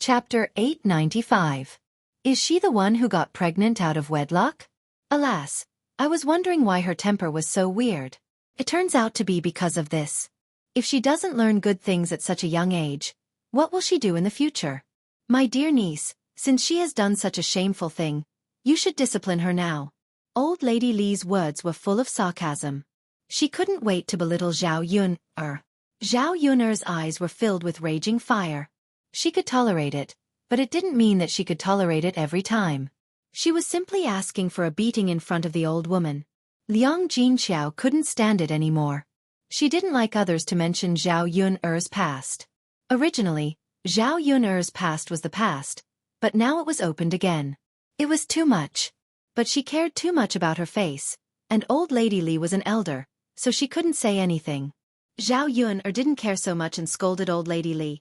Chapter 895. Is she the one who got pregnant out of wedlock? Alas, I was wondering why her temper was so weird. It turns out to be because of this. If she doesn't learn good things at such a young age, what will she do in the future? My dear niece, since she has done such a shameful thing, you should discipline her now. Old Lady Li's words were full of sarcasm. She couldn't wait to belittle Zhao Yun-er. Zhao Yun-er's eyes were filled with raging fire. She could tolerate it, but it didn't mean that she could tolerate it every time. She was simply asking for a beating in front of the old woman. Liang Jinqiao couldn't stand it anymore. She didn't like others to mention Zhao Yun-er's past. Originally, Zhao Yun-er's past was the past, but now it was opened again. It was too much. But she cared too much about her face, and old Lady Li was an elder, so she couldn't say anything. Zhao Yun-er didn't care so much and scolded old Lady Li.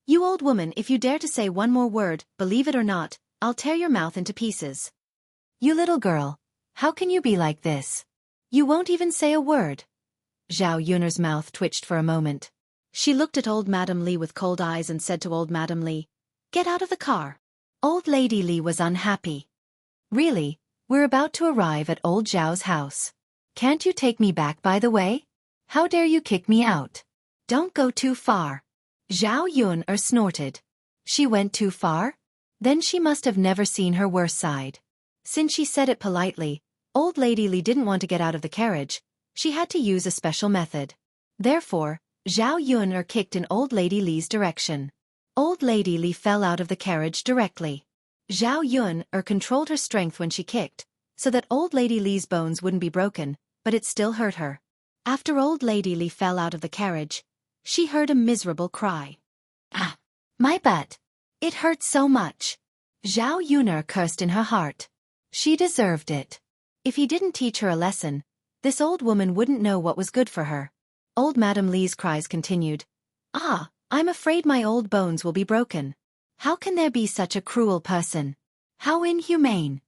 You old woman, if you dare to say one more word, believe it or not, I'll tear your mouth into pieces. You little girl, how can you be like this? You won't even say a word. Zhao Yun'er's mouth twitched for a moment. She looked at old Madame Li with cold eyes and said to old Madame Li, "Get out of the car." Old Lady Li was unhappy. Really, we're about to arrive at old Zhao's house. Can't you take me back by the way? How dare you kick me out? Don't go too far. Zhao Yun-er snorted. She went too far? Then she must have never seen her worst side. Since she said it politely, old Lady Li didn't want to get out of the carriage. She had to use a special method. Therefore, Zhao Yun-er kicked in old Lady Li's direction. Old Lady Li fell out of the carriage directly. Zhao Yun-er controlled her strength when she kicked, so that old Lady Li's bones wouldn't be broken, but it still hurt her. After old Lady Li fell out of the carriage, she heard a miserable cry. Ah! My butt! It hurts so much. Zhao Yun-er cursed in her heart. She deserved it. If he didn't teach her a lesson, this old woman wouldn't know what was good for her. Old Madame Li's cries continued. Ah, I'm afraid my old bones will be broken. How can there be such a cruel person? How inhumane!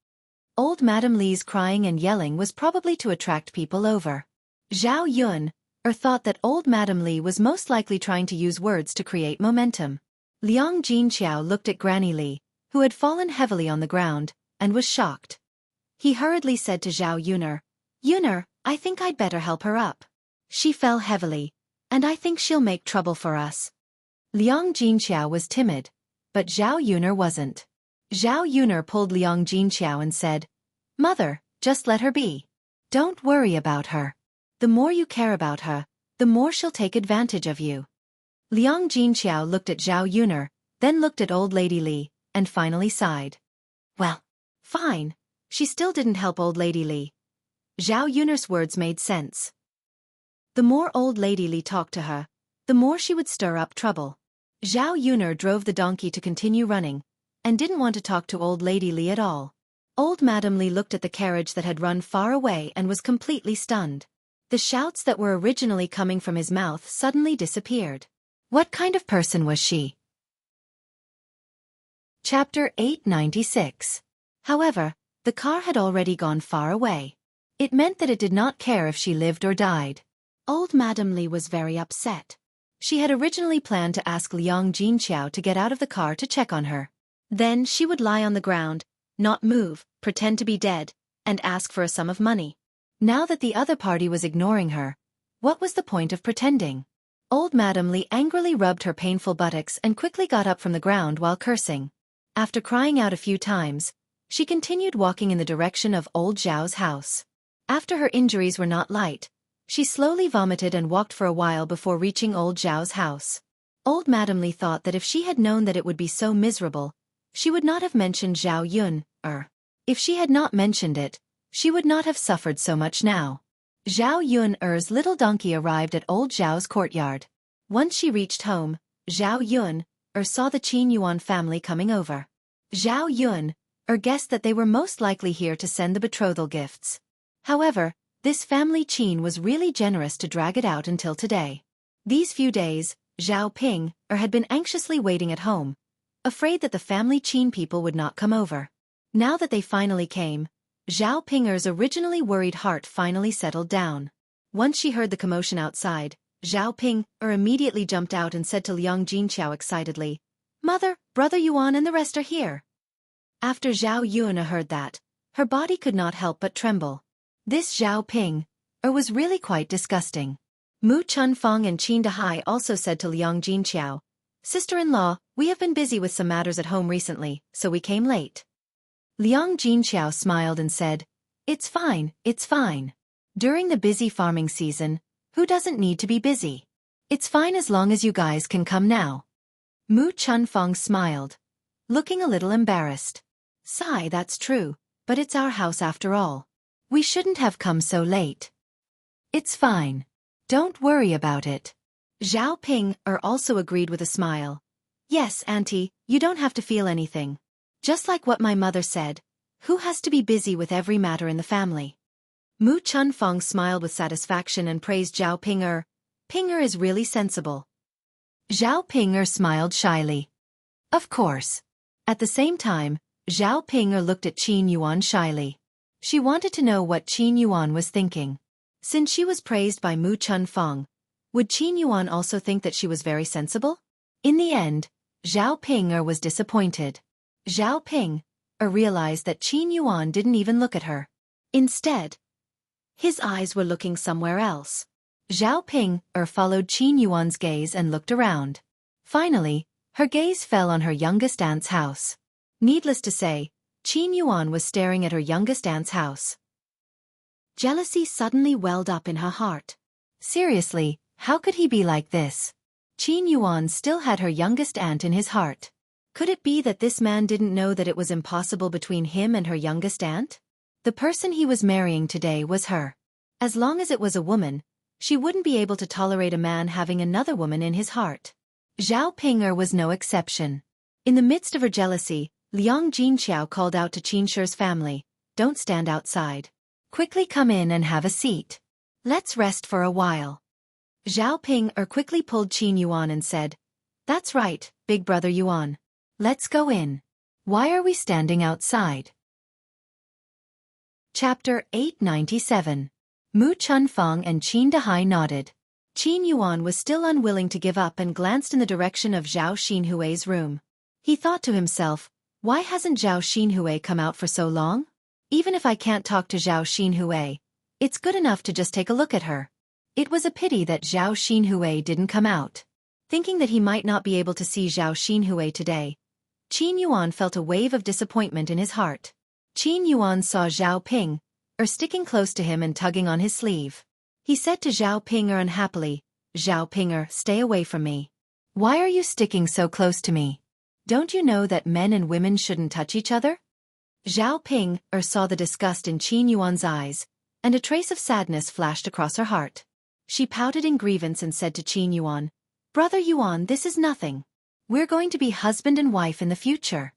Old Madame Li's crying and yelling was probably to attract people over. Zhao Yun-er thought that old Madame Li was most likely trying to use words to create momentum. Liang Jinqiao looked at Granny Li, who had fallen heavily on the ground, and was shocked. He hurriedly said to Zhao Yun-er, "Yun-er, I think I'd better help her up. She fell heavily, and I think she'll make trouble for us." Liang Jinqiao was timid, but Zhao Yun-er wasn't. Zhao Yun-er pulled Liang Jinqiao and said, "Mother, just let her be. Don't worry about her. The more you care about her, the more she'll take advantage of you." Liang Jinqiao looked at Zhao Yun-er, then looked at old Lady Li, and finally sighed. Well, fine. She still didn't help old Lady Li. Zhao Yun'er's words made sense. The more old Lady Li talked to her, the more she would stir up trouble. Zhao Yun-er drove the donkey to continue running, and didn't want to talk to old Lady Li at all. Old Madame Li looked at the carriage that had run far away and was completely stunned. The shouts that were originally coming from his mouth suddenly disappeared. What kind of person was she? Chapter 896. However, the car had already gone far away. It meant that it did not care if she lived or died. Old Madame Li was very upset. She had originally planned to ask Liang Jinqiao to get out of the car to check on her. Then she would lie on the ground, not move, pretend to be dead, and ask for a sum of money. Now that the other party was ignoring her, what was the point of pretending? Old Madame Li angrily rubbed her painful buttocks and quickly got up from the ground while cursing. After crying out a few times, she continued walking in the direction of old Zhao's house. After her injuries were not light, she slowly vomited and walked for a while before reaching old Zhao's house. Old Madame Li thought that if she had known that it would be so miserable, she would not have mentioned Zhao Yun-er. If she had not mentioned it, she would not have suffered so much now. Zhao Yun-er's little donkey arrived at old Zhao's courtyard. Once she reached home, Zhao Yun-er saw the Qin Yuan family coming over. Zhao Yun-er guessed that they were most likely here to send the betrothal gifts. However, this family Qin was really generous to drag it out until today. These few days, Zhao Ping-er had been anxiously waiting at home, afraid that the family Qin people would not come over. Now that they finally came, Zhao Ping-er's originally worried heart finally settled down. Once she heard the commotion outside, Zhao Ping-er immediately jumped out and said to Liang Jinqiao excitedly, Mother, Brother Yuan and the rest are here. After Zhao Yuna heard that, her body could not help but tremble. This Zhao Ping was really quite disgusting. Mu Chunfeng and Qin Dahai also said to Liang Jinqiao, "Sister-in-law, we have been busy with some matters at home recently, so we came late." Liang Jinqiao smiled and said, "It's fine, it's fine. During the busy farming season, who doesn't need to be busy? It's fine as long as you guys can come now." Mu Chunfeng smiled, looking a little embarrassed. "Sigh, that's true, but it's our house after all. We shouldn't have come so late." "It's fine. Don't worry about it." Zhao Ping also agreed with a smile. "Yes, Auntie, you don't have to feel anything. Just like what my mother said, who has to be busy with every matter in the family?" Mu Chunfeng smiled with satisfaction and praised Zhao Ping. "Ping is really sensible." Zhao Ping smiled shyly. "Of course." At the same time, Zhao Ping looked at Qin Yuan shyly. She wanted to know what Qin Yuan was thinking. Since she was praised by Mu Chunfeng, would Qin Yuan also think that she was very sensible? In the end, Zhao Ping was disappointed. Zhao Ping realized that Qin Yuan didn't even look at her. Instead, his eyes were looking somewhere else. Zhao Ping followed Qin Yuan's gaze and looked around. Finally, her gaze fell on her youngest aunt's house. Needless to say, Qin Yuan was staring at her youngest aunt's house. Jealousy suddenly welled up in her heart. Seriously, how could he be like this? Qin Yuan still had her youngest aunt in his heart. Could it be that this man didn't know that it was impossible between him and her youngest aunt? The person he was marrying today was her. As long as it was a woman, she wouldn't be able to tolerate a man having another woman in his heart. Zhao Ping was no exception. In the midst of her jealousy, Liang Jinqiao called out to Qin Shi's family, "Don't stand outside. Quickly come in and have a seat. Let's rest for a while." Zhao Ping quickly pulled Qin Yuan and said, "That's right, big brother Yuan. Let's go in. Why are we standing outside?" Chapter 897. Mu Chunfeng and Qin Dahai nodded. Qin Yuan was still unwilling to give up and glanced in the direction of Zhao Xinhui's room. He thought to himself, why hasn't Zhao Xinhui come out for so long? Even if I can't talk to Zhao Xinhui, it's good enough to just take a look at her. It was a pity that Zhao Xinhui didn't come out. Thinking that he might not be able to see Zhao Xinhui today, Qin Yuan felt a wave of disappointment in his heart. Qin Yuan saw Zhao Ping sticking close to him and tugging on his sleeve. He said to Zhao Ping unhappily, "Zhao Ping, stay away from me. Why are you sticking so close to me? Don't you know that men and women shouldn't touch each other?" Zhao Ping saw the disgust in Qin Yuan's eyes, and a trace of sadness flashed across her heart. She pouted in grievance and said to Qin Yuan, "Brother Yuan, this is nothing. We're going to be husband and wife in the future."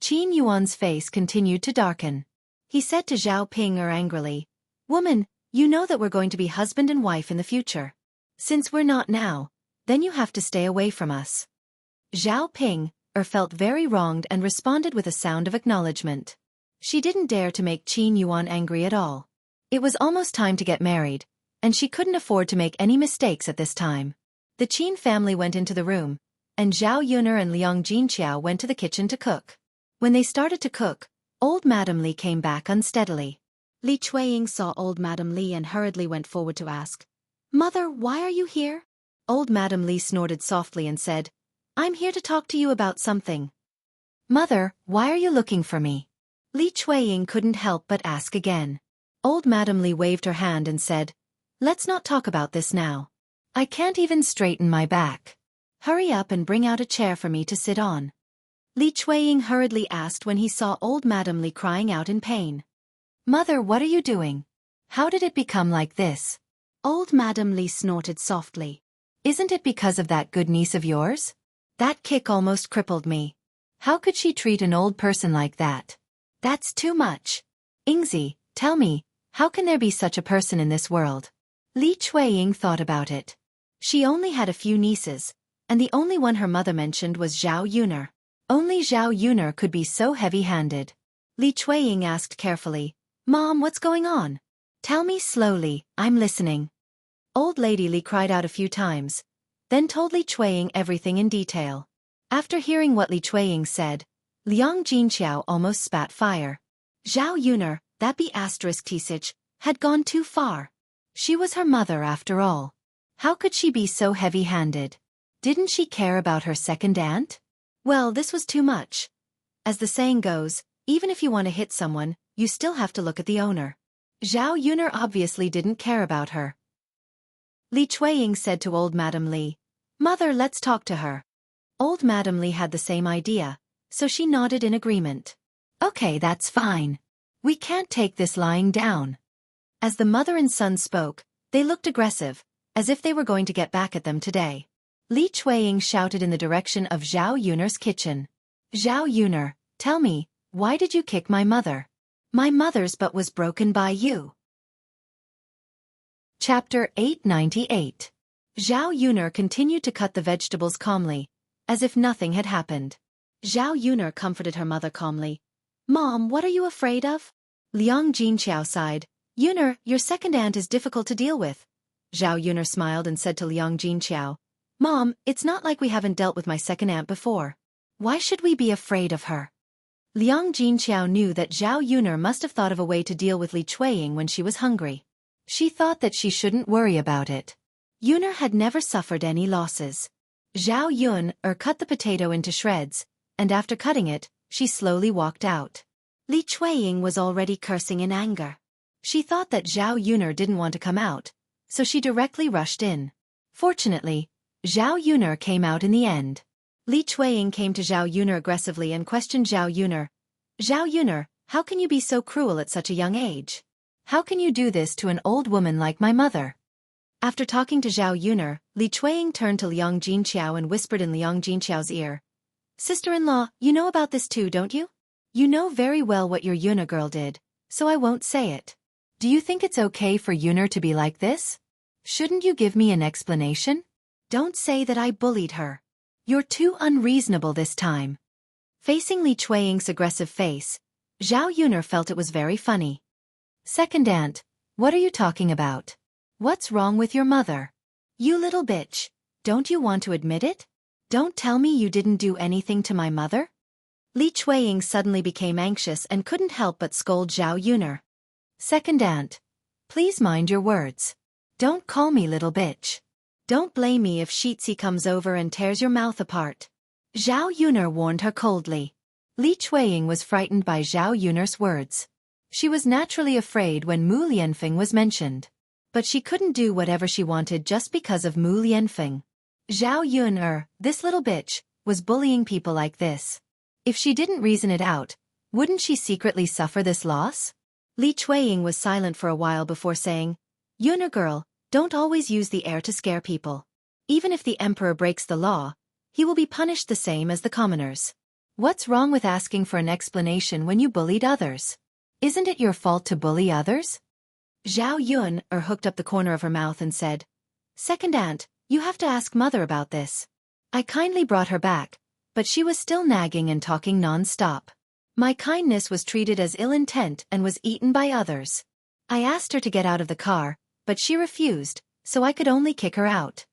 Qin Yuan's face continued to darken. He said to Zhao Ping angrily, "Woman, you know that we're going to be husband and wife in the future. Since we're not now, then you have to stay away from us." Zhao Ping felt very wronged and responded with a sound of acknowledgement. She didn't dare to make Qin Yuan angry at all. It was almost time to get married, and she couldn't afford to make any mistakes at this time. The Qin family went into the room, and Zhao Yun'er and Liang Jinqiao went to the kitchen to cook. When they started to cook, old Madame Li came back unsteadily. Li Chueying saw old Madame Li and hurriedly went forward to ask, "Mother, why are you here?" Old Madame Li snorted softly and said, "I'm here to talk to you about something." "Mother, why are you looking for me?" Li Chueying couldn't help but ask again. Old Madame Li waved her hand and said, "Let's not talk about this now. I can't even straighten my back. Hurry up and bring out a chair for me to sit on." Li Chueying hurriedly asked when he saw old Madame Li crying out in pain. "Mother, what are you doing? How did it become like this?" Old Madame Li snorted softly. "Isn't it because of that good niece of yours? That kick almost crippled me. How could she treat an old person like that? That's too much. Ingzi, tell me, how can there be such a person in this world?" Li Chueying thought about it. She only had a few nieces, and the only one her mother mentioned was Zhao Yun'er. Only Zhao Yun'er could be so heavy-handed. Li Chueying asked carefully, "Mom, what's going on? Tell me slowly, I'm listening." Old Lady Li cried out a few times, then told Li Chueying everything in detail. After hearing what Li Chueying said, Liang Jinqiao almost spat fire. Zhao Yuner, that be asterisk Tisich, had gone too far. She was her mother after all. How could she be so heavy-handed? Didn't she care about her second aunt? Well, this was too much. As the saying goes, even if you want to hit someone, you still have to look at the owner. Zhao Yuner obviously didn't care about her. Li Chueying said to old Madam Li, "Mother, let's talk to her." Old Madam Li had the same idea, so she nodded in agreement. "Okay, that's fine. We can't take this lying down." As the mother and son spoke, they looked aggressive, as if they were going to get back at them today. Li Chueying shouted in the direction of Zhao Yuner's kitchen. "Zhao Yuner, tell me, why did you kick my mother? My mother's butt was broken by you." Chapter 898. Zhao Yuner continued to cut the vegetables calmly, as if nothing had happened. Zhao Yuner comforted her mother calmly. "Mom, what are you afraid of?" Liang Jinqiao sighed. "Yuner, your second aunt is difficult to deal with." Zhao Yuner smiled and said to Liang Jinqiao, "Mom, it's not like we haven't dealt with my second aunt before. Why should we be afraid of her?" Liang Jinqiao knew that Zhao Yuner must have thought of a way to deal with Li Chueying when she was hungry. She thought that she shouldn't worry about it. Yuner had never suffered any losses. Zhao Yuner cut the potato into shreds, and after cutting it, she slowly walked out. Li Chueying was already cursing in anger. She thought that Zhao Yuner didn't want to come out, so she directly rushed in. Fortunately, Zhao Yuner came out in the end. Li Chueying came to Zhao Yuner aggressively and questioned Zhao Yuner. "Zhao Yuner, how can you be so cruel at such a young age? How can you do this to an old woman like my mother?" After talking to Zhao Yuner, Li Chueying turned to Liang Jinqiao and whispered in Liang Jinqiao's ear. "Sister-in-law, you know about this too, don't you? You know very well what your Yuner girl did, so I won't say it. Do you think it's okay for Yuner to be like this? Shouldn't you give me an explanation? Don't say that I bullied her. You're too unreasonable this time." Facing Li Chueying's aggressive face, Zhao Yuner felt it was very funny. "Second aunt, what are you talking about? What's wrong with your mother? You little bitch, don't you want to admit it? Don't tell me you didn't do anything to my mother?" Li Chueying suddenly became anxious and couldn't help but scold Zhao Yuner. "Second aunt, please mind your words. Don't call me little bitch. Don't blame me if Xueqi comes over and tears your mouth apart." Zhao Yuner warned her coldly. Li Chueying was frightened by Zhao Yuner's words. She was naturally afraid when Mu Lianfeng was mentioned. But she couldn't do whatever she wanted just because of Mu Lianfeng. Zhao Yuner, this little bitch, was bullying people like this. If she didn't reason it out, wouldn't she secretly suffer this loss? Li Chueying was silent for a while before saying, "Yuner girl, don't always use the air to scare people. Even if the emperor breaks the law, he will be punished the same as the commoners. What's wrong with asking for an explanation when you bullied others? Isn't it your fault to bully others?" Zhao Yuner hooked up the corner of her mouth and said, "Second aunt, you have to ask mother about this. I kindly brought her back, but she was still nagging and talking non-stop. My kindness was treated as ill intent and was eaten by others. I asked her to get out of the car, but she refused, so I could only kick her out."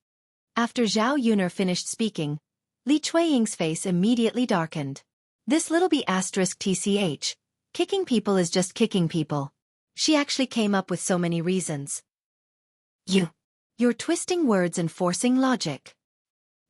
After Zhao Yuner finished speaking, Li Chueying's face immediately darkened. This little b asterisk tch, kicking people is just kicking people. She actually came up with so many reasons. You're twisting words and forcing logic.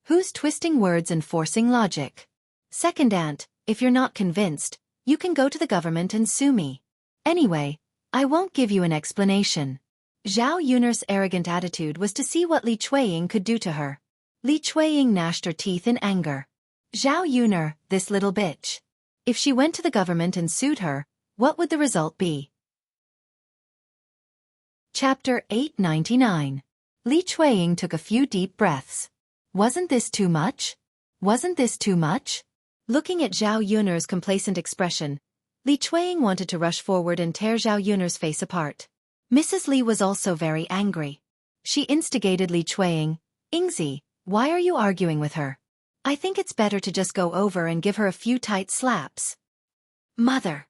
Who's twisting words and forcing logic? Second aunt, if you're not convinced, you can go to the government and sue me. Anyway, I won't give you an explanation. Zhao Yuner's arrogant attitude was to see what Li Chueying could do to her. Li Chueying gnashed her teeth in anger. Zhao Yuner, this little bitch. If she went to the government and sued her, what would the result be? Chapter 899. Li Chueying took a few deep breaths. Wasn't this too much? Wasn't this too much? Looking at Zhao Yuner's complacent expression, Li Chueying wanted to rush forward and tear Zhao Yuner's face apart. Mrs. Li was also very angry. She instigated Li Chueying, "Ingzi, why are you arguing with her? I think it's better to just go over and give her a few tight slaps." "Mother."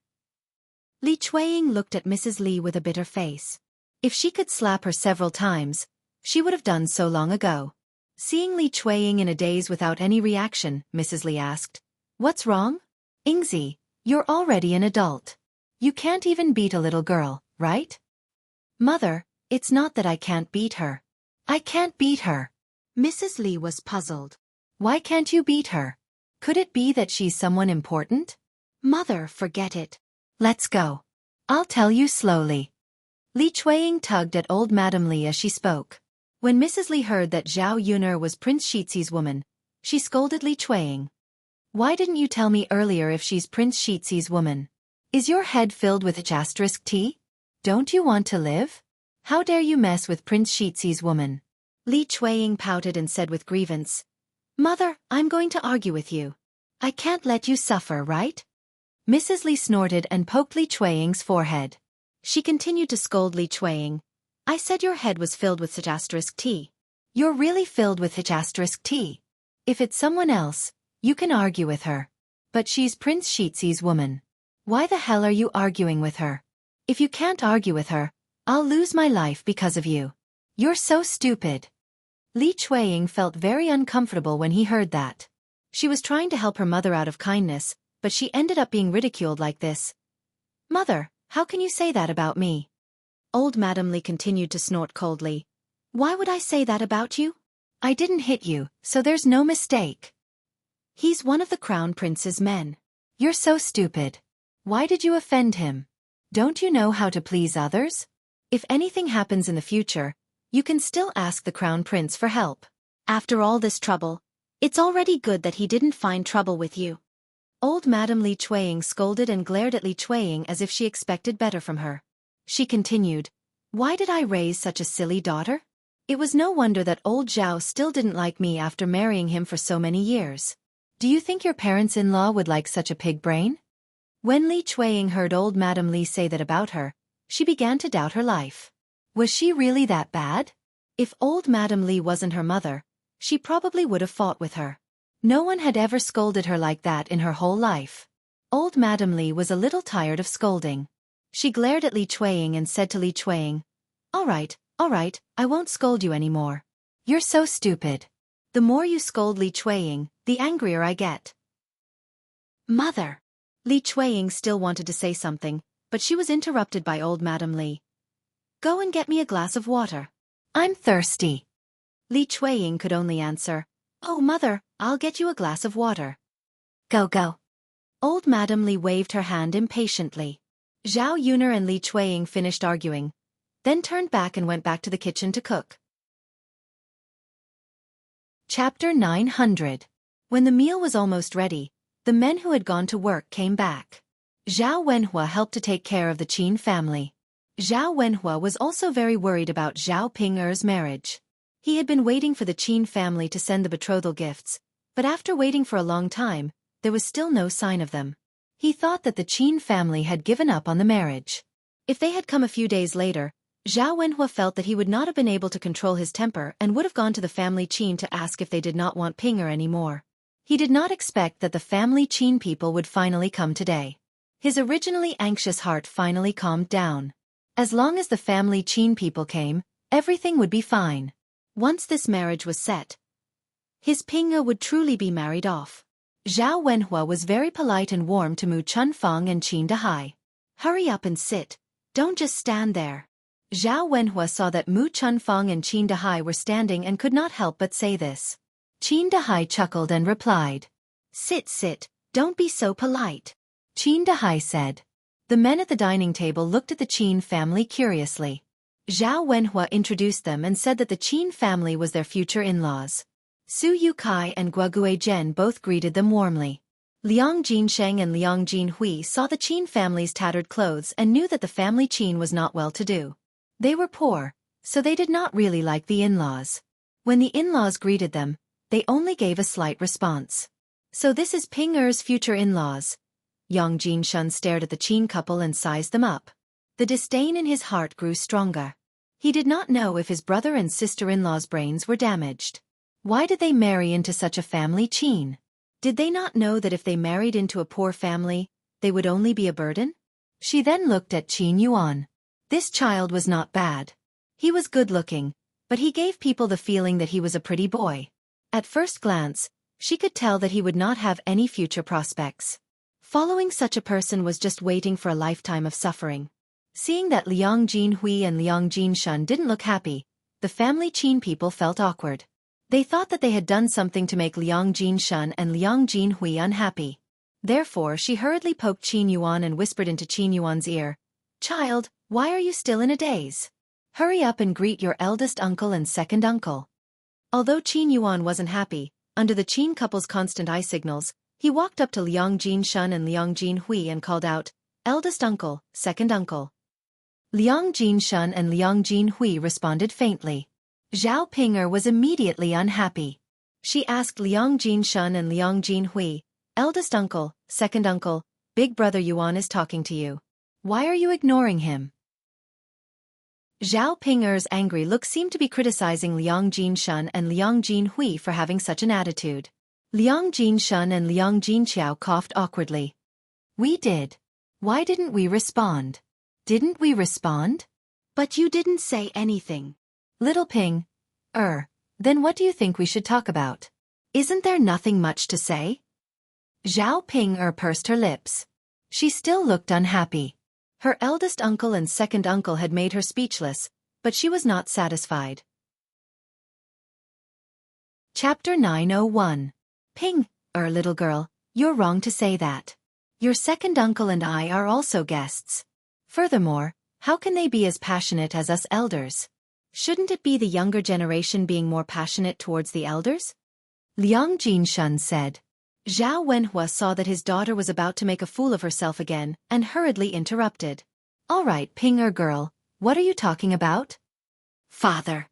Li Chueying looked at Mrs. Li with a bitter face. If she could slap her several times, she would have done so long ago. Seeing Li Chueying in a daze without any reaction, Mrs. Li asked, "What's wrong? Ingzi, you're already an adult. You can't even beat a little girl, right?" "Mother, it's not that I can't beat her. I can't beat her." Mrs. Li was puzzled. "Why can't you beat her? Could it be that she's someone important?" "Mother, forget it. Let's go. I'll tell you slowly." Li Chueying tugged at old Madame Li as she spoke. When Mrs. Li heard that Zhao Yuner was Prince Shizi's woman, she scolded Li Chueying. "Why didn't you tell me earlier if she's Prince Shizi's woman? Is your head filled with T? Don't you want to live? How dare you mess with Prince Shizi's woman?" Li Chueying pouted and said with grievance, "Mother, I'm going to argue with you. I can't let you suffer, right?" Mrs. Li snorted and poked Li Chueying's forehead. She continued to scold Li Chueying. "I said your head was filled with T. You're really filled with T. If it's someone else, you can argue with her. But she's Prince Shizi's woman. Why the hell are you arguing with her? If you can't argue with her, I'll lose my life because of you. You're so stupid." Li Chueying felt very uncomfortable when he heard that. She was trying to help her mother out of kindness, but she ended up being ridiculed like this. "Mother, how can you say that about me?" Old Madame Li continued to snort coldly. "Why would I say that about you? I didn't hit you, so there's no mistake. He's one of the Crown Prince's men. You're so stupid. Why did you offend him? Don't you know how to please others? If anything happens in the future, you can still ask the Crown Prince for help. After all this trouble, it's already good that he didn't find trouble with you." Old Madame Li Chueying scolded and glared at Li Chueying as if she expected better from her. She continued, "Why did I raise such a silly daughter? It was no wonder that old Zhao still didn't like me after marrying him for so many years. Do you think your parents-in-law would like such a pig brain?" When Li Chueying heard old Madame Li say that about her, she began to doubt her life. Was she really that bad? If old Madame Li wasn't her mother, she probably would have fought with her. No one had ever scolded her like that in her whole life. Old Madame Li was a little tired of scolding. She glared at Li Chueying and said to Li Chueying, all right, I won't scold you anymore. You're so stupid. The more you scold Li Chueying, the angrier I get." "Mother." Li Chueying still wanted to say something, but she was interrupted by old Madame Li. "Go and get me a glass of water. I'm thirsty." Li Chueying could only answer, "Oh, Mother, I'll get you a glass of water." Go. Old Madame Li waved her hand impatiently. Zhao Yuner and Li Chueying finished arguing, then turned back and went back to the kitchen to cook. Chapter 900. When the meal was almost ready, the men who had gone to work came back. Zhao Wenhua helped to take care of the Qin family. Zhao Wenhua was also very worried about Zhao Ping'er's marriage. He had been waiting for the Qin family to send the betrothal gifts, but after waiting for a long time, there was still no sign of them. He thought that the Qin family had given up on the marriage. If they had come a few days later, Zhao Wenhua felt that he would not have been able to control his temper and would have gone to the family Qin to ask if they did not want Ping'er anymore. He did not expect that the family Qin people would finally come today. His originally anxious heart finally calmed down. As long as the family Qin people came, everything would be fine. Once this marriage was set, his Ping'er would truly be married off. Zhao Wenhua was very polite and warm to Mu Chunfeng and Qin Dahai. "Hurry up and sit. Don't just stand there." Zhao Wenhua saw that Mu Chunfeng and Qin Dahai were standing and could not help but say this. Qin Dahai chuckled and replied, Sit, don't be so polite." Qin Dahai said. The men at the dining table looked at the Qin family curiously. Zhao Wenhua introduced them and said that the Qin family was their future in-laws. Su Yukai and Guogue Zhen both greeted them warmly. Liang Jinsheng and Liang Jinhui saw the Qin family's tattered clothes and knew that the family Qin was not well-to-do. They were poor, so they did not really like the in-laws. When the in-laws greeted them, they only gave a slight response. "So this is Ping'er's future in-laws." Yang Jinshun stared at the Qin couple and sized them up. The disdain in his heart grew stronger. He did not know if his brother and sister-in-law's brains were damaged. Why did they marry into such a family Qin? Did they not know that if they married into a poor family, they would only be a burden? She then looked at Qin Yuan. This child was not bad. He was good-looking, but he gave people the feeling that he was a pretty boy. At first glance, she could tell that he would not have any future prospects. Following such a person was just waiting for a lifetime of suffering. Seeing that Liang Jinhui and Liang Jinshun didn't look happy, the family Qin people felt awkward. They thought that they had done something to make Liang Jinshun and Liang Jinhui unhappy. Therefore, she hurriedly poked Qin Yuan and whispered into Qin Yuan's ear, "Child, why are you still in a daze? Hurry up and greet your eldest uncle and second uncle." Although Qin Yuan wasn't happy, under the Qin couple's constant eye signals, he walked up to Liang Jinshun and Liang Jinhui and called out, "Eldest uncle, second uncle." Liang Jinshun and Liang Jinhui responded faintly. Zhao Ping'er was immediately unhappy. She asked Liang Jinshun and Liang Jinhui, "Eldest uncle, second uncle, big brother Yuan is talking to you. Why are you ignoring him?" Zhao Ping'er's angry look seemed to be criticizing Liang Jinshun and Liang Jinhui for having such an attitude. Liang Jinshun and Liang Jinqiao coughed awkwardly. "We did. Why didn't we respond?" "Didn't we respond? But you didn't say anything." "Little Ping. Then what do you think we should talk about? Isn't there nothing much to say?" Zhao Ping'er pursed her lips. She still looked unhappy. Her eldest uncle and second uncle had made her speechless, but she was not satisfied. Chapter 901. Little girl, you're wrong to say that. Your second uncle and I are also guests. Furthermore, how can they be as passionate as us elders? Shouldn't it be the younger generation being more passionate towards the elders? Liang Jinshun said. Zhao Wenhua saw that his daughter was about to make a fool of herself again, and hurriedly interrupted. "All right, Ping'er girl, what are you talking about?" "Father."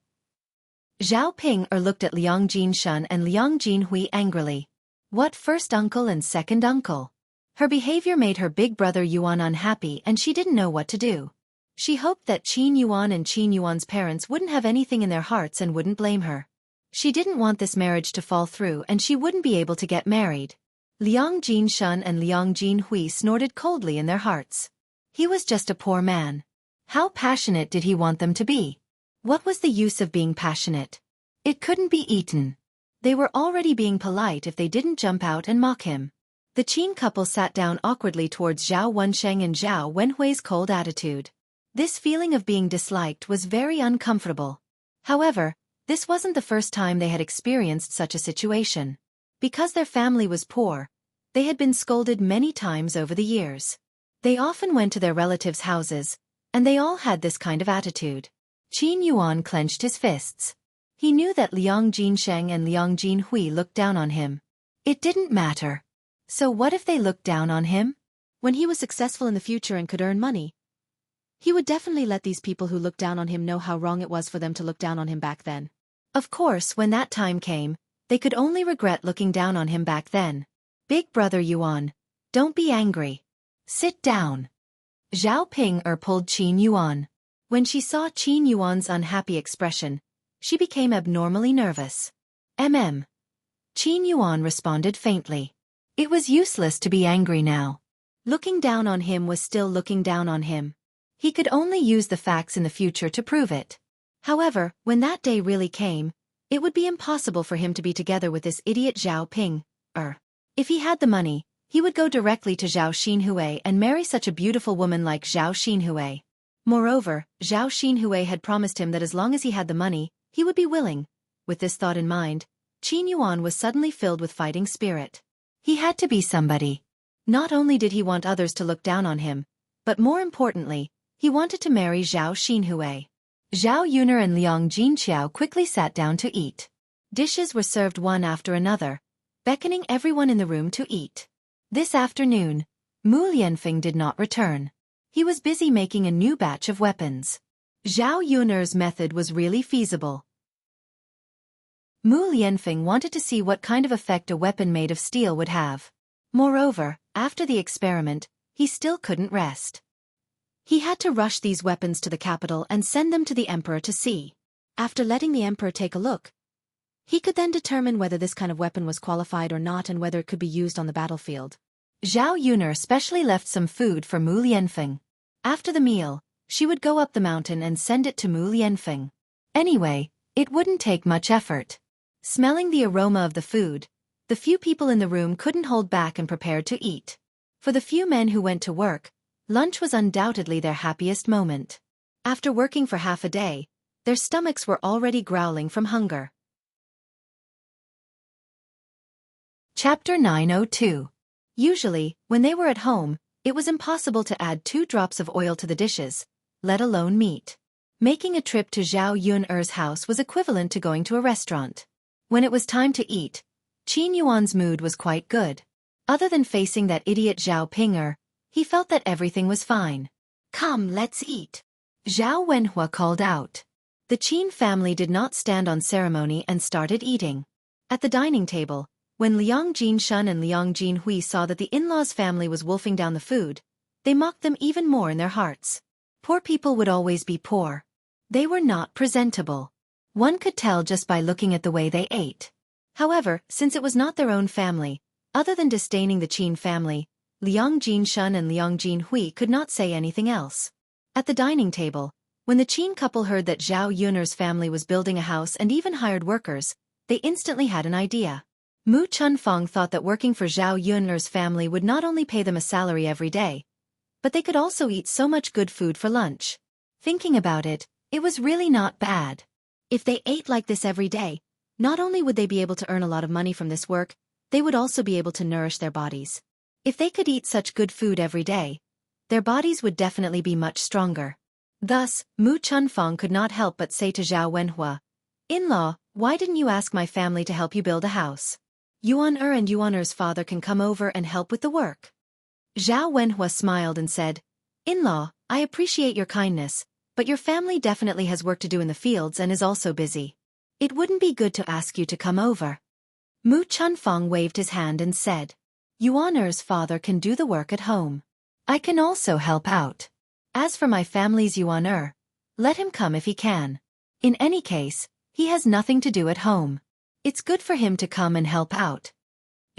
Zhao Ping'er looked at Liang Jinshun and Liang Jinhui angrily. What first uncle and second uncle? Her behavior made her big brother Yuan unhappy and she didn't know what to do. She hoped that Qin Yuan and Qin Yuan's parents wouldn't have anything in their hearts and wouldn't blame her. She didn't want this marriage to fall through and she wouldn't be able to get married. Liang Jinshun and Liang Jinhui snorted coldly in their hearts. He was just a poor man. How passionate did he want them to be? What was the use of being passionate? It couldn't be eaten. They were already being polite if they didn't jump out and mock him. The Qin couple sat down awkwardly towards Zhao Wensheng and Zhao Wenhui's cold attitude. This feeling of being disliked was very uncomfortable. However, this wasn't the first time they had experienced such a situation. Because their family was poor, they had been scolded many times over the years. They often went to their relatives' houses, and they all had this kind of attitude. Qin Yuan clenched his fists. He knew that Liang Jinsheng and Liang Jinhui looked down on him. It didn't matter. So what if they looked down on him? When he was successful in the future and could earn money, he would definitely let these people who looked down on him know how wrong it was for them to look down on him back then. Of course, when that time came, they could only regret looking down on him back then. Big brother Yuan, don't be angry. Sit down. Zhao Ping'er pulled Qin Yuan. When she saw Qin Yuan's unhappy expression, she became abnormally nervous. Qin Yuan responded faintly. It was useless to be angry now. Looking down on him was still looking down on him. He could only use the facts in the future to prove it. However, when that day really came, it would be impossible for him to be together with this idiot Zhao Ping'er. If he had the money, he would go directly to Zhao Xinhui and marry such a beautiful woman like Zhao Xinhui. Moreover, Zhao Xinhui had promised him that as long as he had the money, he would be willing. With this thought in mind, Qin Yuan was suddenly filled with fighting spirit. He had to be somebody. Not only did he want others to look down on him, but more importantly, he wanted to marry Zhao Xinhui. Zhao Yuner and Liang Jinqiao quickly sat down to eat. Dishes were served one after another, beckoning everyone in the room to eat. This afternoon, Mu Lianfeng did not return. He was busy making a new batch of weapons. Zhao Yuner's method was really feasible. Mu Lianfeng wanted to see what kind of effect a weapon made of steel would have. Moreover, after the experiment, he still couldn't rest. He had to rush these weapons to the capital and send them to the emperor to see. After letting the emperor take a look, he could then determine whether this kind of weapon was qualified or not and whether it could be used on the battlefield. Zhao Yuner specially left some food for Mu Lianfeng. After the meal, she would go up the mountain and send it to Mu Lianfeng. Anyway, It wouldn't take much effort. Smelling the aroma of the food, the few people in the room couldn't hold back and prepared to eat. For the few men who went to work, lunch was undoubtedly their happiest moment. After working for half a day, their stomachs were already growling from hunger. Chapter 902. Usually, when they were at home, it was impossible to add 2 drops of oil to the dishes, let alone meat. Making a trip to Zhao Yun'er's house was equivalent to going to a restaurant. When it was time to eat, Qin Yuan's mood was quite good. Other than facing that idiot Zhao Ping'er, he felt that everything was fine. "Come, let's eat," Zhao Wenhua called out. The Qin family did not stand on ceremony and started eating. At the dining table, when Liang Jinshun and Liang Jinhui saw that the in-laws' family was wolfing down the food, they mocked them even more in their hearts. Poor people would always be poor. They were not presentable. One could tell just by looking at the way they ate. However, since it was not their own family, other than disdaining the Qin family, Liang Jinshun and Liang Jinhui could not say anything else. At the dining table, when the Qin couple heard that Zhao Yun'er's family was building a house and even hired workers, they instantly had an idea. Mu Chunfeng thought that working for Zhao Yun'er's family would not only pay them a salary every day, but they could also eat so much good food for lunch. Thinking about it, it was really not bad. If they ate like this every day, not only would they be able to earn a lot of money from this work, they would also be able to nourish their bodies. If they could eat such good food every day, their bodies would definitely be much stronger. Thus, Mu Chunfeng could not help but say to Zhao Wenhua, "In-law, why didn't you ask my family to help you build a house? Yuan-er and Yuan-er's father can come over and help with the work." Zhao Wenhua smiled and said, "In-law, I appreciate your kindness, but your family definitely has work to do in the fields and is also busy. It wouldn't be good to ask you to come over." Mu Chunfeng waved his hand and said, "Yuan-er's father can do the work at home. I can also help out. As for my family's Yuan-er, let him come if he can. In any case, he has nothing to do at home. It's good for him to come and help out."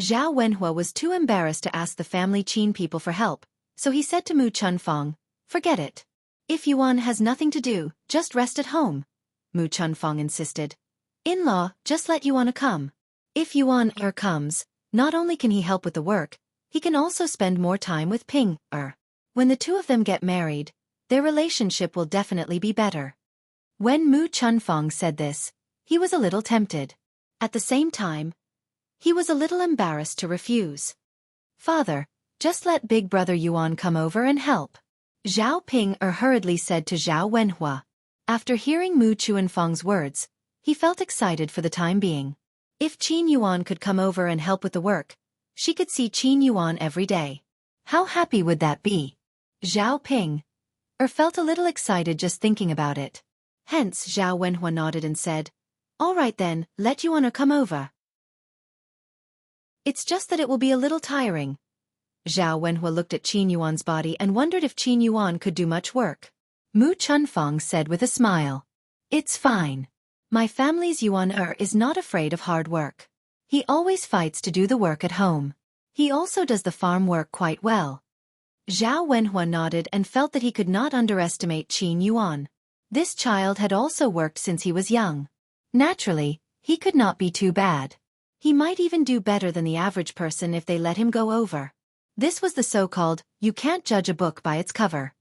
Zhao Wenhua was too embarrassed to ask the family Qin people for help, so he said to Mu Chunfeng, "Forget it. If Yuan has nothing to do, just rest at home." Mu Chunfeng insisted. "In-law, just let Yuan come. If Yuan comes, not only can he help with the work, he can also spend more time with Ping-er. When the two of them get married, their relationship will definitely be better." When Mu Chunfeng said this, he was a little tempted. At the same time, he was a little embarrassed to refuse. "Father, just let big brother Yuan come over and help," Zhao Ping-er hurriedly said to Zhao Wenhua. After hearing Mu Chunfeng's words, he felt excited for the time being. If Qin Yuan could come over and help with the work, she could see Qin Yuan every day. How happy would that be? Zhao Ping-er felt a little excited just thinking about it. Hence Zhao Wenhua nodded and said, "All right then, let Yuan come over. It's just that it will be a little tiring." Zhao Wenhua looked at Qin Yuan's body and wondered if Qin Yuan could do much work. Mu Chunfeng said with a smile, "It's fine. My family's Yuan-er is not afraid of hard work. He always fights to do the work at home. He also does the farm work quite well." Zhao Wenhua nodded and felt that he could not underestimate Qin Yuan. This child had also worked since he was young. Naturally, he could not be too bad. He might even do better than the average person if they let him go over. This was the so-called, "you can't judge a book by its cover."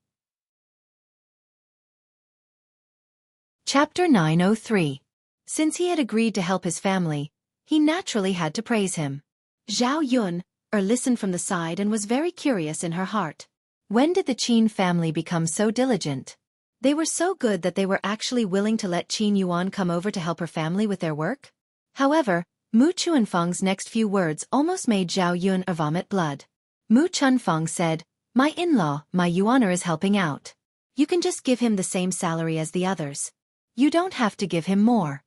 Chapter 903. Since he had agreed to help his family, he naturally had to praise him. Zhao Yun-er listened from the side and was very curious in her heart. When did the Qin family become so diligent? They were so good that they were actually willing to let Qin Yuan come over to help her family with their work? However, Mu Chunfeng's next few words almost made Zhao Yun-er vomit blood. Mu Chunfeng said, "My in-law, my Yuan-er is helping out. You can just give him the same salary as the others. You don't have to give him more."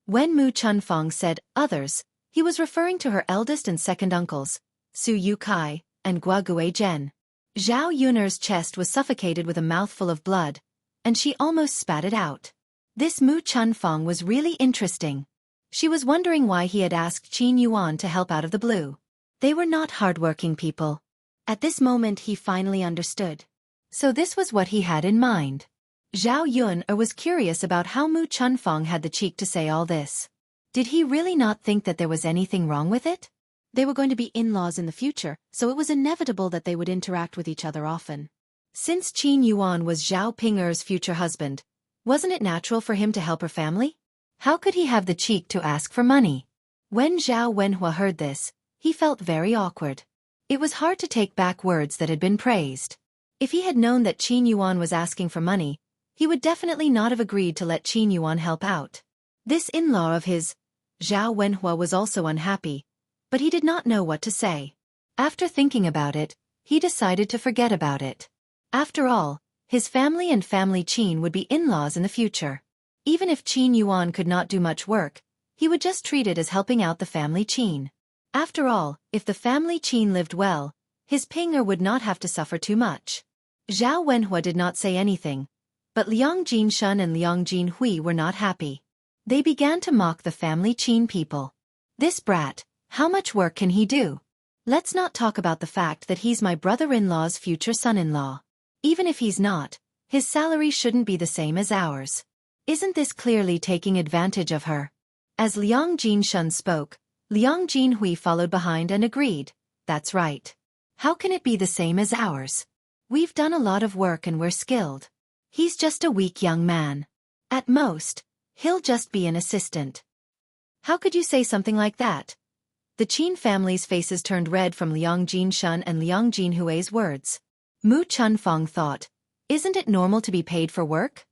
When Mu Chunfeng said, "others," he was referring to her eldest and second uncles, Xueqi and Guaguizhen. Zhao Yun'er's chest was suffocated with a mouthful of blood, and she almost spat it out. This Mu Chunfeng was really interesting. She was wondering why he had asked Qin Yuan to help out of the blue. They were not hardworking people. At this moment he finally understood. So this was what he had in mind. Zhao Yun was curious about how Mu Chunfeng had the cheek to say all this. Did he really not think that there was anything wrong with it? They were going to be in-laws in the future, so it was inevitable that they would interact with each other often. Since Qin Yuan was Zhao Ping'er's future husband, wasn't it natural for him to help her family? How could he have the cheek to ask for money? When Zhao Wenhua heard this, he felt very awkward. It was hard to take back words that had been praised. If he had known that Qin Yuan was asking for money, he would definitely not have agreed to let Qin Yuan help out. This in-law of his, Zhao Wenhua, was also unhappy, but he did not know what to say. After thinking about it, he decided to forget about it. After all, his family and family Qin would be in-laws in the future. Even if Qin Yuan could not do much work, he would just treat it as helping out the family Qin. After all, if the family Qin lived well, his Ping'er would not have to suffer too much. Zhao Wenhua did not say anything, but Liang Jinshun and Liang Jinhui were not happy. They began to mock the family Qin people. This brat, how much work can he do? Let's not talk about the fact that he's my brother-in-law's future son-in-law. Even if he's not, his salary shouldn't be the same as ours. Isn't this clearly taking advantage of her? As Liang Jinshun spoke, Liang Jinhui followed behind and agreed, that's right. How can it be the same as ours? We've done a lot of work and we're skilled. He's just a weak young man. At most, he'll just be an assistant. How could you say something like that? The Qin family's faces turned red from Liang Jinshun and Liang Jinhui's words. Mu Chunfeng thought, isn't it normal to be paid for work?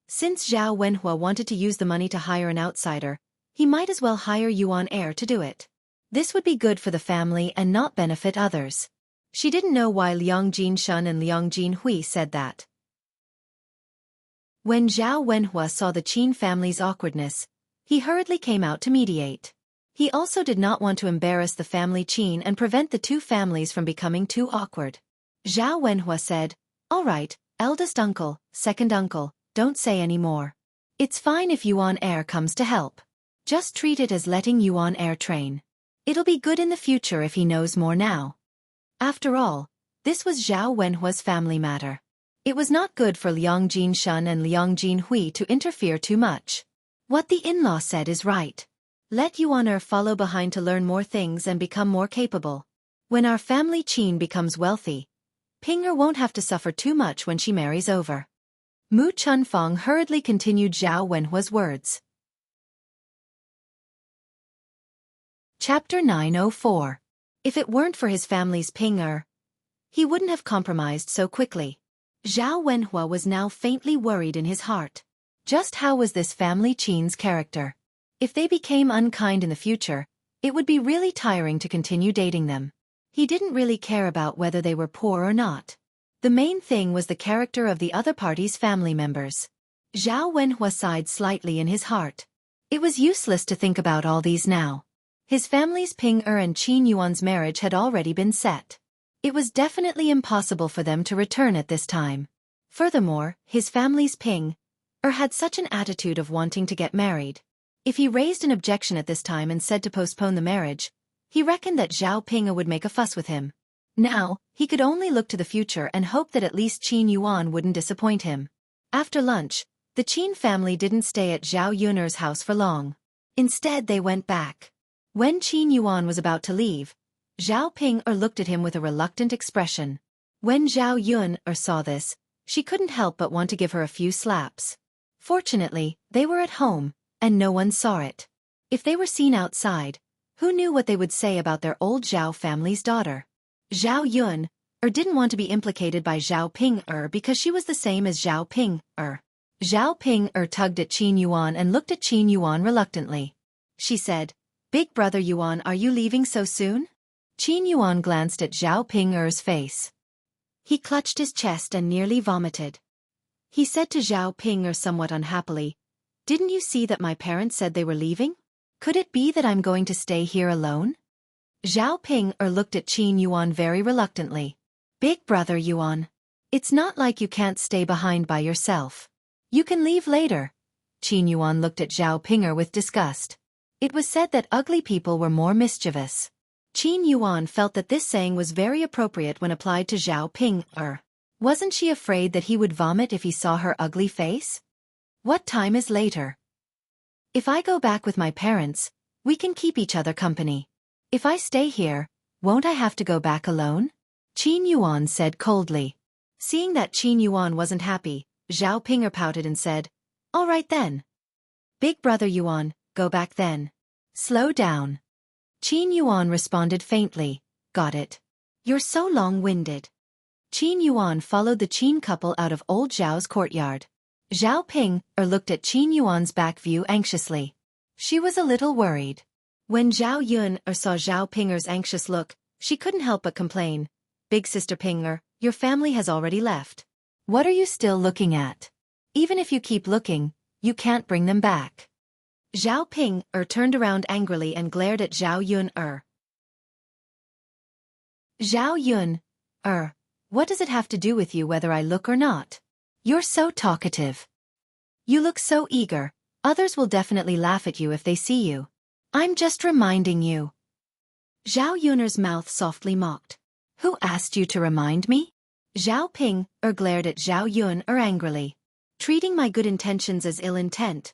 Since Zhao Wenhua wanted to use the money to hire an outsider, he might as well hire Yuan Heir to do it. This would be good for the family and not benefit others. She didn't know why Liang Jinshun and Liang Jinhui said that. When Zhao Wenhua saw the Qin family's awkwardness, he hurriedly came out to mediate. He also did not want to embarrass the family Qin and prevent the two families from becoming too awkward. Zhao Wenhua said, all right, eldest uncle, second uncle, don't say any more. It's fine if Yuan Heir comes to help. Just treat it as letting Yuan Heir train. It'll be good in the future if he knows more now. After all, this was Zhao Wenhua's family matter. It was not good for Liang Jinshun and Liang Jinhui to interfere too much. What the in-law said is right. Let Yuan Heir follow behind to learn more things and become more capable. When our family Qin becomes wealthy, Ping'er won't have to suffer too much when she marries over. Mu Chunfeng hurriedly continued Zhao Wenhua's words. Chapter 904. If it weren't for his family's Ping'er, he wouldn't have compromised so quickly. Zhao Wenhua was now faintly worried in his heart. Just how was this family Qin's character? If they became unkind in the future, it would be really tiring to continue dating them. He didn't really care about whether they were poor or not. The main thing was the character of the other party's family members. Zhao Wenhua sighed slightly in his heart. It was useless to think about all these now. His family's Ping'er and Qin Yuan's marriage had already been set. It was definitely impossible for them to return at this time. Furthermore, his family's Ping'er had such an attitude of wanting to get married. If he raised an objection at this time and said to postpone the marriage, he reckoned that Zhao Ping'er would make a fuss with him. Now, he could only look to the future and hope that at least Qin Yuan wouldn't disappoint him. After lunch, the Qin family didn't stay at Zhao Yun'er's house for long. Instead they went back. When Qin Yuan was about to leave, Zhao Ping'er looked at him with a reluctant expression. When Zhao Yun'er saw this, she couldn't help but want to give her a few slaps. Fortunately, they were at home, and no one saw it. If they were seen outside, who knew what they would say about their old Zhao family's daughter? Zhao Yun'er didn't want to be implicated by Zhao Ping'er because she was the same as Zhao Ping'er. Zhao Ping'er tugged at Qin Yuan and looked at Qin Yuan reluctantly. She said, "Big brother Yuan, are you leaving so soon?" Qin Yuan glanced at Zhao Ping'er's face. He clutched his chest and nearly vomited. He said to Zhao Ping'er somewhat unhappily, "Didn't you see that my parents said they were leaving? Could it be that I'm going to stay here alone?" Zhao Ping'er looked at Qin Yuan very reluctantly. "Big brother Yuan, it's not like you can't stay behind by yourself. You can leave later." Qin Yuan looked at Zhao Ping'er with disgust. It was said that ugly people were more mischievous. Qin Yuan felt that this saying was very appropriate when applied to Zhao Ping'er. Wasn't she afraid that he would vomit if he saw her ugly face? What time is later? If I go back with my parents, we can keep each other company. If I stay here, won't I have to go back alone? Qin Yuan said coldly. Seeing that Qin Yuan wasn't happy, Zhao Ping'er pouted and said, "All right then. Big brother Yuan, go back then. Slow down." Qin Yuan responded faintly, "Got it. You're so long-winded." Qin Yuan followed the Qin couple out of old Zhao's courtyard. Zhao Ping'er looked at Qin Yuan's back view anxiously. She was a little worried. When Zhao Yun'er saw Zhao Ping'er's anxious look, she couldn't help but complain. "Big sister Ping'er, your family has already left. What are you still looking at? Even if you keep looking, you can't bring them back." Zhao Ping'er turned around angrily and glared at Zhao Yun'er. "Zhao Yun'er, what does it have to do with you whether I look or not? You're so talkative. You look so eager, others will definitely laugh at you if they see you. I'm just reminding you." Zhao Yun'er's mouth softly mocked. "Who asked you to remind me?" Zhao Ping'er glared at Zhao Yun'er angrily. "Treating my good intentions as ill intent.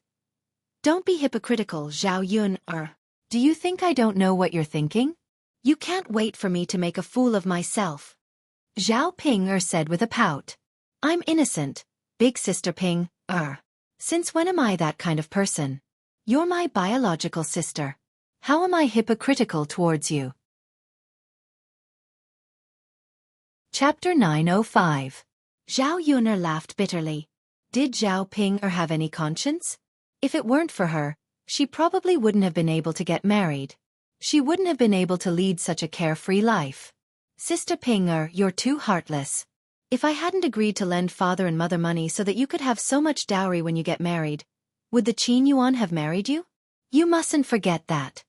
Don't be hypocritical, Zhao Yun'er. Do you think I don't know what you're thinking? You can't wait for me to make a fool of myself." Zhao Ping'er said with a pout. "I'm innocent, big sister Ping'er. Since when am I that kind of person? You're my biological sister. How am I hypocritical towards you?" Chapter 905. Zhao Yun'er laughed bitterly. Did Zhao Ping'er have any conscience? If it weren't for her, she probably wouldn't have been able to get married. She wouldn't have been able to lead such a carefree life. "Sister Ping'er, you're too heartless. If I hadn't agreed to lend father and mother money so that you could have so much dowry when you get married, would the Qin Yuan have married you? You mustn't forget that."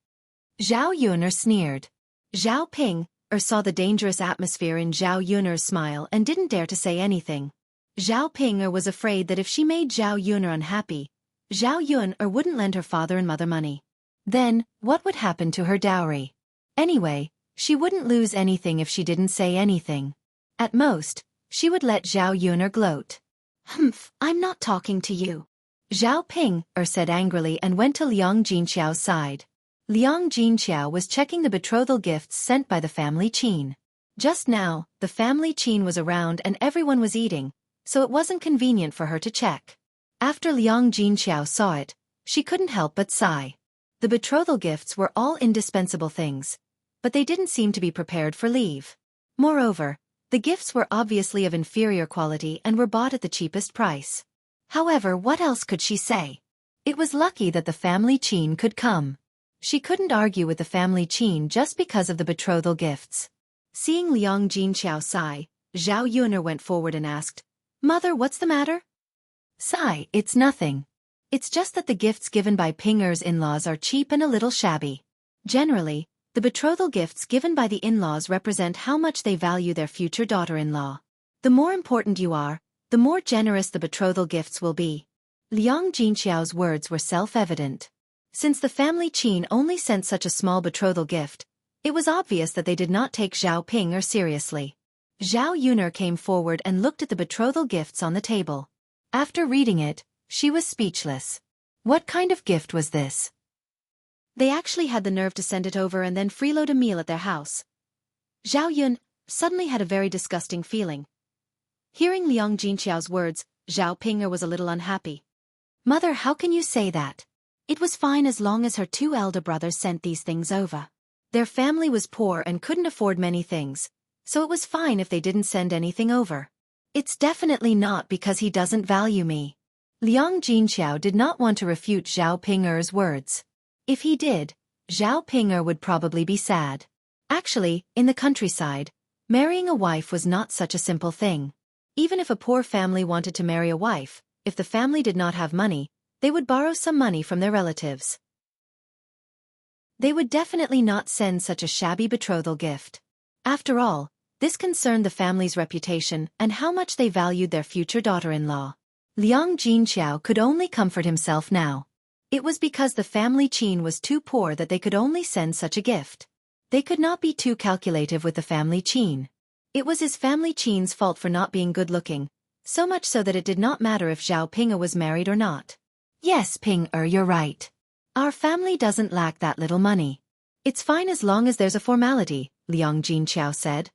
Zhao Yun'er sneered. Zhao Ping'er saw the dangerous atmosphere in Zhao Yun'er's smile and didn't dare to say anything. Zhao Ping'er was afraid that if she made Zhao Yun'er unhappy, Zhao Yun'er wouldn't lend her father and mother money. Then, what would happen to her dowry? Anyway, she wouldn't lose anything if she didn't say anything. At most, she would let Zhao Yun'er gloat. "Humph, I'm not talking to you," Zhao Ping'er said angrily and went to Liang Jinqiao's side. Liang Jinqiao was checking the betrothal gifts sent by the family Qin. Just now, the family Qin was around and everyone was eating, so it wasn't convenient for her to check. After Liang Jinqiao saw it, she couldn't help but sigh. The betrothal gifts were all indispensable things, but they didn't seem to be prepared for leave. Moreover, the gifts were obviously of inferior quality and were bought at the cheapest price. However, what else could she say? It was lucky that the family Qin could come. She couldn't argue with the family Qin just because of the betrothal gifts. Seeing Liang Jinqiao sigh, Zhao Yun'er went forward and asked, "Mother, what's the matter?" "Sigh, it's nothing. It's just that the gifts given by Ping'er's in-laws are cheap and a little shabby. Generally, the betrothal gifts given by the in-laws represent how much they value their future daughter-in-law. The more important you are, the more generous the betrothal gifts will be." Liang Jinqiao's words were self-evident. Since the family Qin only sent such a small betrothal gift, it was obvious that they did not take Zhao Ping'er seriously. Zhao Yun'er came forward and looked at the betrothal gifts on the table. After reading it, she was speechless. What kind of gift was this? They actually had the nerve to send it over and then freeload a meal at their house. Zhao Yun suddenly had a very disgusting feeling. Hearing Liang Jinqiao's words, Zhao Ping'er was a little unhappy. "Mother, how can you say that? It was fine as long as her two elder brothers sent these things over. Their family was poor and couldn't afford many things, so it was fine if they didn't send anything over. It's definitely not because he doesn't value me." Liang Jinqiao did not want to refute Zhao Ping'er's words. If he did, Zhao Ping'er would probably be sad. Actually, in the countryside, marrying a wife was not such a simple thing. Even if a poor family wanted to marry a wife, if the family did not have money, they would borrow some money from their relatives. They would definitely not send such a shabby betrothal gift. After all, this concerned the family's reputation and how much they valued their future daughter-in-law. Liang Jinqiao could only comfort himself now. It was because the family Qin was too poor that they could only send such a gift. They could not be too calculative with the family Qin. It was his family Qin's fault for not being good-looking, so much so that it did not matter if Zhao Ping'er was married or not. Yes, Ping'er, you're right. Our family doesn't lack that little money. It's fine as long as there's a formality, Liang Jinqiao said.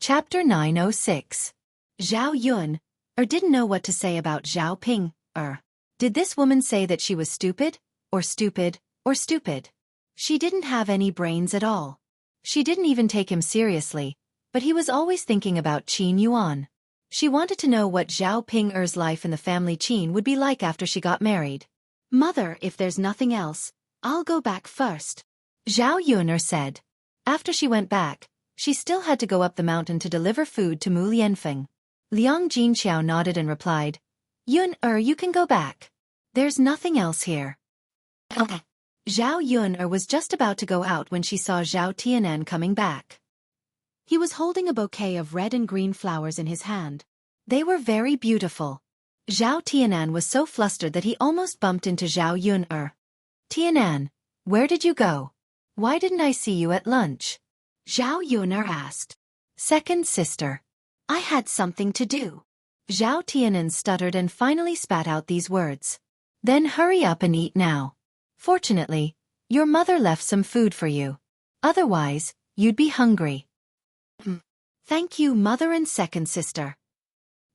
Chapter 906. Zhao Yun didn't know what to say about Zhao Ping'er. Did this woman say that she was stupid, or stupid, or stupid? She didn't have any brains at all. She didn't even take him seriously, but he was always thinking about Qin Yuan. She wanted to know what Zhao Ping'er's life in the family Qin would be like after she got married. Mother, if there's nothing else, I'll go back first, Zhao Yun said. After she went back, she still had to go up the mountain to deliver food to Mu Lianfeng. Liang Jinqiao nodded and replied, Yun, you can go back. There's nothing else here. Zhao Yun was just about to go out when she saw Zhao Tianan coming back. He was holding a bouquet of red and green flowers in his hand. They were very beautiful. Zhao Tianan was so flustered that he almost bumped into Zhao Yun. Tianan, where did you go? Why didn't I see you at lunch? Zhao Yun asked. Second sister. I had something to do. Zhao Tianan stuttered and finally spat out these words. Then hurry up and eat now. Fortunately, your mother left some food for you. Otherwise, you'd be hungry. Thank you, mother and second sister.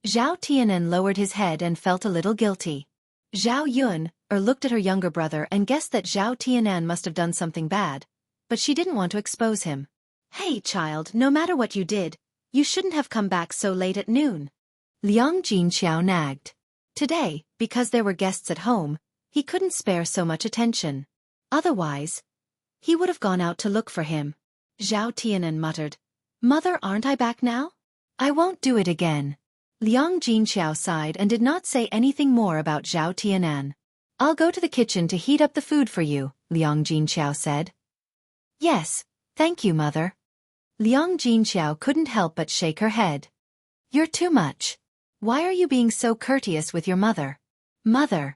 Zhao Tianan lowered his head and felt a little guilty. Zhao Yun looked at her younger brother and guessed that Zhao Tianan must have done something bad, but she didn't want to expose him. Hey child, no matter what you did, you shouldn't have come back so late at noon. Liang Jinqiao nagged. Today, because there were guests at home, he couldn't spare so much attention. Otherwise, he would have gone out to look for him. Zhao Tianan muttered, Mother, aren't I back now? I won't do it again. Liang Jinqiao sighed and did not say anything more about Zhao Tianan. I'll go to the kitchen to heat up the food for you, Liang Jinqiao said. Yes, thank you, mother. Liang Jinqiao couldn't help but shake her head. You're too much. Why are you being so courteous with your mother? Mother.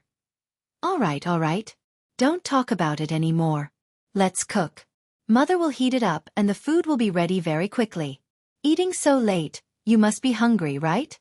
All right. Don't talk about it anymore. Let's cook. Mother will heat it up and the food will be ready very quickly. Eating so late, you must be hungry, right?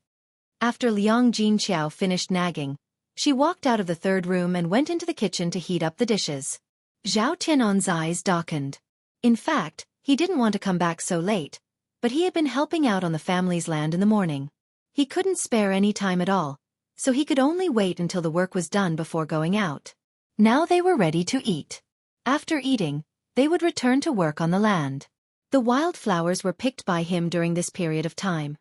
After Liang Jinqiao finished nagging, she walked out of the third room and went into the kitchen to heat up the dishes. Zhao Tianan's eyes darkened. In fact, he didn't want to come back so late, but he had been helping out on the family's land in the morning. He couldn't spare any time at all, so he could only wait until the work was done before going out. Now they were ready to eat. After eating, they would return to work on the land. The wildflowers were picked by him during this period of time.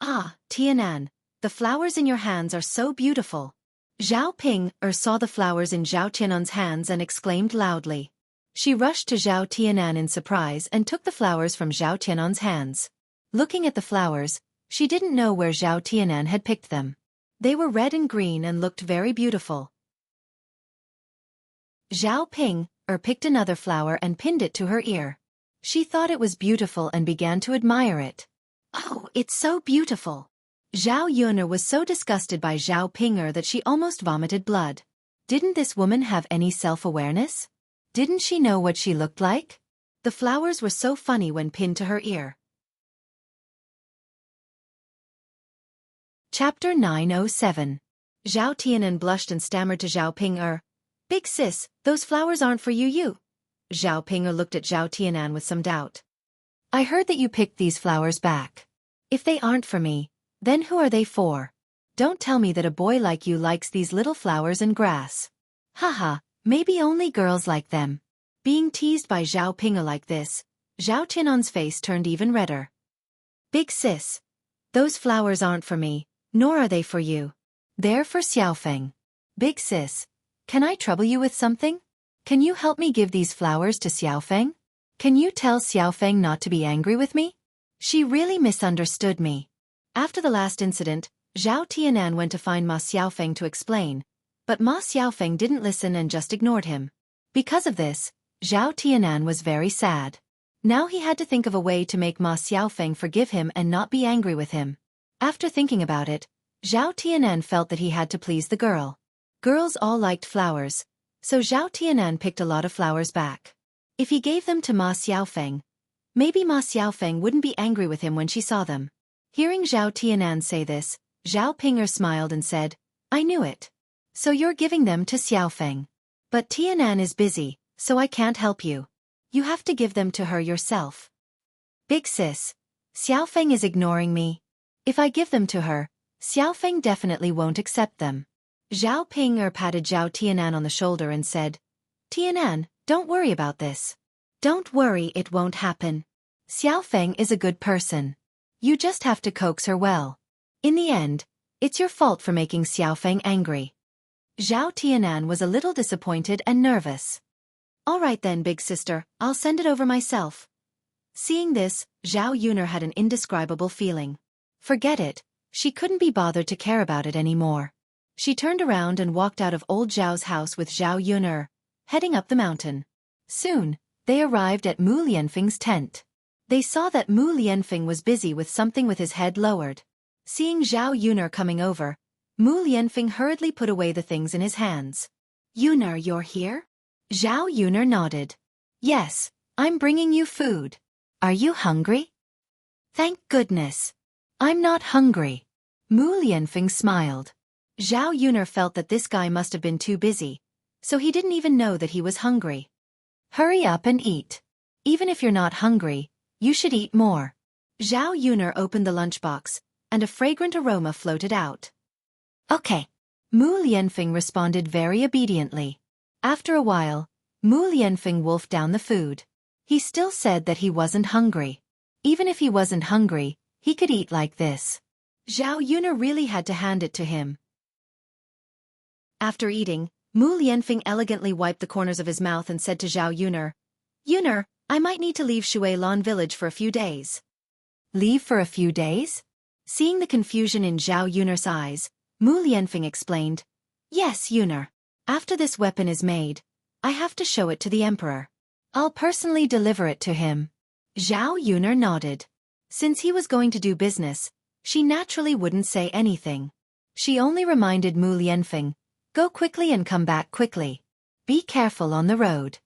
Ah, Tianan, the flowers in your hands are so beautiful. Zhao Ping'er saw the flowers in Zhao Tianan's hands and exclaimed loudly. She rushed to Zhao Tianan in surprise and took the flowers from Zhao Tianan's hands. Looking at the flowers, she didn't know where Zhao Tianan had picked them. They were red and green and looked very beautiful. Zhao Ping'er picked another flower and pinned it to her ear. She thought it was beautiful and began to admire it. Oh, it's so beautiful. Zhao Yun was so disgusted by Zhao Ping'er that she almost vomited blood. Didn't this woman have any self-awareness? Didn't she know what she looked like? The flowers were so funny when pinned to her ear. Chapter 907. Zhao Tianan blushed and stammered to Zhao Ping'er. Big sis, those flowers aren't for you. Zhao Ping'er looked at Zhao Tianan with some doubt. I heard that you picked these flowers back. If they aren't for me, then who are they for? Don't tell me that a boy like you likes these little flowers and grass. Haha, maybe only girls like them. Being teased by Zhao Ping'er like this, Zhao Tianan's face turned even redder. Big sis, those flowers aren't for me, nor are they for you. They're for Xiaofeng. Big sis, can I trouble you with something? Can you help me give these flowers to Xiaofeng? Can you tell Xiaofeng not to be angry with me? She really misunderstood me. After the last incident, Zhao Tianan went to find Ma Xiaofeng to explain, but Ma Xiaofeng didn't listen and just ignored him. Because of this, Zhao Tianan was very sad. Now he had to think of a way to make Ma Xiaofeng forgive him and not be angry with him. After thinking about it, Zhao Tianan felt that he had to please the girl. Girls all liked flowers, so Zhao Tianan picked a lot of flowers back. If he gave them to Ma Xiaofeng, maybe Ma Xiaofeng wouldn't be angry with him when she saw them. Hearing Zhao Tianan say this, Zhao Ping'er smiled and said, I knew it. So you're giving them to Xiaofeng. But Tianan is busy, so I can't help you. You have to give them to her yourself. Big sis, Xiaofeng is ignoring me. If I give them to her, Xiaofeng definitely won't accept them. Zhao Ping'er patted Zhao Tianan on the shoulder and said, Tianan, don't worry about this. Don't worry, it won't happen. Xiaofeng is a good person. You just have to coax her well. In the end, it's your fault for making Xiaofeng angry. Zhao Tianan was a little disappointed and nervous. All right then, big sister, I'll send it over myself. Seeing this, Zhao Yuner had an indescribable feeling. Forget it, she couldn't be bothered to care about it anymore. She turned around and walked out of old Zhao's house with Zhao Yuner, heading up the mountain. Soon, they arrived at Mu Lianfeng's tent. They saw that Mu Lianfeng was busy with something with his head lowered. Seeing Zhao Yuner coming over, Mu Lianfeng hurriedly put away the things in his hands. Yuner, you're here? Zhao Yuner nodded. Yes, I'm bringing you food. Are you hungry? Thank goodness. I'm not hungry. Mu Lianfeng smiled. Zhao Yuner felt that this guy must have been too busy, so he didn't even know that he was hungry. Hurry up and eat. Even if you're not hungry, you should eat more. Zhao Yuner opened the lunchbox, and a fragrant aroma floated out. Okay. Mu Lianfeng responded very obediently. After a while, Mu Lianfeng wolfed down the food. He still said that he wasn't hungry. Even if he wasn't hungry, he could eat like this. Zhao Yuner really had to hand it to him. After eating, Mu Lianfeng elegantly wiped the corners of his mouth and said to Zhao Yuner, Yuner, I might need to leave Xuelan village for a few days. Leave for a few days? Seeing the confusion in Zhao Yuner's eyes, Mu Lianfeng explained, Yes, Yuner. After this weapon is made, I have to show it to the emperor. I'll personally deliver it to him. Zhao Yuner nodded. Since he was going to do business, she naturally wouldn't say anything. She only reminded Mu Lianfeng, Go quickly and come back quickly. Be careful on the road.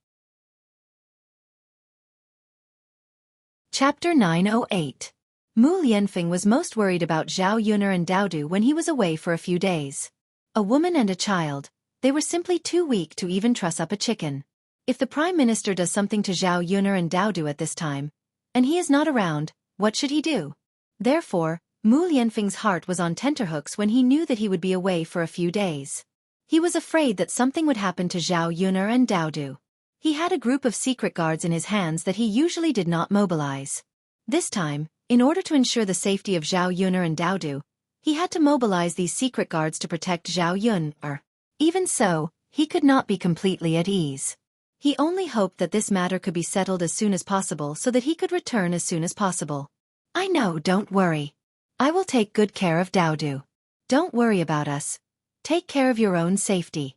Chapter 908. Mu Lianfeng was most worried about Zhao Yuner and Daodu when he was away for a few days. A woman and a child, they were simply too weak to even truss up a chicken. If the Prime Minister does something to Zhao Yuner and Daodu at this time, and he is not around, what should he do? Therefore, Mu Lianfeng's heart was on tenterhooks when he knew that he would be away for a few days. He was afraid that something would happen to Zhao Yuner and Daodu. He had a group of secret guards in his hands that he usually did not mobilize. This time, in order to ensure the safety of Zhao Yuner and Daodu, he had to mobilize these secret guards to protect Zhao Yuner. Even so, he could not be completely at ease. He only hoped that this matter could be settled as soon as possible so that he could return as soon as possible. I know, don't worry. I will take good care of Daodu. Don't worry about us. Take care of your own safety.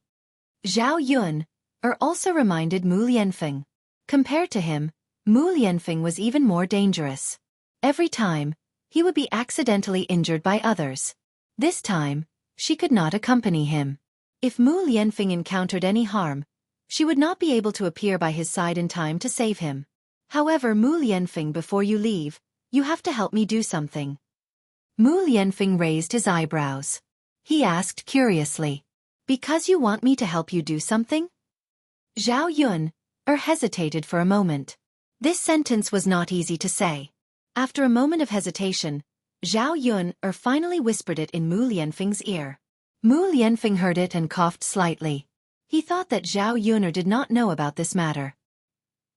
Zhao Yuner also reminded Mu Lianfeng. Compared to him, Mu Lianfeng was even more dangerous. Every time, he would be accidentally injured by others. This time, she could not accompany him. If Mu Lianfeng encountered any harm, she would not be able to appear by his side in time to save him. However, Mu Lianfeng, before you leave, you have to help me do something. Mu Lianfeng raised his eyebrows. He asked curiously, Because you want me to help you do something? Zhao Yuner hesitated for a moment. This sentence was not easy to say. After a moment of hesitation, Zhao Yuner finally whispered it in Mu Lianfeng's ear. Mu Lianfeng heard it and coughed slightly. He thought that Zhao Yuner did not know about this matter.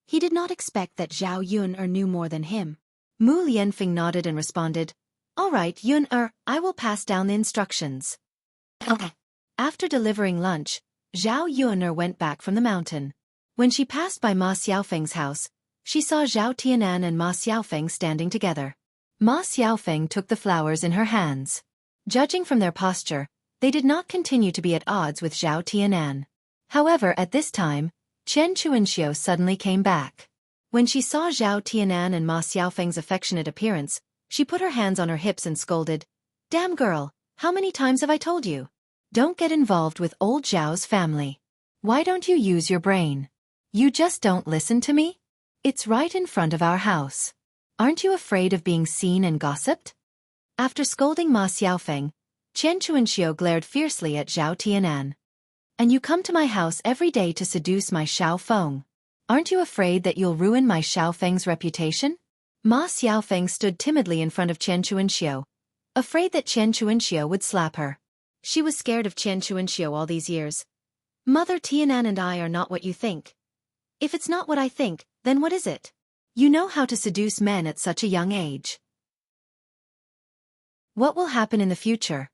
He did not expect that Zhao Yuner knew more than him. Mu Lianfeng nodded and responded, All right, Yuner, I will pass down the instructions. Okay. After delivering lunch, Zhao Yuner went back from the mountain. When she passed by Ma Xiaofeng's house, she saw Zhao Tianan and Ma Xiaofeng standing together. Ma Xiaofeng took the flowers in her hands. Judging from their posture, they did not continue to be at odds with Zhao Tianan. However, at this time, Chen Chuanxiu suddenly came back. When she saw Zhao Tianan and Ma Xiaofeng's affectionate appearance, she put her hands on her hips and scolded, Damn girl, how many times have I told you? Don't get involved with old Zhao's family. Why don't you use your brain? You just don't listen to me? It's right in front of our house. Aren't you afraid of being seen and gossiped? After scolding Ma Xiaofeng, Qian Chuanxiu glared fiercely at Zhao Tianan. And you come to my house every day to seduce my Xiaofeng. Aren't you afraid that you'll ruin my Xiaofeng's reputation? Ma Xiaofeng stood timidly in front of Qian Chuanxiu, afraid that Qian Chuanxiu would slap her. She was scared of Qian Chuanxiu all these years. Mother Tianan and I are not what you think. If it's not what I think, then what is it? You know how to seduce men at such a young age. What will happen in the future?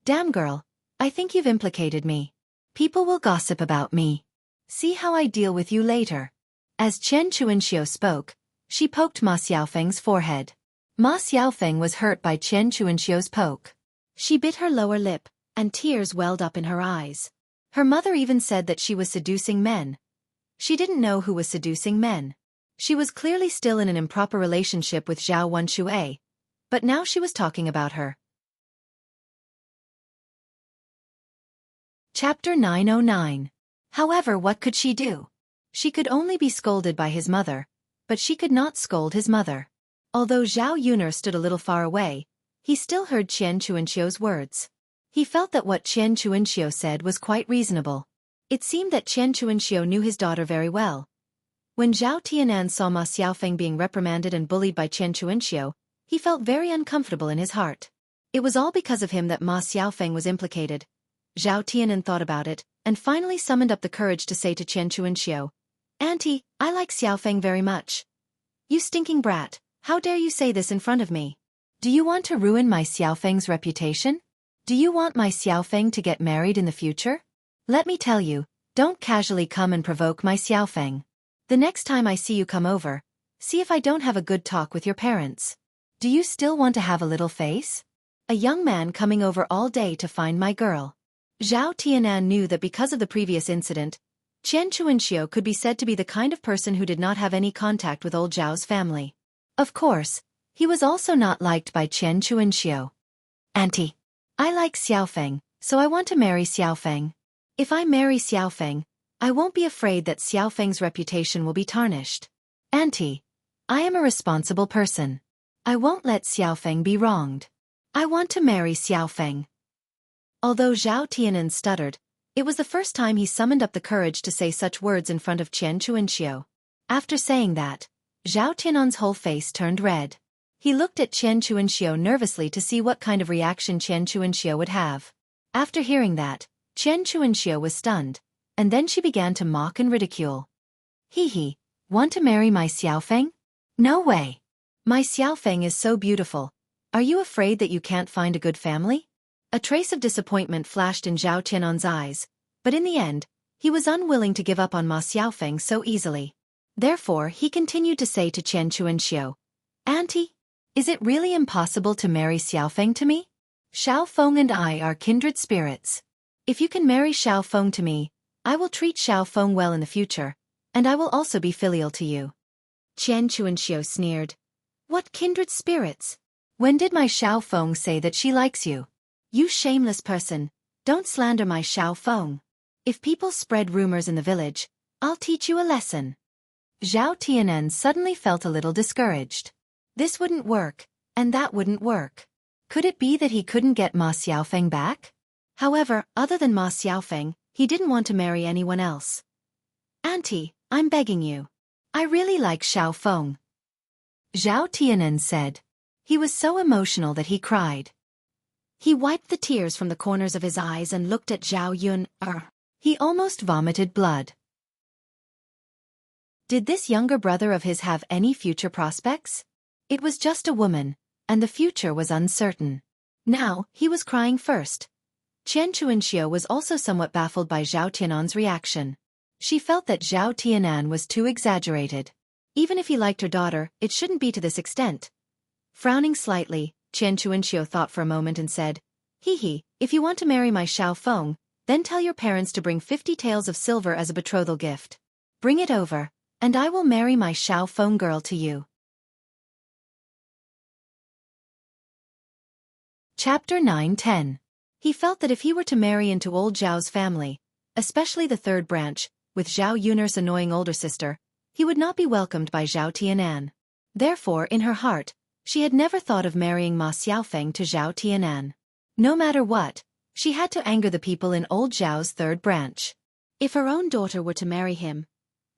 Damn girl, I think you've implicated me. People will gossip about me. See how I deal with you later. As Qian Chuanxiu spoke, she poked Ma Xiaofeng's forehead. Ma Xiaofeng was hurt by Qian Chuanxiu's poke. She bit her lower lip, and tears welled up in her eyes. Her mother even said that she was seducing men. She didn't know who was seducing men. She was clearly still in an improper relationship with Zhao Wenxue, but now she was talking about her. Chapter 909. However, what could she do? She could only be scolded by his mother, but she could not scold his mother. Although Zhao Yuner stood a little far away, he still heard Qian Chuanxiu's words. He felt that what Qian Chuanxiu said was quite reasonable. It seemed that Qian Chuanxiu knew his daughter very well. When Zhao Tianan saw Ma Xiaofeng being reprimanded and bullied by Qian Chuanxiu, he felt very uncomfortable in his heart. It was all because of him that Ma Xiaofeng was implicated. Zhao Tianan thought about it, and finally summoned up the courage to say to Qian Chuanxiu, "Auntie, I like Xiaofeng very much." "You stinking brat, how dare you say this in front of me? Do you want to ruin my Xiaofeng's reputation? Do you want my Xiaofeng to get married in the future? Let me tell you, don't casually come and provoke my Xiaofeng. The next time I see you come over, see if I don't have a good talk with your parents. Do you still want to have a little face? A young man coming over all day to find my girl." Zhao Tianan knew that because of the previous incident, Qian Chuanxiu could be said to be the kind of person who did not have any contact with old Zhao's family. Of course, he was also not liked by Qian Chuanxiu. "Auntie, I like Xiaofeng, so I want to marry Xiaofeng. If I marry Xiaofeng, I won't be afraid that Xiaofeng's reputation will be tarnished. Auntie, I am a responsible person. I won't let Xiaofeng be wronged. I want to marry Xiaofeng." Although Zhao Tianan stuttered, it was the first time he summoned up the courage to say such words in front of Qian Chuanxiu. After saying that, Zhao Tianan's whole face turned red. He looked at Qian Chuanxiu nervously to see what kind of reaction Qian Chuanxiu would have. After hearing that, Qian Chuanxiu was stunned, and then she began to mock and ridicule. "Hee, want to marry my Xiaofeng? No way. My Xiaofeng is so beautiful. Are you afraid that you can't find a good family?" A trace of disappointment flashed in Zhao Tianan's eyes, but in the end, he was unwilling to give up on Ma Xiaofeng so easily. Therefore, he continued to say to Qian Chuanxiu, "Auntie, is it really impossible to marry Xiaofeng to me? Xiaofeng and I are kindred spirits. If you can marry Xiaofeng to me, I will treat Xiaofeng well in the future, and I will also be filial to you." Qian Chuanxiu sneered. "What kindred spirits? When did my Xiaofeng say that she likes you? You shameless person, don't slander my Xiaofeng. If people spread rumors in the village, I'll teach you a lesson." Zhao Tianan suddenly felt a little discouraged. This wouldn't work, and that wouldn't work. Could it be that he couldn't get Ma Xiaofeng back? However, other than Ma Xiaofeng, he didn't want to marry anyone else. "Auntie, I'm begging you. I really like Xiaofeng," Zhao Tianan said. He was so emotional that he cried. He wiped the tears from the corners of his eyes and looked at Zhao Yun. He almost vomited blood. Did this younger brother of his have any future prospects? It was just a woman, and the future was uncertain. Now, he was crying first. Qian Chuanxiu was also somewhat baffled by Zhao Tianan's reaction. She felt that Zhao Tianan was too exaggerated. Even if he liked her daughter, it shouldn't be to this extent. Frowning slightly, Qian Chuanxiu thought for a moment and said, If you want to marry my Xiaofeng, then tell your parents to bring 50 taels of silver as a betrothal gift. Bring it over, and I will marry my Xiaofeng girl to you." Chapter 910. He felt that if he were to marry into old Zhao's family, especially the third branch, with Zhao Yun'er's annoying older sister, he would not be welcomed by Zhao Tianan. Therefore, in her heart, she had never thought of marrying Ma Xiaofeng to Zhao Tianan. No matter what, she had to anger the people in old Zhao's third branch. If her own daughter were to marry him,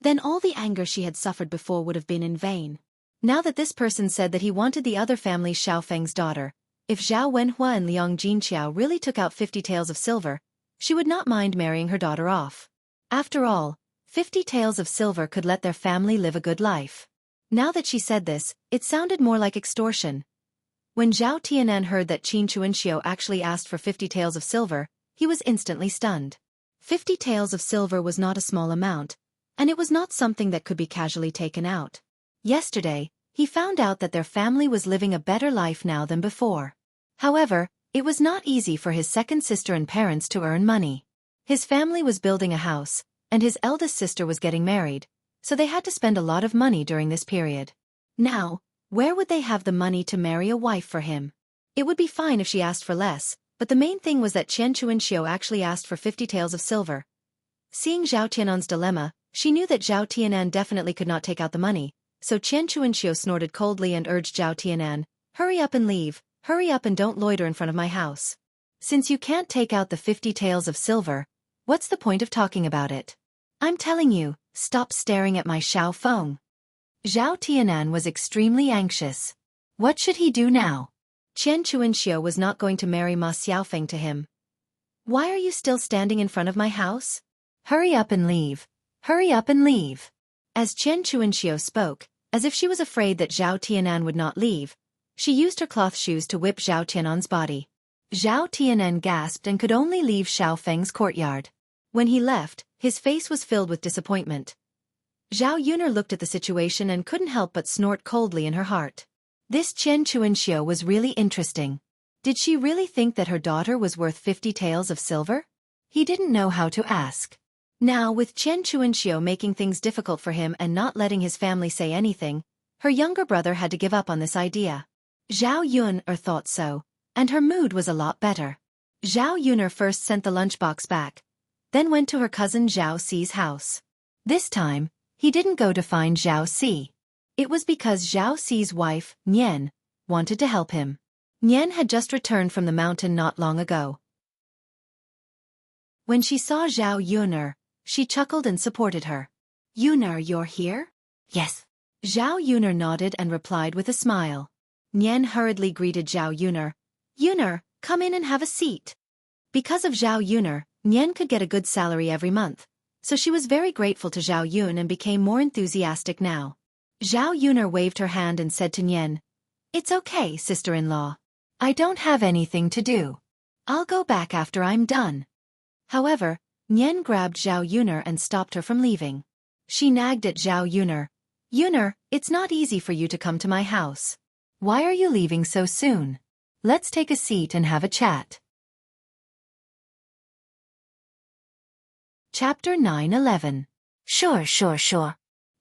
then all the anger she had suffered before would have been in vain. Now that this person said that he wanted the other family's Xiaofeng's daughter, if Zhao Wenhua and Liang Jinqiao really took out 50 taels of silver, she would not mind marrying her daughter off. After all, 50 taels of silver could let their family live a good life. Now that she said this, it sounded more like extortion. When Zhao Tianan heard that Qin Chuanxiu actually asked for 50 taels of silver, he was instantly stunned. 50 taels of silver was not a small amount, and it was not something that could be casually taken out. Yesterday, he found out that their family was living a better life now than before. However, it was not easy for his second sister and parents to earn money. His family was building a house, and his eldest sister was getting married, so they had to spend a lot of money during this period. Now, where would they have the money to marry a wife for him? It would be fine if she asked for less, but the main thing was that Qian Chuanxiu actually asked for 50 taels of silver. Seeing Zhao Tianan's dilemma, she knew that Zhao Tianan definitely could not take out the money, so Qian Chuanxiu snorted coldly and urged Zhao Tianan, "Hurry up and leave, hurry up and don't loiter in front of my house. Since you can't take out the 50 taels of silver, what's the point of talking about it? I'm telling you, stop staring at my Xiao Feng." Zhao Tianan was extremely anxious. What should he do now? Qian Chuanxiu was not going to marry Ma Xiaofeng to him. "Why are you still standing in front of my house? Hurry up and leave. Hurry up and leave." As Qian Chuanxiu spoke, as if she was afraid that Zhao Tianan would not leave, she used her cloth shoes to whip Zhao Tianan's body. Zhao Tianan gasped and could only leave Xiaofeng's courtyard. When he left, his face was filled with disappointment. Zhao Yun'er looked at the situation and couldn't help but snort coldly in her heart. This Qian Chuanxiu was really interesting. Did she really think that her daughter was worth 50 taels of silver? He didn't know how to ask. Now, with Qian Chuanxiu making things difficult for him and not letting his family say anything, her younger brother had to give up on this idea. Zhao Yun'er thought so, and her mood was a lot better. Zhao Yun'er first sent the lunchbox back, then went to her cousin Zhao Xi's house. This time, he didn't go to find Zhao Xi. It was because Zhao Xi's wife, Nian, wanted to help him. Nian had just returned from the mountain not long ago. When she saw Zhao Yun'er, she chuckled and supported her. "Yun'er, you're here?" "Yes." Zhao Yun'er nodded and replied with a smile. Nian hurriedly greeted Zhao Yun'er. "Yun'er, come in and have a seat." Because of Zhao Yun'er, Nian could get a good salary every month, so she was very grateful to Zhao Yun and became more enthusiastic now. Zhao Yun'er waved her hand and said to Nian, "It's okay, sister-in-law. I don't have anything to do. I'll go back after I'm done." However, Nian grabbed Zhao Yun'er and stopped her from leaving. She nagged at Zhao Yun'er. "Yun'er, it's not easy for you to come to my house. Why are you leaving so soon? Let's take a seat and have a chat." Chapter 9:11. Sure.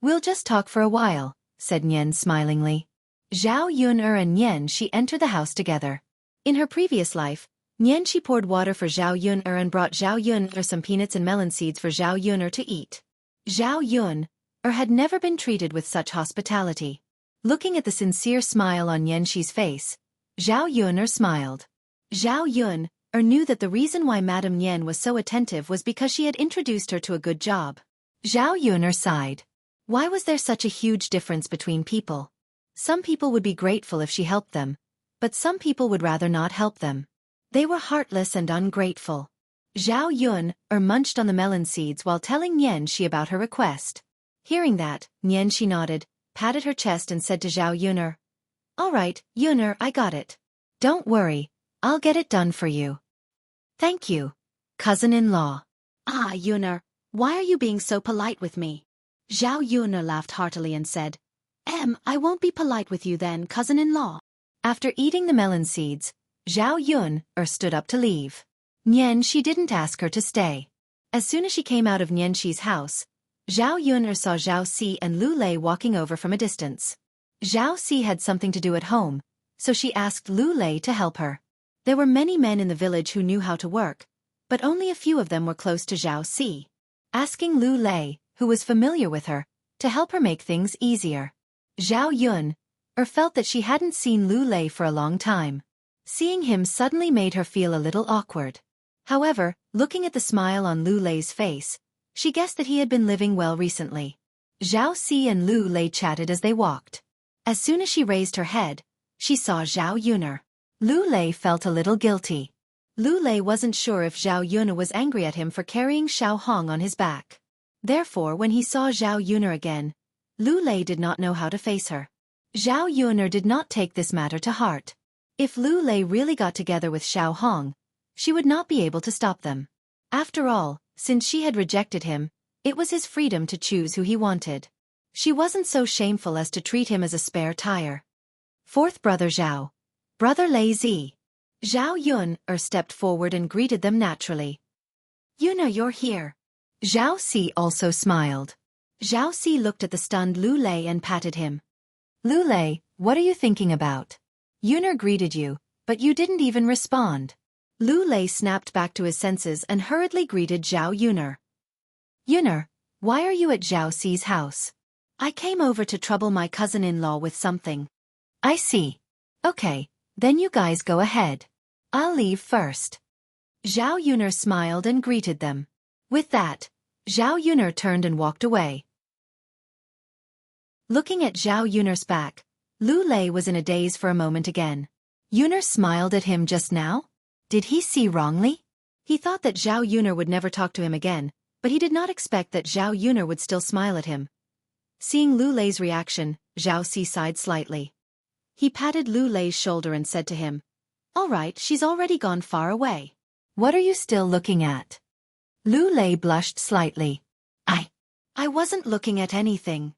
"We'll just talk for a while," said Nian smilingly. Zhao Yun'er and Nian Shi entered the house together. In her previous life, Nian Shi poured water for Zhao Yun'er and brought Zhao Yun'er some peanuts and melon seeds for Zhao Yun'er to eat. Zhao Yun'er had never been treated with such hospitality. Looking at the sincere smile on Nian Shi's face, Zhao Yun'er smiled. Zhao Yun'er knew that the reason why Madame Nian was so attentive was because she had introduced her to a good job. Zhao Yun'er sighed. Why was there such a huge difference between people? Some people would be grateful if she helped them, but some people would rather not help them. They were heartless and ungrateful. Zhao Yun'er munched on the melon seeds while telling Nian Shi about her request. Hearing that, Nian Shi nodded, patted her chest and said to Zhao Yun'er, "All right, Yun'er, I got it. Don't worry, I'll get it done for you." "Thank you, cousin-in-law." "Ah, Yun'er, why are you being so polite with me?" Zhao Yun'er laughed heartily and said, I won't be polite with you then, cousin-in-law." After eating the melon seeds, Zhao Yun'er stood up to leave. Nian Shi didn't ask her to stay. As soon as she came out of Nian Shi's house, Zhao Yun'er saw Zhao Xi and Lu Lei walking over from a distance. Zhao Xi had something to do at home, so she asked Lu Lei to help her. There were many men in the village who knew how to work, but only a few of them were close to Zhao Xi. asking Lu Lei, who was familiar with her, to help her make things easier. Zhao Yun felt that she hadn't seen Lu Lei for a long time. Seeing him suddenly made her feel a little awkward. However, looking at the smile on Lu Lei's face, she guessed that he had been living well recently. Zhao Si and Lu Lei chatted as they walked. As soon as she raised her head, she saw Zhao Yun. Lu Lei felt a little guilty. Lu Lei wasn't sure if Zhao Yun was angry at him for carrying Xiao Hong on his back. Therefore, when he saw Zhao Yun again, Lu Lei did not know how to face her. Zhao Yun did not take this matter to heart. If Lu Lei really got together with Xiao Hong, she would not be able to stop them. After all, since she had rejected him, it was his freedom to choose who he wanted. She wasn't so shameful as to treat him as a spare tire. Fourth brother Zhao. Brother Lei Zi. Zhao Yun stepped forward and greeted them naturally. Yuna, you're here. Zhao Si also smiled. Zhao Si looked at the stunned Lu Lei and patted him. Lu Lei, what are you thinking about? Yuna greeted you, but you didn't even respond. Lu Lei snapped back to his senses and hurriedly greeted Zhao Yun. Yun, why are you at Zhao Si's house? I came over to trouble my cousin-in-law with something. I see. Okay, then you guys go ahead. I'll leave first. Zhao Yun smiled and greeted them. With that, Zhao Yun turned and walked away. Looking at Zhao Yun's back, Lu Lei was in a daze for a moment again. Yun smiled at him just now? Did he see wrongly? He thought that Zhao Yun would never talk to him again, but he did not expect that Zhao Yun would still smile at him. Seeing Lu Lei's reaction, Zhao Si sighed slightly. He patted Lu Lei's shoulder and said to him, "All right, she's already gone far away. What are you still looking at?" Lu Lei blushed slightly. I wasn't looking at anything.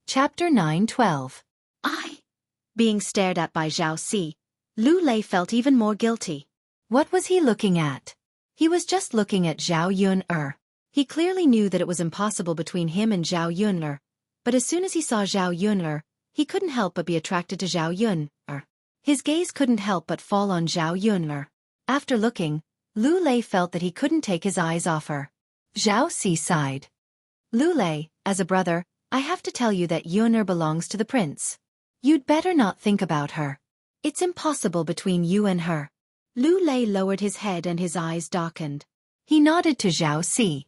Chapter 9:12. Being stared at by Zhao Si, Lu Lei felt even more guilty. What was he looking at? He was just looking at Zhao Yun. He clearly knew that it was impossible between him and Zhao Yun, but as soon as he saw Zhao Yun, he couldn't help but be attracted to Zhao Yun. His gaze couldn't help but fall on Zhao Yun. After looking, Lu Lei felt that he couldn't take his eyes off her. Zhao Si sighed. Lu Lei, as a brother, I have to tell you that Yun belongs to the prince. You'd better not think about her. It's impossible between you and her. Lu Lei lowered his head and his eyes darkened. He nodded to Zhao Si.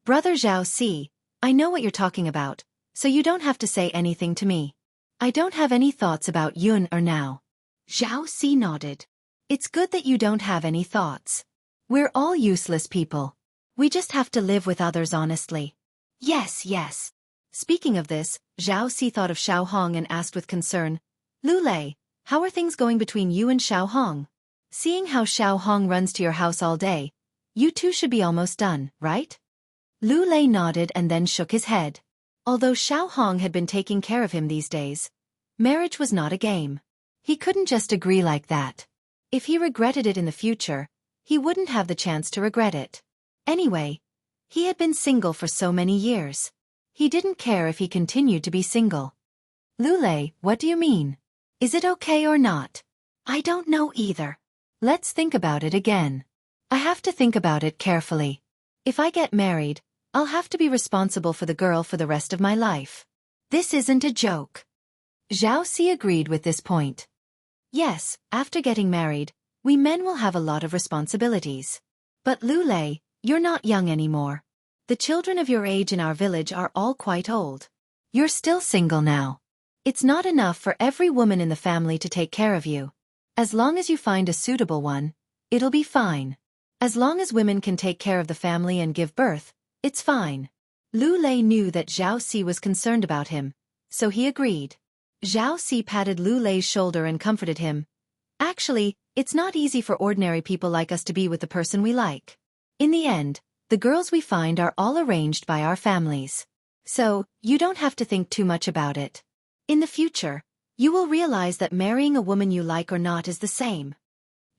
Brother Zhao Si, I know what you're talking about, so you don't have to say anything to me. I don't have any thoughts about Yun now. Zhao Si nodded. It's good that you don't have any thoughts. We're all useless people. We just have to live with others honestly. Yes. Speaking of this, Zhao Si thought of Xiao Hong and asked with concern, Lu Lei, how are things going between you and Xiao Hong? Seeing how Xiao Hong runs to your house all day, you two should be almost done, right? Lu Lei nodded and then shook his head. Although Xiao Hong had been taking care of him these days, marriage was not a game. He couldn't just agree like that. If he regretted it in the future, he wouldn't have the chance to regret it. Anyway, he had been single for so many years. He didn't care if he continued to be single. Lu Lei, what do you mean? Is it okay or not? I don't know either. Let's think about it again. I have to think about it carefully. If I get married, I'll have to be responsible for the girl for the rest of my life. This isn't a joke. Zhao Si agreed with this point. Yes, after getting married, we men will have a lot of responsibilities. But Lu Lei, you're not young anymore. The children of your age in our village are all quite old. You're still single now. It's not enough for every woman in the family to take care of you. As long as you find a suitable one, it'll be fine. As long as women can take care of the family and give birth, it's fine. Lu Lei knew that Zhao Si was concerned about him, so he agreed. Zhao Si patted Lu Lei's shoulder and comforted him. Actually, it's not easy for ordinary people like us to be with the person we like. In the end, the girls we find are all arranged by our families. So, you don't have to think too much about it. In the future, you will realize that marrying a woman you like or not is the same.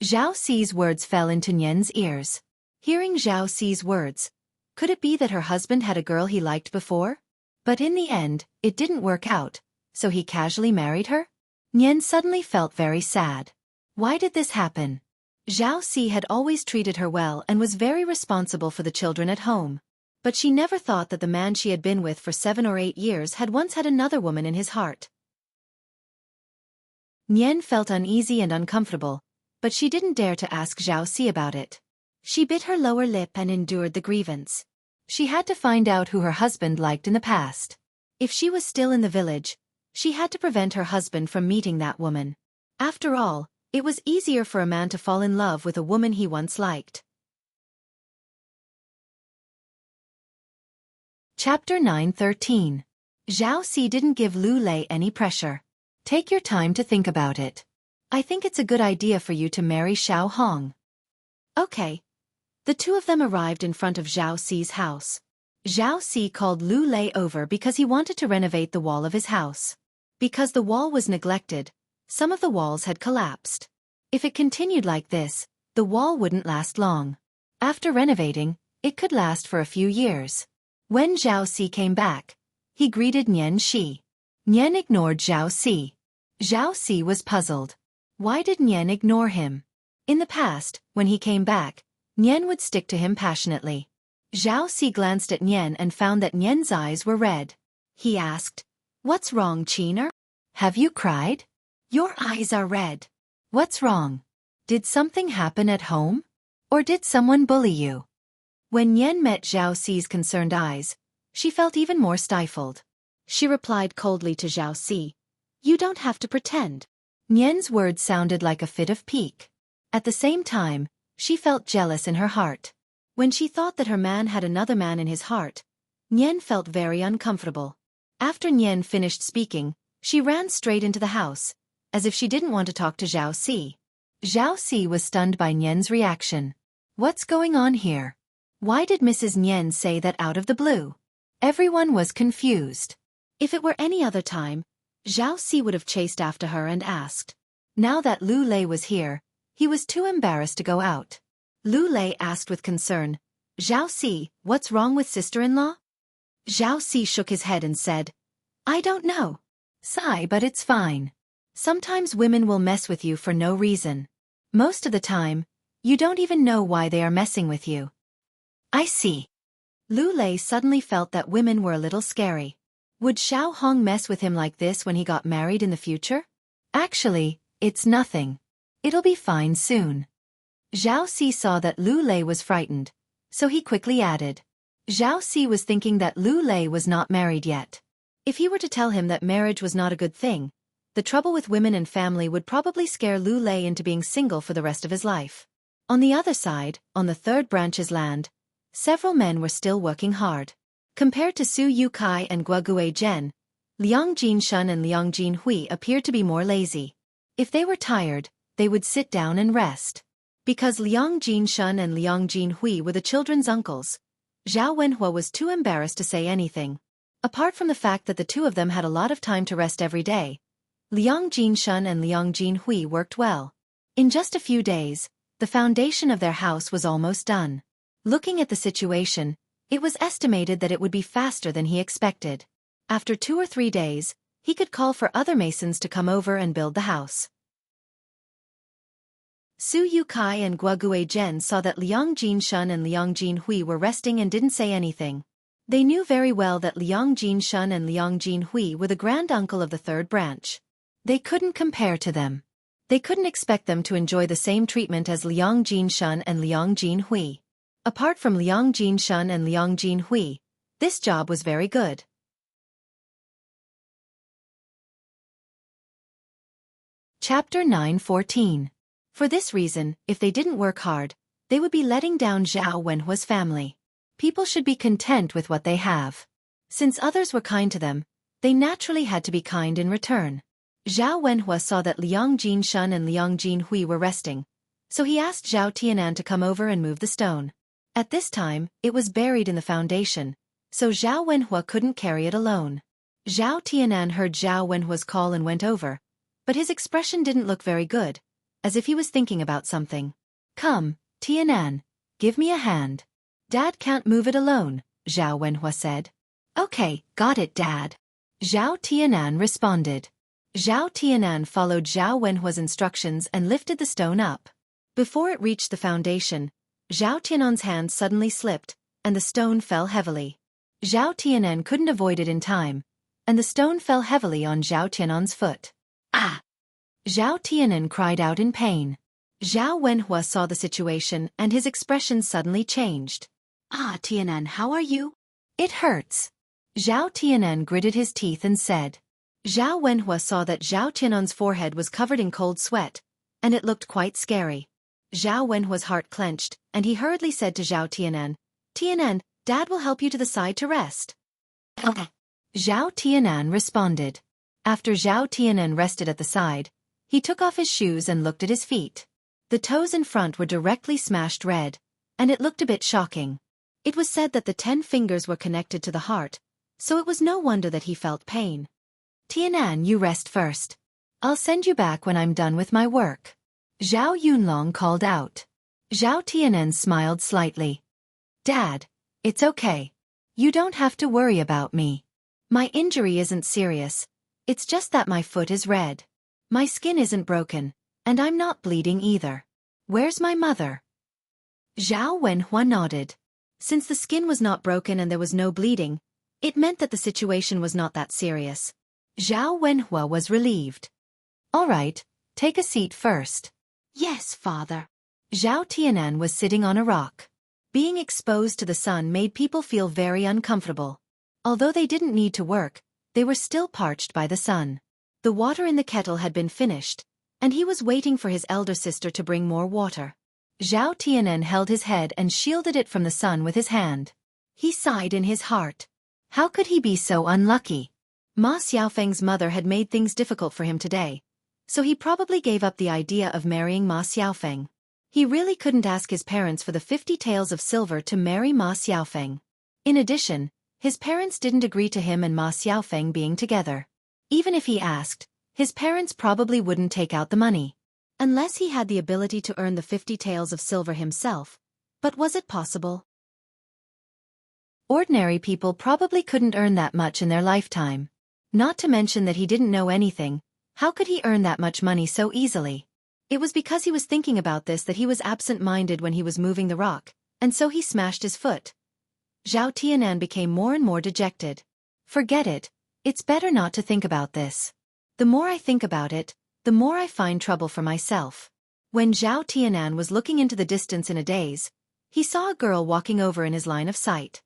Zhao Si's words fell into Nian's ears. Hearing Zhao Si's words, could it be that her husband had a girl he liked before? But in the end, it didn't work out, so he casually married her? Nian suddenly felt very sad. Why did this happen? Xueqi had always treated her well and was very responsible for the children at home. But she never thought that the man she had been with for 7 or 8 years had once had another woman in his heart. Nian felt uneasy and uncomfortable, but she didn't dare to ask Xueqi about it. She bit her lower lip and endured the grievance. She had to find out who her husband liked in the past. If she was still in the village, she had to prevent her husband from meeting that woman. After all, it was easier for a man to fall in love with a woman he once liked. Chapter 9:13. Xueqi didn't give Lu Lei any pressure. Take your time to think about it. I think it's a good idea for you to marry Xiao Hong. Okay. The two of them arrived in front of Xueqi's house. Xueqi called Lu Lei over because he wanted to renovate the wall of his house. Because the wall was neglected, some of the walls had collapsed. If it continued like this, the wall wouldn't last long. After renovating, it could last for a few years. When Xueqi came back, he greeted Nian Shi. Nian ignored Xueqi. Xueqi was puzzled. Why did Nian ignore him? In the past, when he came back, Nian would stick to him passionately. Xueqi glanced at Nian and found that Nian's eyes were red. He asked, "What's wrong, Chiner? Have you cried? Your eyes are red. What's wrong? Did something happen at home? Or did someone bully you?" When Nian met Xueqi's concerned eyes, she felt even more stifled. She replied coldly to Xueqi, "You don't have to pretend." Nian's words sounded like a fit of pique. At the same time, she felt jealous in her heart. When she thought that her man had another man in his heart, Nian felt very uncomfortable. After Nian finished speaking, she ran straight into the house, as if she didn't want to talk to Xueqi. Xueqi was stunned by Nian's reaction. What's going on here? Why did Mrs. Nian say that out of the blue? Everyone was confused. If it were any other time, Xueqi would have chased after her and asked. Now that Lu Lei was here, he was too embarrassed to go out. Lu Lei asked with concern, "Xueqi, what's wrong with sister-in-law?" Xueqi shook his head and said, "I don't know. Sigh, but it's fine. Sometimes women will mess with you for no reason. Most of the time, you don't even know why they are messing with you." I see. Lu Lei suddenly felt that women were a little scary. Would Xiao Hong mess with him like this when he got married in the future? Actually, it's nothing. It'll be fine soon. Xueqi saw that Lu Lei was frightened, so he quickly added. Xueqi was thinking that Lu Lei was not married yet. If he were to tell him that marriage was not a good thing, the trouble with women and family would probably scare Lu Lei into being single for the rest of his life. On the other side, on the third branch's land, several men were still working hard. Compared to Xueqi and Guogue Zhen, Liang Jinshun and Liang Jinhui appeared to be more lazy. If they were tired, they would sit down and rest. Because Liang Jinshun and Liang Jinhui were the children's uncles, Zhao Wenhua was too embarrassed to say anything. Apart from the fact that the two of them had a lot of time to rest every day, Liang Jinshun and Liang Jinhui worked well. In just a few days, the foundation of their house was almost done. Looking at the situation, it was estimated that it would be faster than he expected. After 2 or 3 days, he could call for other masons to come over and build the house. Xueqi and Guogue Zhen saw that Liang Jinshun and Liang Jinhui were resting and didn't say anything. They knew very well that Liang Jinshun and Liang Jinhui were the grand-uncle of the third branch. They couldn't compare to them. They couldn't expect them to enjoy the same treatment as Liang Jinshun and Liang Jinhui. Apart from Liang Jinshun and Liang Jinhui, this job was very good. Chapter 9:14. For this reason, if they didn't work hard, they would be letting down Zhao Wenhua's family. People should be content with what they have. Since others were kind to them, they naturally had to be kind in return. Zhao Wenhua saw that Liang Jinshun and Liang Jinhui were resting, so he asked Zhao Tianan to come over and move the stone. At this time, it was buried in the foundation, so Zhao Wenhua couldn't carry it alone. Zhao Tianan heard Zhao Wenhua's call and went over, but his expression didn't look very good, as if he was thinking about something. Come, Tianan, give me a hand. Dad can't move it alone, Zhao Wenhua said. Okay, got it, Dad. Zhao Tianan responded. Zhao Tianan followed Zhao Wenhua's instructions and lifted the stone up. Before it reached the foundation, Zhao Tianan's hand suddenly slipped, and the stone fell heavily. Zhao Tianan couldn't avoid it in time, and the stone fell heavily on Zhao Tianan's foot. Ah! Zhao Tianan cried out in pain. Zhao Wenhua saw the situation and his expression suddenly changed. Ah, Tianan, how are you? It hurts. Zhao Tianan gritted his teeth and said. Zhao Wenhua saw that Zhao Tianan's forehead was covered in cold sweat, and it looked quite scary. Zhao Wenhua's heart clenched, and he hurriedly said to Zhao Tianan, Tianan, Dad will help you to the side to rest. Okay. Zhao Tianan responded. After Zhao Tianan rested at the side, he took off his shoes and looked at his feet. The toes in front were directly smashed red, and it looked a bit shocking. It was said that the 10 fingers were connected to the heart, so it was no wonder that he felt pain. Tianan, you rest first. I'll send you back when I'm done with my work. Zhao Yunlong called out. Zhao Tianan smiled slightly. Dad, it's okay. You don't have to worry about me. My injury isn't serious. It's just that my foot is red. My skin isn't broken, and I'm not bleeding either. Where's my mother? Zhao Wenhua nodded. Since the skin was not broken and there was no bleeding, it meant that the situation was not that serious. Zhao Wenhua was relieved. All right, take a seat first. Yes, father. Zhao Tianan was sitting on a rock. Being exposed to the sun made people feel very uncomfortable. Although they didn't need to work, they were still parched by the sun. The water in the kettle had been finished, and he was waiting for his elder sister to bring more water. Zhao Tianan held his head and shielded it from the sun with his hand. He sighed in his heart. How could he be so unlucky? Ma Xiaofeng's mother had made things difficult for him today, so he probably gave up the idea of marrying Ma Xiaofeng. He really couldn't ask his parents for the 50 taels of silver to marry Ma Xiaofeng. In addition, his parents didn't agree to him and Ma Xiaofeng being together. Even if he asked, his parents probably wouldn't take out the money. Unless he had the ability to earn the 50 taels of silver himself. But was it possible? Ordinary people probably couldn't earn that much in their lifetime. Not to mention that he didn't know anything. How could he earn that much money so easily? It was because he was thinking about this that he was absent-minded when he was moving the rock, and so he smashed his foot. Zhao Tianan became more and more dejected. Forget it. It's better not to think about this. The more I think about it, the more I find trouble for myself. When Zhao Tianan was looking into the distance in a daze, he saw a girl walking over in his line of sight.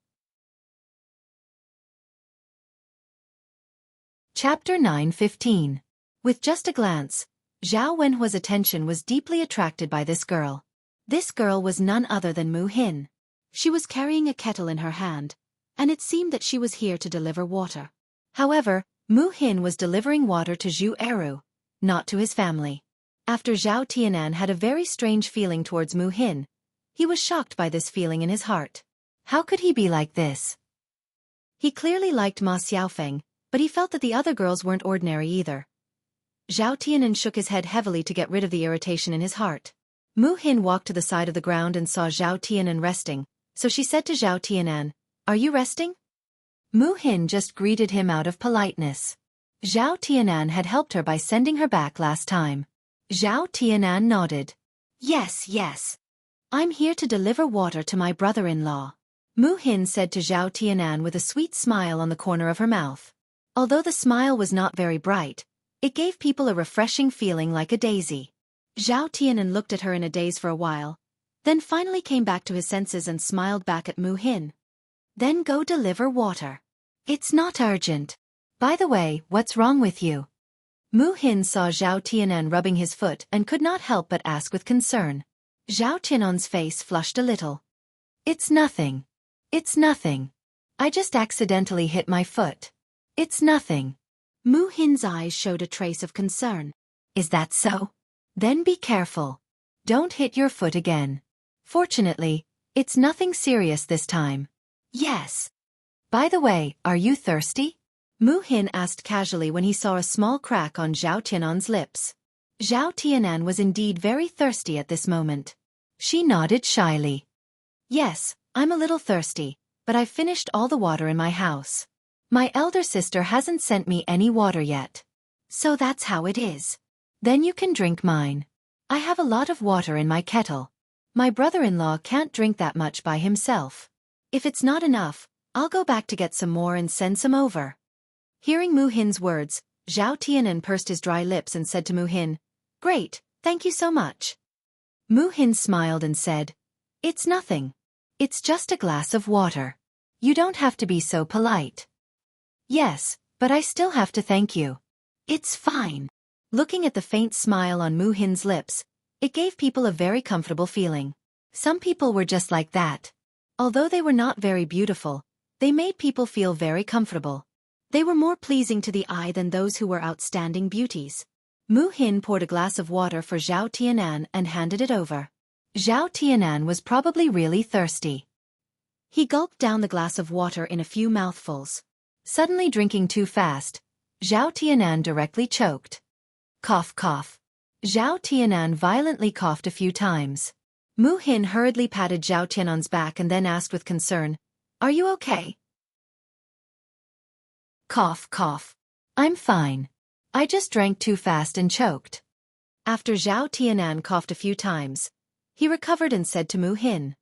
Chapter 9:15. With just a glance, Zhao Wenhua's attention was deeply attracted by this girl. This girl was none other than Mu Hin. She was carrying a kettle in her hand, and it seemed that she was here to deliver water. However, Mu Hin was delivering water to Zhu Eru, not to his family. After Zhao Tianan had a very strange feeling towards Mu Hin, he was shocked by this feeling in his heart. How could he be like this? He clearly liked Ma Xiaofeng, but he felt that the other girls weren't ordinary either. Zhao Tianan shook his head heavily to get rid of the irritation in his heart. Mu Hin walked to the side of the ground and saw Zhao Tianan resting, so she said to Zhao Tianan, Are you resting? Mu Hin just greeted him out of politeness. Zhao Tianan had helped her by sending her back last time. Zhao Tianan nodded. Yes. I'm here to deliver water to my brother-in-law. Mu Hin said to Zhao Tianan with a sweet smile on the corner of her mouth. Although the smile was not very bright, it gave people a refreshing feeling like a daisy. Zhao Tianan looked at her in a daze for a while, then finally came back to his senses and smiled back at Mu Hin. Then go deliver water. It's not urgent. By the way, what's wrong with you? Mu Hin saw Zhao Tianan rubbing his foot and could not help but ask with concern. Zhao Tianan's face flushed a little. It's nothing. I just accidentally hit my foot. It's nothing. Mu Hin's eyes showed a trace of concern. Is that so? Then be careful. Don't hit your foot again. Fortunately, it's nothing serious this time. Yes. By the way, are you thirsty? Mu Hin asked casually when he saw a small crack on Zhao Tianan's lips. Zhao Tianan was indeed very thirsty at this moment. She nodded shyly. Yes, I'm a little thirsty, but I've finished all the water in my house. My elder sister hasn't sent me any water yet. So that's how it is. Then you can drink mine. I have a lot of water in my kettle. My brother-in-law can't drink that much by himself. If it's not enough, I'll go back to get some more and send some over." Hearing Mu Hin's words, Zhao Tianan pursed his dry lips and said to Mu Hin, "Great, thank you so much." Mu Hin smiled and said, "It's nothing. It's just a glass of water. You don't have to be so polite." "Yes, but I still have to thank you." "It's fine." Looking at the faint smile on Mu Hin's lips, it gave people a very comfortable feeling. Some people were just like that. Although they were not very beautiful, they made people feel very comfortable. They were more pleasing to the eye than those who were outstanding beauties. Mu Hin poured a glass of water for Zhao Tianan and handed it over. Zhao Tianan was probably really thirsty. He gulped down the glass of water in a few mouthfuls. Suddenly drinking too fast, Zhao Tianan directly choked. Cough cough. Zhao Tianan violently coughed a few times. Mu Hin hurriedly patted Zhao Tianan's back and then asked with concern, "Are you okay?" Cough cough. "I'm fine. I just drank too fast and choked." After Zhao Tianan coughed a few times, he recovered and said to Mu Hin.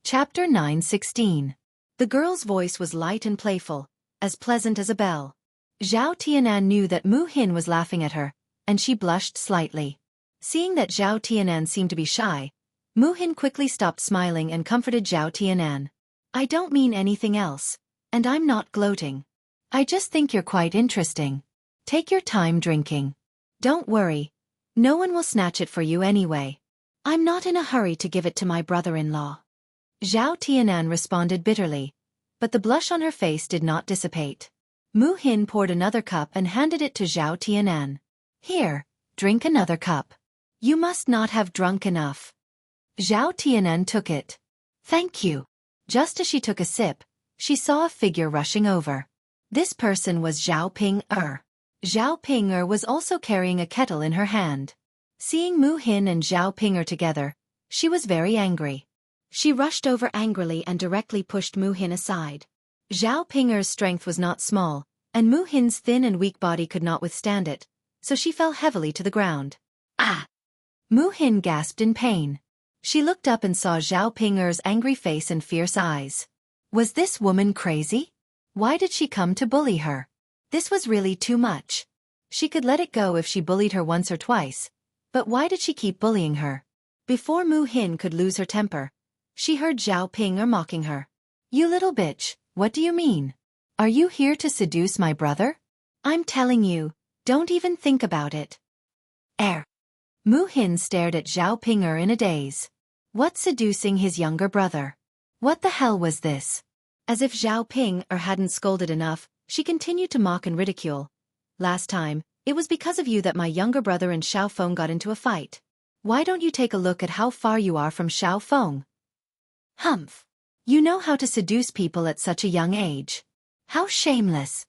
Chapter 9:16. The girl's voice was light and playful, as pleasant as a bell. Zhao Tianan knew that Mu Hin was laughing at her, and she blushed slightly. Seeing that Zhao Tianan seemed to be shy, Mu Hin quickly stopped smiling and comforted Zhao Tianan. "I don't mean anything else, and I'm not gloating. I just think you're quite interesting. Take your time drinking. Don't worry, no one will snatch it for you anyway. I'm not in a hurry to give it to my brother-in-law." Zhao Tianan responded bitterly, but the blush on her face did not dissipate. Mu Hin poured another cup and handed it to Zhao Tianan. "Here, drink another cup. You must not have drunk enough." Zhao Tianan took it. "Thank you." Just as she took a sip, she saw a figure rushing over. This person was Zhao Ping-er. Zhao Ping-er was also carrying a kettle in her hand. Seeing Mu Hin and Zhao Ping-er together, she was very angry. She rushed over angrily and directly pushed Mu Hin aside. Zhao Ping-er's strength was not small, and Mu Hin's thin and weak body could not withstand it, so she fell heavily to the ground. "Ah!" Mu Hin gasped in pain. She looked up and saw Zhao Ping-er's angry face and fierce eyes. Was this woman crazy? Why did she come to bully her? This was really too much. She could let it go if she bullied her once or twice, but why did she keep bullying her? Before Mu Hin could lose her temper, she heard Zhao Ping-er mocking her. "You little bitch, what do you mean? Are you here to seduce my brother? I'm telling you, don't even think about it." Mu Hin stared at Zhao Ping-er in a daze. What, seducing his younger brother? What the hell was this? As if Zhao Ping-er hadn't scolded enough, she continued to mock and ridicule. "Last time, it was because of you that my younger brother and Xiao Feng got into a fight. Why don't you take a look at how far you are from Xiao Feng? Humph! You know how to seduce people at such a young age. How shameless!"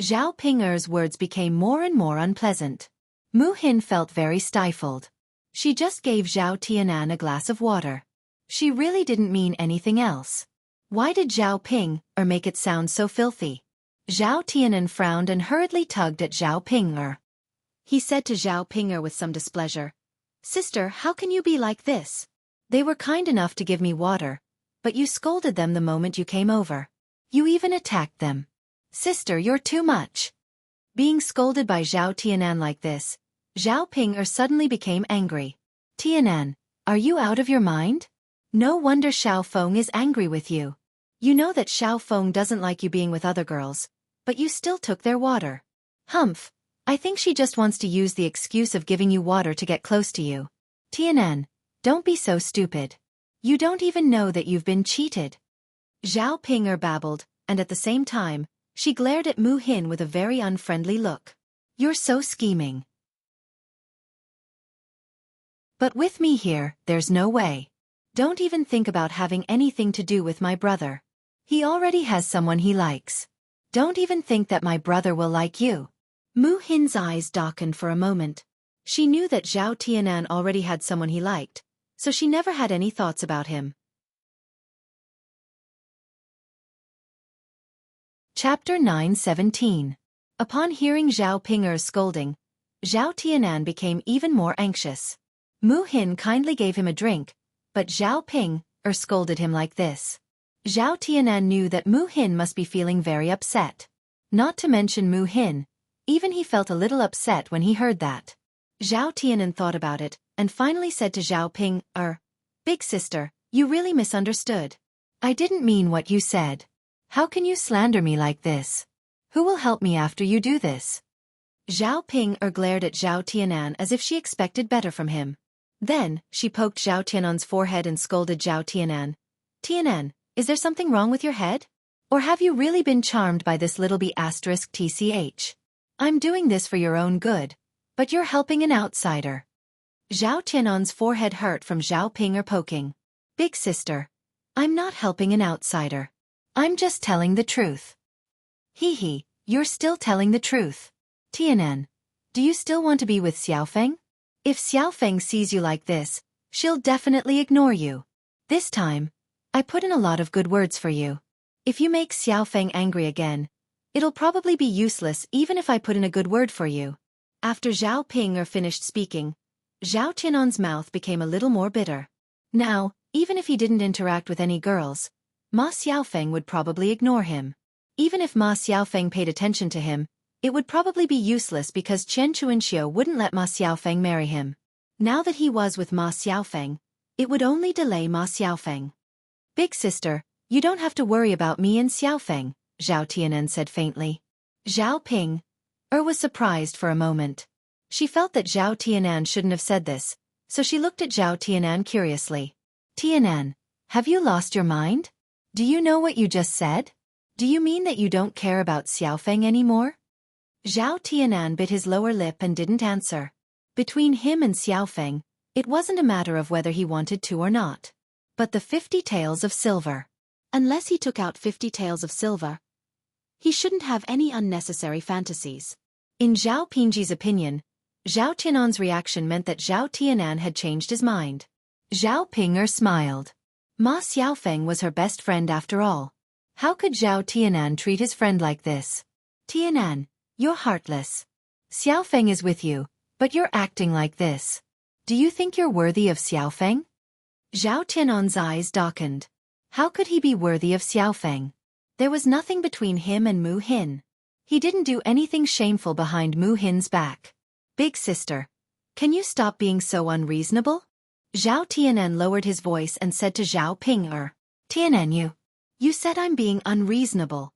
Zhao Ping-er's words became more and more unpleasant. Mu Hin felt very stifled. She just gave Zhao Tianan a glass of water. She really didn't mean anything else. Why did Zhao Ping-er make it sound so filthy? Zhao Tianan frowned and hurriedly tugged at Zhao Ping-er. He said to Zhao Ping-er with some displeasure, "Sister, how can you be like this? They were kind enough to give me water, but you scolded them the moment you came over. You even attacked them. Sister, you're too much." Being scolded by Zhao Tianan like this, Zhao Ping-er suddenly became angry. "Tianan, are you out of your mind? No wonder Xiao Feng is angry with you. You know that Xiao Feng doesn't like you being with other girls, but you still took their water. Humph, I think she just wants to use the excuse of giving you water to get close to you. Tianan, don't be so stupid. You don't even know that you've been cheated." Zhao Ping-er babbled, and at the same time, she glared at Mu Hin with a very unfriendly look. "You're so scheming. But with me here, there's no way. Don't even think about having anything to do with my brother. He already has someone he likes. Don't even think that my brother will like you." Mu Hin's eyes darkened for a moment. She knew that Zhao Tianan already had someone he liked, so she never had any thoughts about him. Chapter 9:17. Upon hearing Zhao Ping'er's scolding, Zhao Tianan became even more anxious. Mu Hin kindly gave him a drink, but Zhao Ping'er scolded him like this. Zhao Tianan knew that Mu Hin must be feeling very upset. Not to mention Mu Hin, even he felt a little upset when he heard that. Zhao Tianan thought about it, and finally said to Zhao Ping'er, "Big sister, you really misunderstood. I didn't mean what you said. How can you slander me like this? Who will help me after you do this?" Zhao Ping'er glared at Zhao Tianan as if she expected better from him. Then, she poked Zhao Tianan's forehead and scolded Zhao Tianan. "Tianan, is there something wrong with your head? Or have you really been charmed by this little b***tch? I'm doing this for your own good, but you're helping an outsider." Zhao Tianan's forehead hurt from Zhao Ping'er poking. "Big sister, I'm not helping an outsider. I'm just telling the truth." "Hee, you're still telling the truth. Tianan, do you still want to be with Xiaofeng? If Xiaofeng sees you like this, she'll definitely ignore you. This time, I put in a lot of good words for you. If you make Xiaofeng angry again, it'll probably be useless even if I put in a good word for you." After Zhao Ping'er finished speaking, Zhao Tianan's mouth became a little more bitter. Now, even if he didn't interact with any girls, Ma Xiaofeng would probably ignore him. Even if Ma Xiaofeng paid attention to him, it would probably be useless because Chen Chuanxiu wouldn't let Ma Xiaofeng marry him. Now that he was with Ma Xiaofeng, it would only delay Ma Xiaofeng. "Big sister, you don't have to worry about me and Xiaofeng," Zhao Tianan said faintly. Zhao Ping'er was surprised for a moment. She felt that Zhao Tianan shouldn't have said this, so she looked at Zhao Tianan curiously. "Tianan, have you lost your mind? Do you know what you just said? Do you mean that you don't care about Xiaofeng anymore?" Zhao Tianan bit his lower lip and didn't answer. Between him and Xiaofeng, it wasn't a matter of whether he wanted to or not. But the 50 taels of silver. Unless he took out 50 taels of silver, he shouldn't have any unnecessary fantasies. In Zhao Pingji's opinion, Zhao Tianan's reaction meant that Zhao Tianan had changed his mind. Zhao Ping'er smiled. Ma Xiaofeng was her best friend after all. How could Zhao Tianan treat his friend like this? "Tianan, you're heartless. Xiaofeng is with you, but you're acting like this. Do you think you're worthy of Xiaofeng?" Zhao Tianan's eyes darkened. How could he be worthy of Xiaofeng? There was nothing between him and Mu Hin. He didn't do anything shameful behind Mu Hin's back. "Big sister, can you stop being so unreasonable?" Zhao Tianan lowered his voice and said to Zhao Ping'er. "Tianan, you said I'm being unreasonable."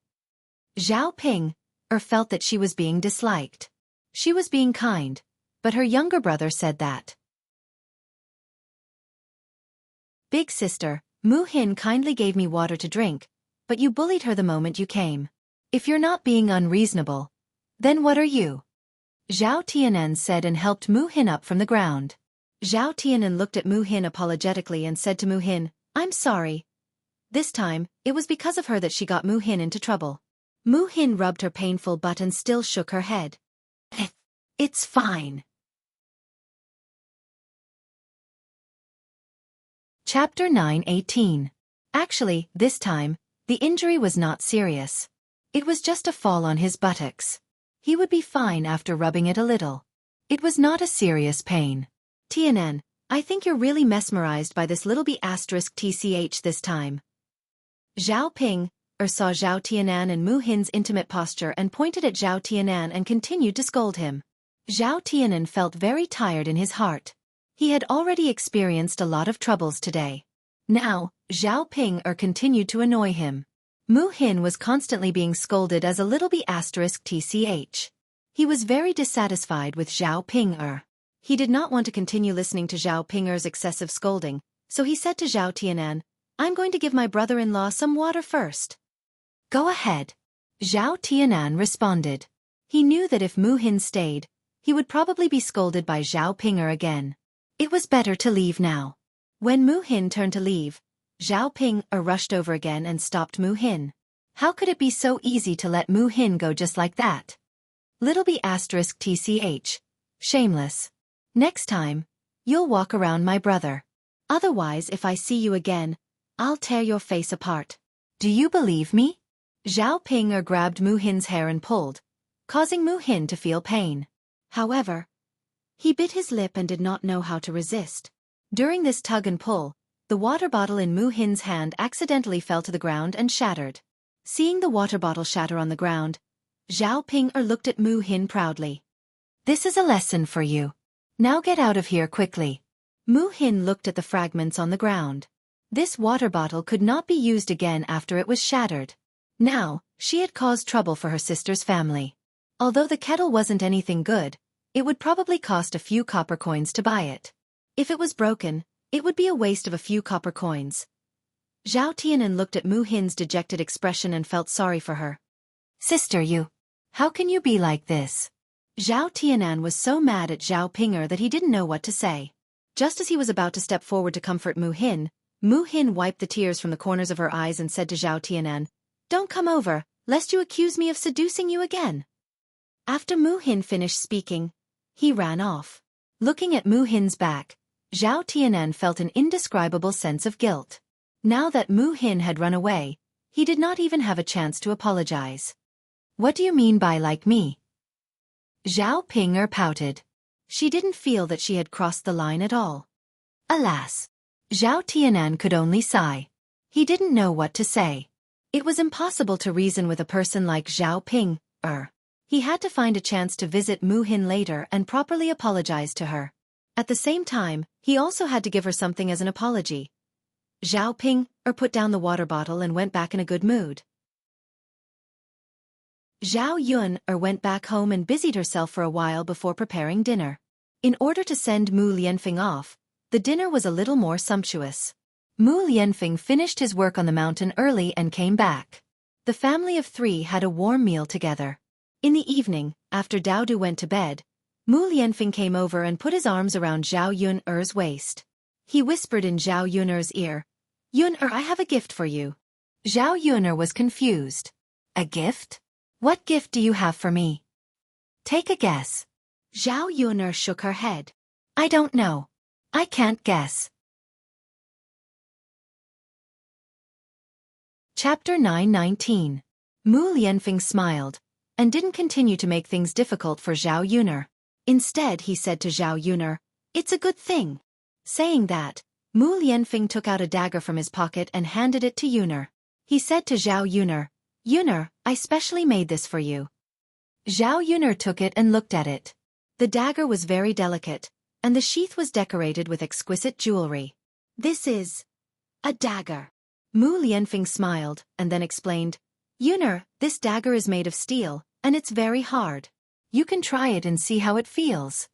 Zhao Ping'er felt that she was being disliked. She was being kind, but her younger brother said that. "Big sister, Mu Hin kindly gave me water to drink, but you bullied her the moment you came. If you're not being unreasonable, then what are you?" Zhao Tianan said and helped Mu Hin up from the ground. Zhao Tianan looked at Mu Hin apologetically and said to Mu Hin, "I'm sorry. This time, it was because of her that she got Mu Hin into trouble." Mu Hin rubbed her painful butt and still shook her head. It's fine." Chapter 9:18. Actually, this time, the injury was not serious. It was just a fall on his buttocks. He would be fine after rubbing it a little. It was not a serious pain. "Tianan, I think you're really mesmerized by this little b***tch this time." Zhao Ping'er saw Zhao Tianan and Mu Hin's intimate posture and pointed at Zhao Tianan and continued to scold him. Zhao Tianan felt very tired in his heart. He had already experienced a lot of troubles today. Now, Zhao Ping'er continued to annoy him. Mu Hin was constantly being scolded as a little b***tch. He was very dissatisfied with Zhao Ping'er. He did not want to continue listening to Zhao Ping'er's excessive scolding, so he said to Zhao Tianan, "I'm going to give my brother-in-law some water first." "Go ahead," Zhao Tianan responded. He knew that if Mu Hin stayed, he would probably be scolded by Zhao Ping'er again. It was better to leave now. When Mu Hin turned to leave, Zhao Ping'er rushed over again and stopped Mu Hin. How could it be so easy to let Mu Hin go just like that? Little b***tch. Shameless. Next time, you'll walk around my brother. Otherwise, if I see you again, I'll tear your face apart. Do you believe me?" Zhao Ping'er grabbed Mu Hin's hair and pulled, causing Mu Hin to feel pain. However, he bit his lip and did not know how to resist. During this tug and pull, the water bottle in Mu Hin's hand accidentally fell to the ground and shattered. Seeing the water bottle shatter on the ground, Zhao Ping-er looked at Mu Hin proudly. "This is a lesson for you. Now get out of here quickly." Mu Hin looked at the fragments on the ground. This water bottle could not be used again after it was shattered. Now, she had caused trouble for her sister's family. Although the kettle wasn't anything good, it would probably cost a few copper coins to buy it. If it was broken, it would be a waste of a few copper coins. Zhao Tianan looked at Mu Hin's dejected expression and felt sorry for her. "Sister, how can you be like this?" Zhao Tianan was so mad at Zhao Ping-er that he didn't know what to say. Just as he was about to step forward to comfort Mu Hin wiped the tears from the corners of her eyes and said to Zhao Tianan, "Don't come over, lest you accuse me of seducing you again." After Mu Hin finished speaking, he ran off. Looking at Mu Hin's back, Zhao Tianan felt an indescribable sense of guilt. Now that Mu Hin had run away, he did not even have a chance to apologize. "What do you mean by like me?" Zhao Ping-er pouted. She didn't feel that she had crossed the line at all. Alas! Zhao Tianan could only sigh. He didn't know what to say. It was impossible to reason with a person like Zhao Ping-er. He had to find a chance to visit Mu Hin later and properly apologize to her. At the same time, he also had to give her something as an apology. Zhao Ping-er put down the water bottle and went back in a good mood. Zhao Yun-er went back home and busied herself for a while before preparing dinner. In order to send Mu Lianfeng off, the dinner was a little more sumptuous. Mu Lianfeng finished his work on the mountain early and came back. The family of three had a warm meal together. In the evening, after Dao Du went to bed, Mu Lianfeng came over and put his arms around Zhao Yun-er's waist. He whispered in Zhao Yun-er's ear, "Yun-er, I have a gift for you." Zhao Yun-er was confused. "A gift? What gift do you have for me? Take a guess." Zhao Yun-er shook her head. "I don't know. I can't guess." Chapter 9:19. Mu Lianfeng smiled, and didn't continue to make things difficult for Zhao Yun-er. Instead he said to Zhao Yun-er, "It's a good thing." Saying that, Mu Lianfeng took out a dagger from his pocket and handed it to Yun-er. He said to Zhao Yun-er, "Yun-er, I specially made this for you." Zhao Yun-er took it and looked at it. The dagger was very delicate, and the sheath was decorated with exquisite jewelry. "This is a dagger." Mu Lianfeng smiled, and then explained, "Yun-er, this dagger is made of steel, and it's very hard. You can try it and see how it feels."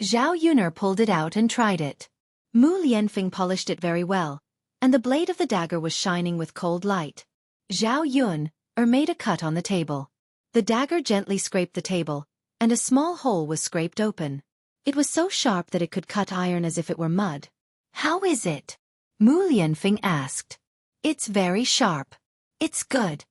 Zhao Yun-er pulled it out and tried it. Mu Lianfeng polished it very well, and the blade of the dagger was shining with cold light. Zhao Yun-er made a cut on the table. The dagger gently scraped the table, and a small hole was scraped open. It was so sharp that it could cut iron as if it were mud. "How is it?" Mu Lianfeng asked. "It's very sharp. It's good,"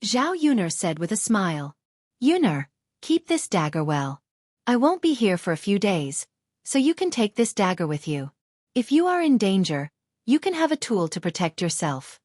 Zhao Yun-er said with a smile. "Yun-er, keep this dagger well. I won't be here for a few days, so you can take this dagger with you. If you are in danger, you can have a tool to protect yourself."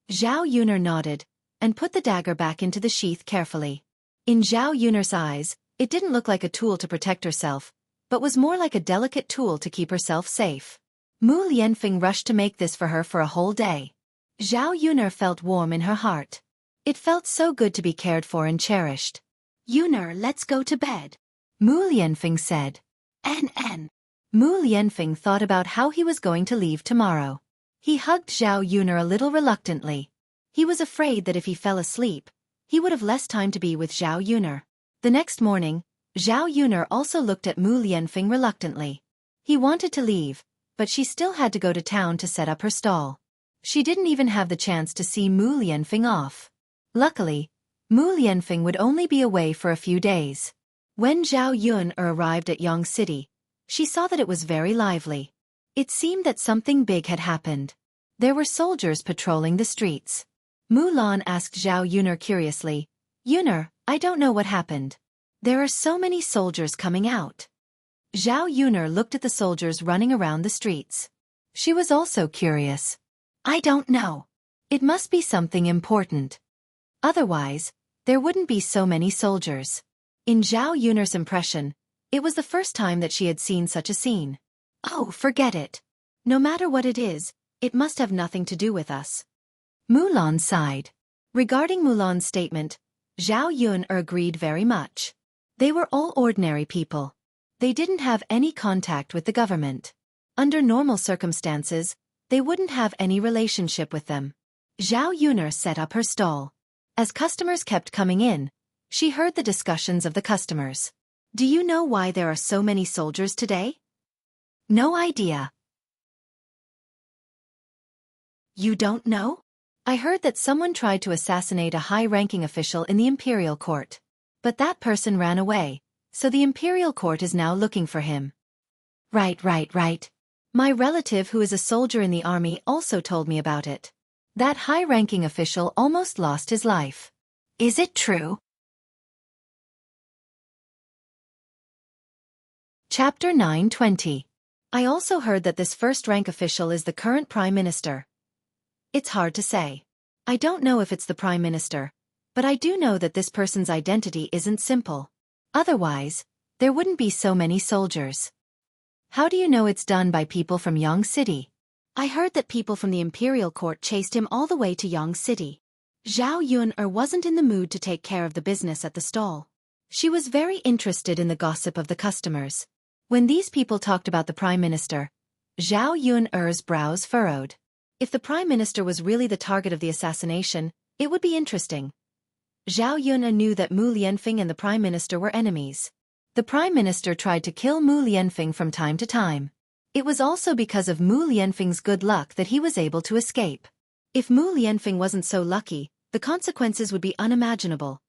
Zhao Yun-er nodded, and put the dagger back into the sheath carefully. In Zhao Yun-er's eyes, it didn't look like a tool to protect herself, but was more like a delicate tool to keep herself safe. Mu Lianfeng rushed to make this for her for a whole day. Zhao Yun-er felt warm in her heart. It felt so good to be cared for and cherished. "Yun-er, let's go to bed," Mu Lianfeng said. "N. Mu Lianfeng thought about how he was going to leave tomorrow. He hugged Zhao Yun-er a little reluctantly. He was afraid that if he fell asleep, he would have less time to be with Zhao Yun-er. The next morning, Zhao Yun-er also looked at Mu Lianfeng reluctantly. He wanted to leave, but she still had to go to town to set up her stall. She didn't even have the chance to see Mu Lianfeng off. Luckily, Mu Lianfeng would only be away for a few days. When Zhao Yun-er arrived at Yang City, she saw that it was very lively. It seemed that something big had happened. There were soldiers patrolling the streets. Mu Lan asked Zhao Yun-er curiously, "Yun-er, I don't know what happened. There are so many soldiers coming out." Zhao Yun-er looked at the soldiers running around the streets. She was also curious. "I don't know. It must be something important. Otherwise, there wouldn't be so many soldiers." In Zhao Yun'er's impression, it was the first time that she had seen such a scene. Oh, forget it. No matter what it must have nothing to do with us. Mulan sighed. Regarding Mulan's statement, Zhao Yun'er agreed very much. They were all ordinary people. They didn't have any contact with the government. Under normal circumstances, they wouldn't have any relationship with them. Zhao Yun'er set up her stall. As customers kept coming in, she heard the discussions of the customers. Do you know why there are so many soldiers today? No idea. You don't know? I heard that someone tried to assassinate a high-ranking official in the imperial court. But that person ran away, so the imperial court is now looking for him. Right. My relative who is a soldier in the army also told me about it. That high-ranking official almost lost his life. Is it true? Chapter 9:20. I also heard that this first-rank official is the current Prime Minister. It's hard to say. I don't know if it's the Prime Minister, but I do know that this person's identity isn't simple. Otherwise, there wouldn't be so many soldiers. How do you know it's done by people from Yang City? I heard that people from the Imperial Court chased him all the way to Yang City. Zhao Yun'er wasn't in the mood to take care of the business at the stall. She was very interested in the gossip of the customers. When these people talked about the Prime Minister, Zhao Yun'er's brows furrowed. If the Prime Minister was really the target of the assassination, it would be interesting. Zhao Yun'er knew that Mu Lianfeng and the Prime Minister were enemies. The Prime Minister tried to kill Mu Lianfeng from time to time. It was also because of Mu Lianfeng's good luck that he was able to escape. If Mu Lianfeng wasn't so lucky, the consequences would be unimaginable.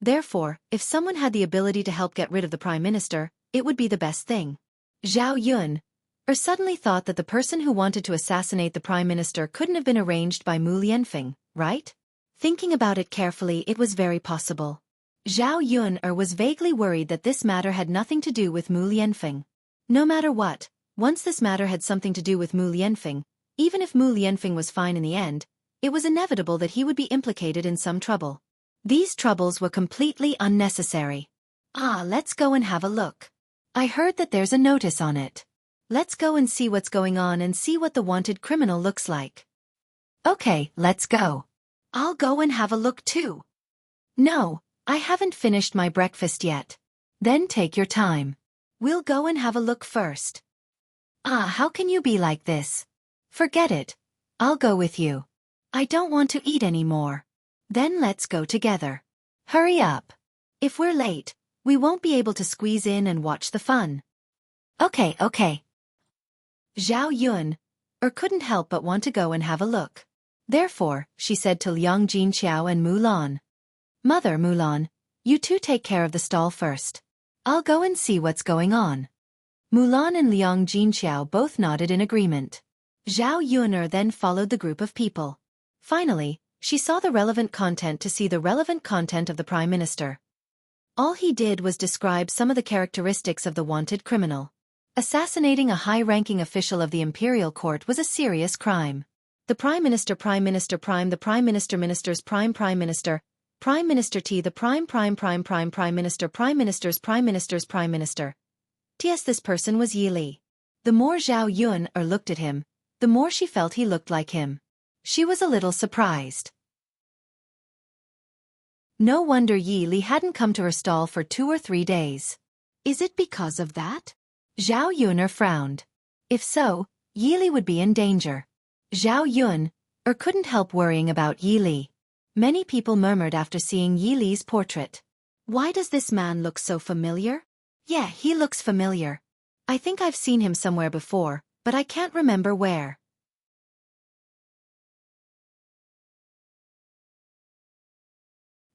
Therefore, if someone had the ability to help get rid of the Prime Minister, it would be the best thing. Zhao Yun'er suddenly thought that the person who wanted to assassinate the Prime Minister couldn't have been arranged by Mu Lianfeng, right? Thinking about it carefully, it was very possible. Zhao Yun'er was vaguely worried that this matter had nothing to do with Mu Lianfeng. No matter what, once this matter had something to do with Mu Lianfeng, even if Mu Lianfeng was fine in the end, it was inevitable that he would be implicated in some trouble. These troubles were completely unnecessary. Let's go and have a look. I heard that there's a notice on it. Let's go and see what's going on and see what the wanted criminal looks like. Okay, let's go. I'll go and have a look too. No, I haven't finished my breakfast yet. Then take your time. We'll go and have a look first. How can you be like this? Forget it. I'll go with you. I don't want to eat anymore. Then let's go together. Hurry up. If we're late, we won't be able to squeeze in and watch the fun. Okay. Zhao Yun'er couldn't help but want to go and have a look. Therefore, she said to Liang Jinqiao and Mulan. Mother Mulan, you two take care of the stall first. I'll go and see what's going on. Mulan and Liang Jinqiao both nodded in agreement. Zhao Yun'er then followed the group of people. Finally, she saw the relevant content to see the relevant content of the Prime Minister. All he did was describe some of the characteristics of the wanted criminal. Assassinating a high-ranking official of the Imperial Court was a serious crime. The Prime Minister Prime, the Prime Minister's Prime Minister, Prime Minister T, the Prime Minister Prime Minister's Prime Minister. T.S. This person was Yi Li. The more Zhao Yun'er looked at him, the more she felt he looked like him. She was a little surprised. No wonder Yi Li hadn't come to her stall for 2 or 3 days. Is it because of that? Zhao Yun'er frowned. If so, Yi Li would be in danger. Zhao Yun'er couldn't help worrying about Yi Li. Many people murmured after seeing Yi Li's portrait. Why does this man look so familiar? Yeah, he looks familiar. I think I've seen him somewhere before, but I can't remember where.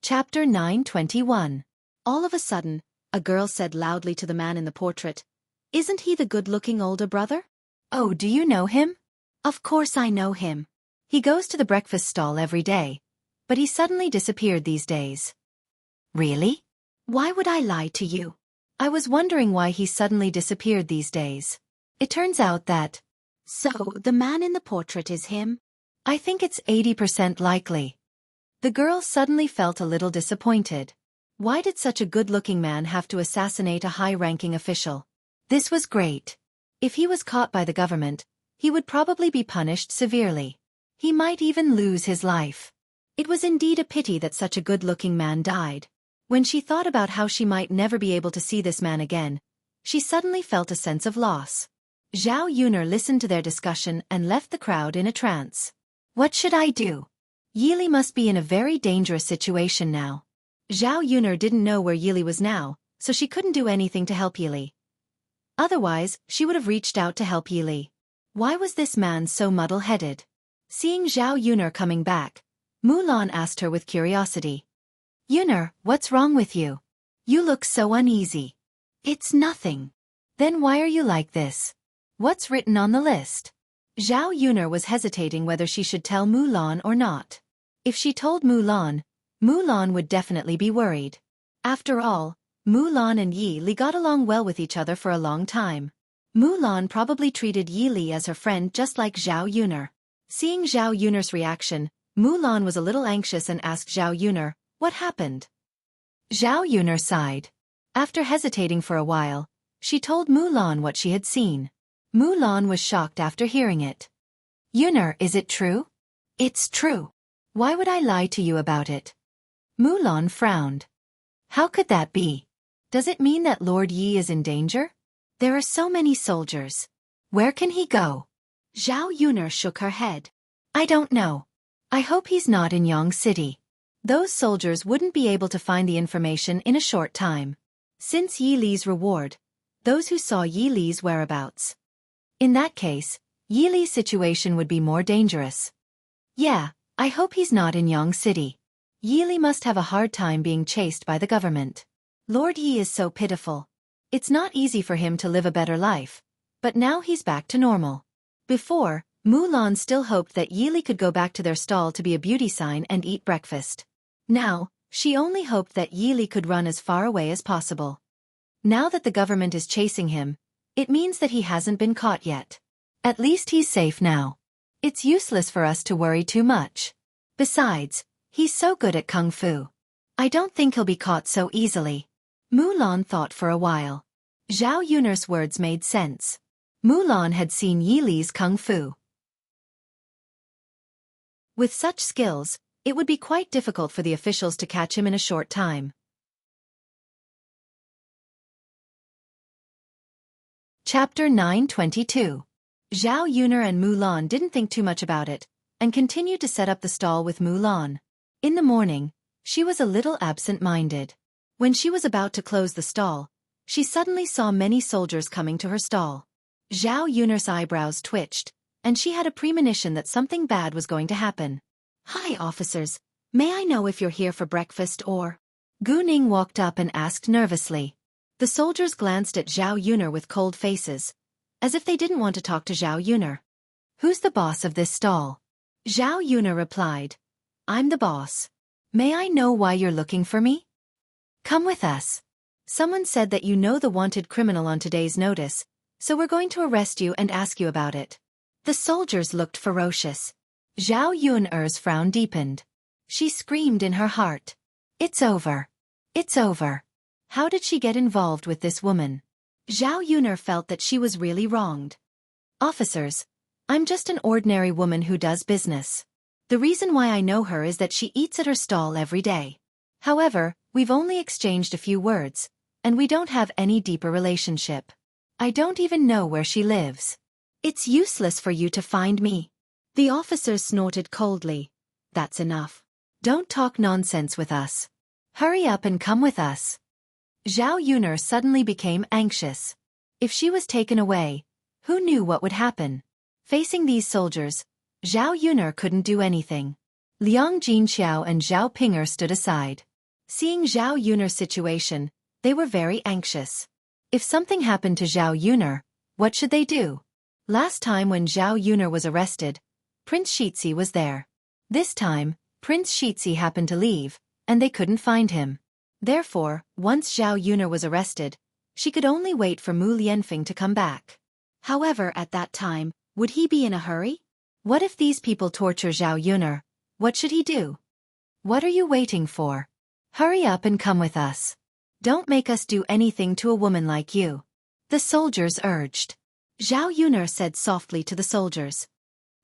Chapter 9:21. All of a sudden, a girl said loudly to the man in the portrait, "Isn't he the good-looking older brother?" "Oh, do you know him?" "Of course I know him. He goes to the breakfast stall every day, but he suddenly disappeared these days." "Really? Why would I lie to you? I was wondering why he suddenly disappeared these days. It turns out that..." "So, the man in the portrait is him?" "I think it's 80% likely." The girl suddenly felt a little disappointed. Why did such a good-looking man have to assassinate a high-ranking official? This was great. If he was caught by the government, he would probably be punished severely. He might even lose his life. It was indeed a pity that such a good-looking man died. When she thought about how she might never be able to see this man again, she suddenly felt a sense of loss. Zhao Yuner listened to their discussion and left the crowd in a trance. What should I do? Yili must be in a very dangerous situation now. Zhao Yuner didn't know where Yili was now, so she couldn't do anything to help Yili. Otherwise, she would have reached out to help Yili. Why was this man so muddle-headed? Seeing Zhao Yuner coming back, Mulan asked her with curiosity. Yuner, what's wrong with you? You look so uneasy. It's nothing. Then why are you like this? What's written on the list? Zhao Yuner was hesitating whether she should tell Mulan or not. If she told Mulan, Mulan would definitely be worried. After all, Mulan and Yi Li got along well with each other for a long time. Mulan probably treated Yi Li as her friend just like Zhao Yuner. Seeing Zhao Yuner's reaction, Mulan was a little anxious and asked Zhao Yuner, what happened? Zhao Yuner sighed. After hesitating for a while, she told Mulan what she had seen. Mulan was shocked after hearing it. Yuner, is it true? It's true. Why would I lie to you about it? Mulan frowned. How could that be? Does it mean that Lord Yi is in danger? There are so many soldiers. Where can he go? Zhao Yuner shook her head. I don't know. I hope he's not in Yang City. Those soldiers wouldn't be able to find the information in a short time. Since Yi Li's reward, those who saw Yi Li's whereabouts. In that case, Yi Li's situation would be more dangerous. Yeah, I hope he's not in Yang City. Yi Li must have a hard time being chased by the government. Lord Yi is so pitiful. It's not easy for him to live a better life, but now he's back to normal. Before, Mulan still hoped that Yi Li could go back to their stall to be a beauty sign and eat breakfast. Now, she only hoped that Yi Li could run as far away as possible. Now that the government is chasing him, it means that he hasn't been caught yet. At least he's safe now. It's useless for us to worry too much. Besides, he's so good at kung fu. I don't think he'll be caught so easily. Mulan thought for a while. Zhao Yuner's words made sense. Mulan had seen Yi Li's kung fu. With such skills, it would be quite difficult for the officials to catch him in a short time. Chapter 922. Zhao Yuner and Mulan didn't think too much about it, and continued to set up the stall with Mulan. In the morning, she was a little absent-minded. When she was about to close the stall, she suddenly saw many soldiers coming to her stall. Zhao Yuner's eyebrows twitched, and she had a premonition that something bad was going to happen. Hi, officers. May I know if you're here for breakfast or? Gu Ning walked up and asked nervously. The soldiers glanced at Zhao Yuner with cold faces, as if they didn't want to talk to Zhao Yuner. Who's the boss of this stall? Zhao Yuner replied. I'm the boss. May I know why you're looking for me? Come with us. Someone said that you know the wanted criminal on today's notice, so we're going to arrest you and ask you about it. The soldiers looked ferocious. Zhao Yuner's frown deepened. She screamed in her heart. It's over. It's over. How did she get involved with this woman? Zhao Yuner felt that she was really wronged. Officers, I'm just an ordinary woman who does business. The reason why I know her is that she eats at her stall every day. However, we've only exchanged a few words, and we don't have any deeper relationship. I don't even know where she lives. It's useless for you to find me. The officers snorted coldly. That's enough. Don't talk nonsense with us. Hurry up and come with us. Zhao Yuner suddenly became anxious. If she was taken away, who knew what would happen? Facing these soldiers, Zhao Yuner couldn't do anything. Liang Jinqiao and Zhao Pinger stood aside. Seeing Zhao Yuner's situation, they were very anxious. If something happened to Zhao Yuner, what should they do? Last time when Zhao Yuner was arrested, Prince Xueqi was there. This time, Prince Xueqi happened to leave, and they couldn't find him. Therefore, once Zhao Yuner was arrested, she could only wait for Mu Lianfeng to come back. However, at that time, would he be in a hurry? What if these people torture Zhao Yuner? What should he do? What are you waiting for? Hurry up and come with us. Don't make us do anything to a woman like you. The soldiers urged. Zhao Yuner said softly to the soldiers.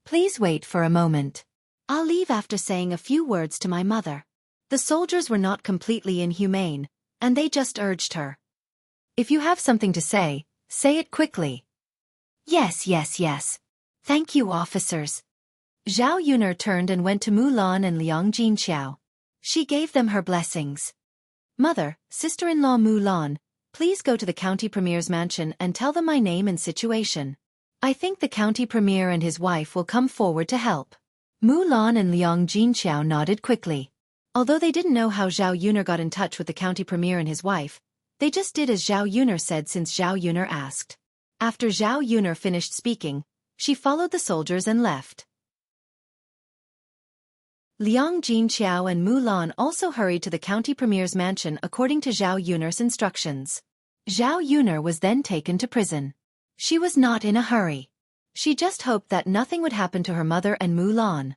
Please wait for a moment. I'll leave after saying a few words to my mother. The soldiers were not completely inhumane, and they just urged her. If you have something to say it quickly. Yes. Thank you, officers. Zhao Yuner turned and went to Mulan and Liang Jinqiao. She gave them her blessings. Mother, sister-in-law Mulan, please go to the county premier's mansion and tell them my name and situation. I think the county premier and his wife will come forward to help. Mulan and Liang Jinqiao nodded quickly. Although they didn't know how Zhao Yuner got in touch with the county premier and his wife, they just did as Zhao Yuner said since Zhao Yuner asked. After Zhao Yuner finished speaking, she followed the soldiers and left. Liang Jinqiao and Mulan also hurried to the county premier's mansion according to Zhao Yuner's instructions. Zhao Yuner was then taken to prison. She was not in a hurry. She just hoped that nothing would happen to her mother and Mulan.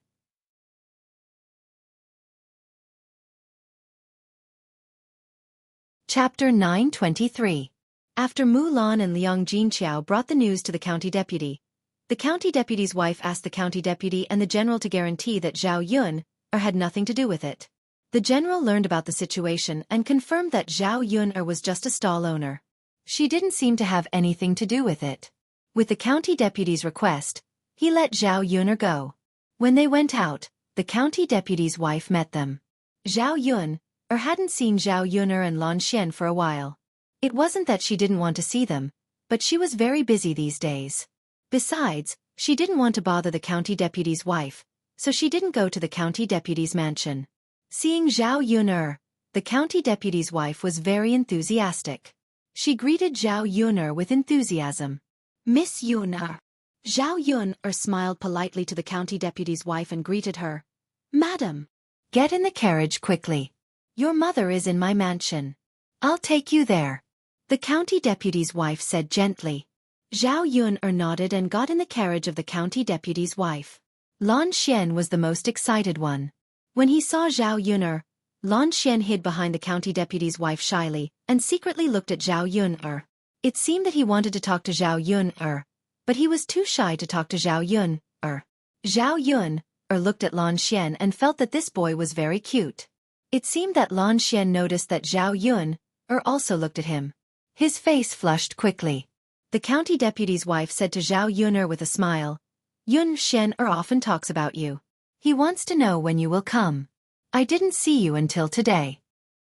Chapter 923. After Mulan and Liang Jinqiao brought the news to the county deputy's wife asked the county deputy and the general to guarantee that Zhao Yuner had nothing to do with it. The general learned about the situation and confirmed that Zhao Yuner was just a stall owner. She didn't seem to have anything to do with it. With the county deputy's request, he let Zhao Yuner go. When they went out, the county deputy's wife met them. Zhao Yuner hadn't seen Zhao Yuner and Lan Xian for a while. It wasn't that she didn't want to see them, but she was very busy these days. Besides, she didn't want to bother the county deputy's wife, so she didn't go to the county deputy's mansion. Seeing Zhao Yuner, the county deputy's wife was very enthusiastic. She greeted Zhao Yuner with enthusiasm. Miss Yuner. Zhao Yuner smiled politely to the county deputy's wife and greeted her. Madam. Get in the carriage quickly. Your mother is in my mansion. I'll take you there. The county deputy's wife said gently. Zhao Yuner nodded and got in the carriage of the county deputy's wife. Lan Xian was the most excited one. When he saw Zhao Yuner, Lan Xian hid behind the county deputy's wife shyly and secretly looked at Zhao Yuner. It seemed that he wanted to talk to Zhao Yuner, but he was too shy to talk to Zhao Yuner. Zhao Yuner looked at Lan Xian and felt that this boy was very cute. It seemed that Lan Xian noticed that Zhao Yuner also looked at him. His face flushed quickly. The county deputy's wife said to Zhao Yuner with a smile, Yun Xian often talks about you. He wants to know when you will come. I didn't see you until today.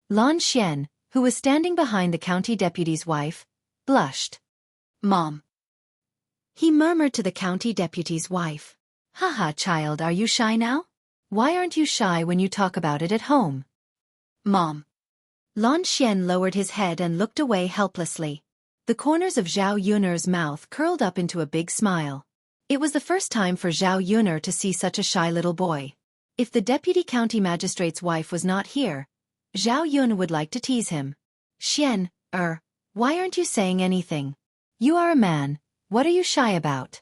Lan Xian, who was standing behind the county deputy's wife, blushed. Mom. He murmured to the county deputy's wife. Haha, child, are you shy now? Why aren't you shy when you talk about it at home? Mom. Lan Xian lowered his head and looked away helplessly. The corners of Zhao Yuner's mouth curled up into a big smile. It was the first time for Zhao Yuner to see such a shy little boy. If the deputy county magistrate's wife was not here, Zhao Yuner would like to tease him. Xian, why aren't you saying anything? You are a man, what are you shy about?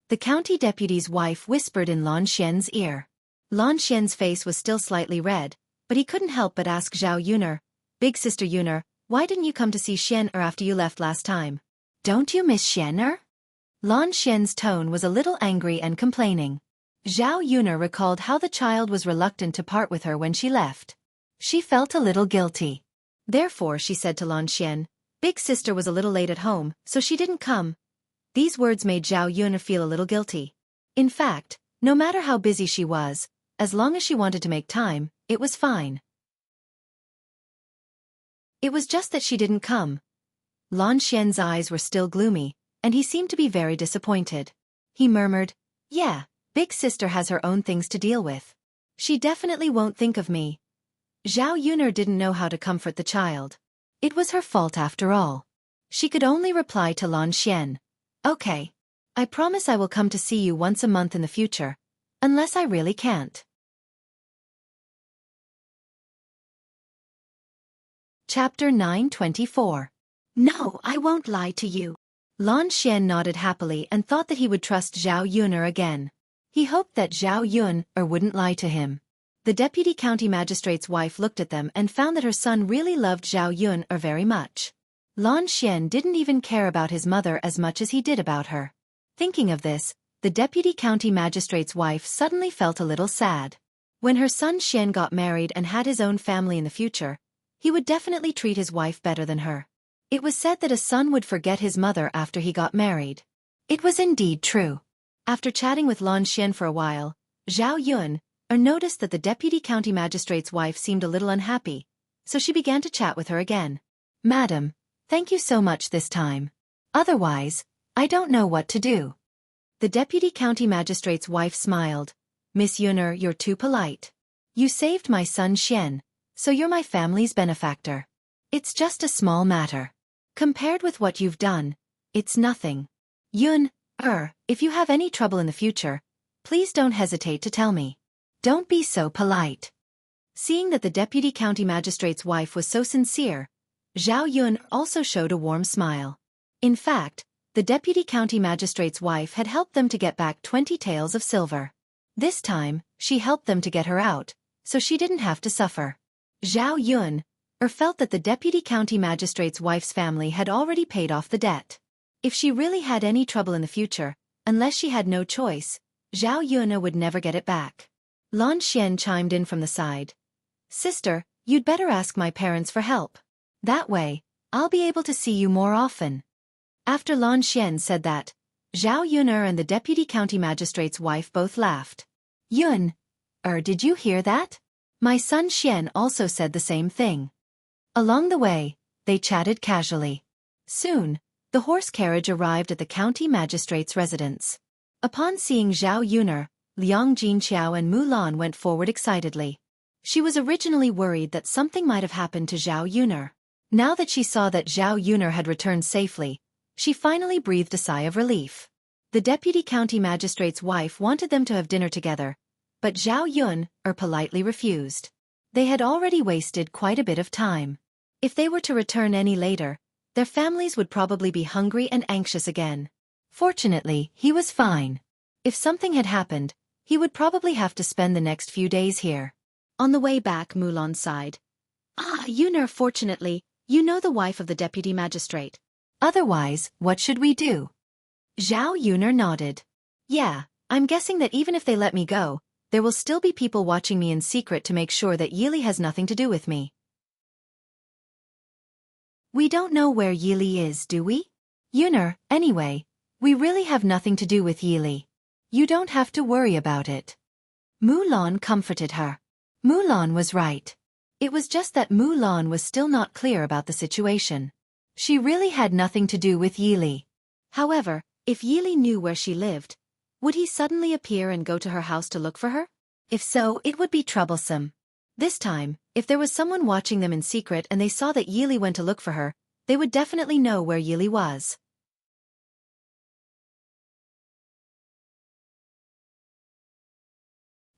The county deputy's wife whispered in Lan Xian's ear. Lan Xian's face was still slightly red, but he couldn't help but ask Zhao Yuner, Big Sister Yuner, why didn't you come to see Xian after you left last time? Don't you miss Xian? Lan Xian's tone was a little angry and complaining. Zhao Yuner recalled how the child was reluctant to part with her when she left. She felt a little guilty. Therefore she said to Lan Xian, Big Sister was a little late at home, so she didn't come. These words made Zhao Yuner feel a little guilty. In fact, no matter how busy she was, as long as she wanted to make time, it was fine. It was just that she didn't come. Lan Xian's eyes were still gloomy, and he seemed to be very disappointed. He murmured, Yeah, Big Sister has her own things to deal with. She definitely won't think of me. Zhao Yuner didn't know how to comfort the child. It was her fault after all. She could only reply to Lan Xian. Okay. I promise I will come to see you once a month in the future, unless I really can't. Chapter 924. No, I won't lie to you. Lan Xian nodded happily and thought that he would trust Zhao Yuner again. He hoped that Zhao Yuner wouldn't lie to him. The deputy county magistrate's wife looked at them and found that her son really loved Zhao Yun very much. Lan Xian didn't even care about his mother as much as he did about her. Thinking of this, the deputy county magistrate's wife suddenly felt a little sad. When her son Xian got married and had his own family in the future, he would definitely treat his wife better than her. It was said that a son would forget his mother after he got married. It was indeed true. After chatting with Lan Xian for a while, Zhao Yun noticed that the deputy county magistrate's wife seemed a little unhappy, so she began to chat with her again. "Madam, thank you so much this time. Otherwise, I don't know what to do." The deputy county magistrate's wife smiled. "Miss Yuner, you're too polite. You saved my son Xian, so you're my family's benefactor. It's just a small matter. Compared with what you've done, it's nothing. Yun, if you have any trouble in the future, please don't hesitate to tell me. Don't be so polite." Seeing that the deputy county magistrate's wife was so sincere, Zhao Yun also showed a warm smile. In fact, the deputy county magistrate's wife had helped them to get back 20 taels of silver. This time, she helped them to get her out, so she didn't have to suffer. Zhao Yun felt that the deputy county magistrate's wife's family had already paid off the debt. If she really had any trouble in the future, unless she had no choice, Zhao Yun would never get it back. Lan Xian chimed in from the side. "Sister, you'd better ask my parents for help. That way, I'll be able to see you more often." After Lan Xian said that, Zhao Yun and the deputy county magistrate's wife both laughed. "Yun, did you hear that? My son Xian also said the same thing." Along the way, they chatted casually. Soon, the horse carriage arrived at the county magistrate's residence. Upon seeing Zhao Yun, Liang Jinqiao and Mulan went forward excitedly. She was originally worried that something might have happened to Zhao Yun. Now that she saw that Zhao Yun had returned safely, she finally breathed a sigh of relief. The deputy county magistrate's wife wanted them to have dinner together, but Zhao Yun politely refused. They had already wasted quite a bit of time. If they were to return any later, their families would probably be hungry and anxious again. Fortunately, he was fine. If something had happened, he would probably have to spend the next few days here. On the way back, Mulan sighed. Yun, fortunately, you know the wife of the deputy magistrate. Otherwise, what should we do? Zhao Yun nodded. Yeah, I'm guessing that even if they let me go, there will still be people watching me in secret to make sure that Yili has nothing to do with me. We don't know where Yili is, do we? Yun, anyway, we really have nothing to do with Yili. You don't have to worry about it. Mulan comforted her. Mulan was right. It was just that Mulan was still not clear about the situation. She really had nothing to do with Yili. However, if Yili knew where she lived, would he suddenly appear and go to her house to look for her? If so, it would be troublesome. This time, if there was someone watching them in secret and they saw that Yili went to look for her, they would definitely know where Yili was.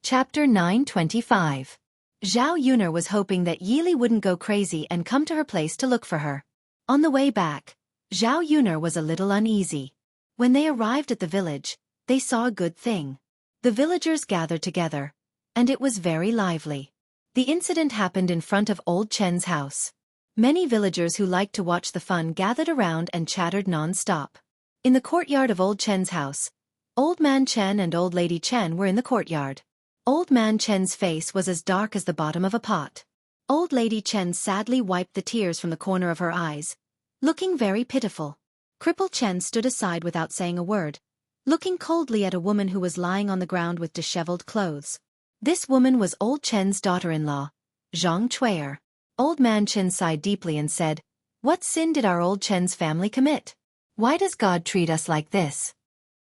Chapter 925. Zhao Yun was hoping that Yili wouldn't go crazy and come to her place to look for her. On the way back, Zhao Yun was a little uneasy. When they arrived at the village, they saw a good thing. The villagers gathered together, and it was very lively. The incident happened in front of Old Chen's house. Many villagers who liked to watch the fun gathered around and chattered non-stop. In the courtyard of Old Chen's house, Old Man Chen and Old Lady Chen were in the courtyard. Old Man Chen's face was as dark as the bottom of a pot. Old Lady Chen sadly wiped the tears from the corner of her eyes, looking very pitiful. Cripple Chen stood aside without saying a word, looking coldly at a woman who was lying on the ground with disheveled clothes. This woman was Old Chen's daughter-in-law, Zhang Chui'er. Old Man Chen sighed deeply and said, "What sin did our Old Chen's family commit? Why does God treat us like this?"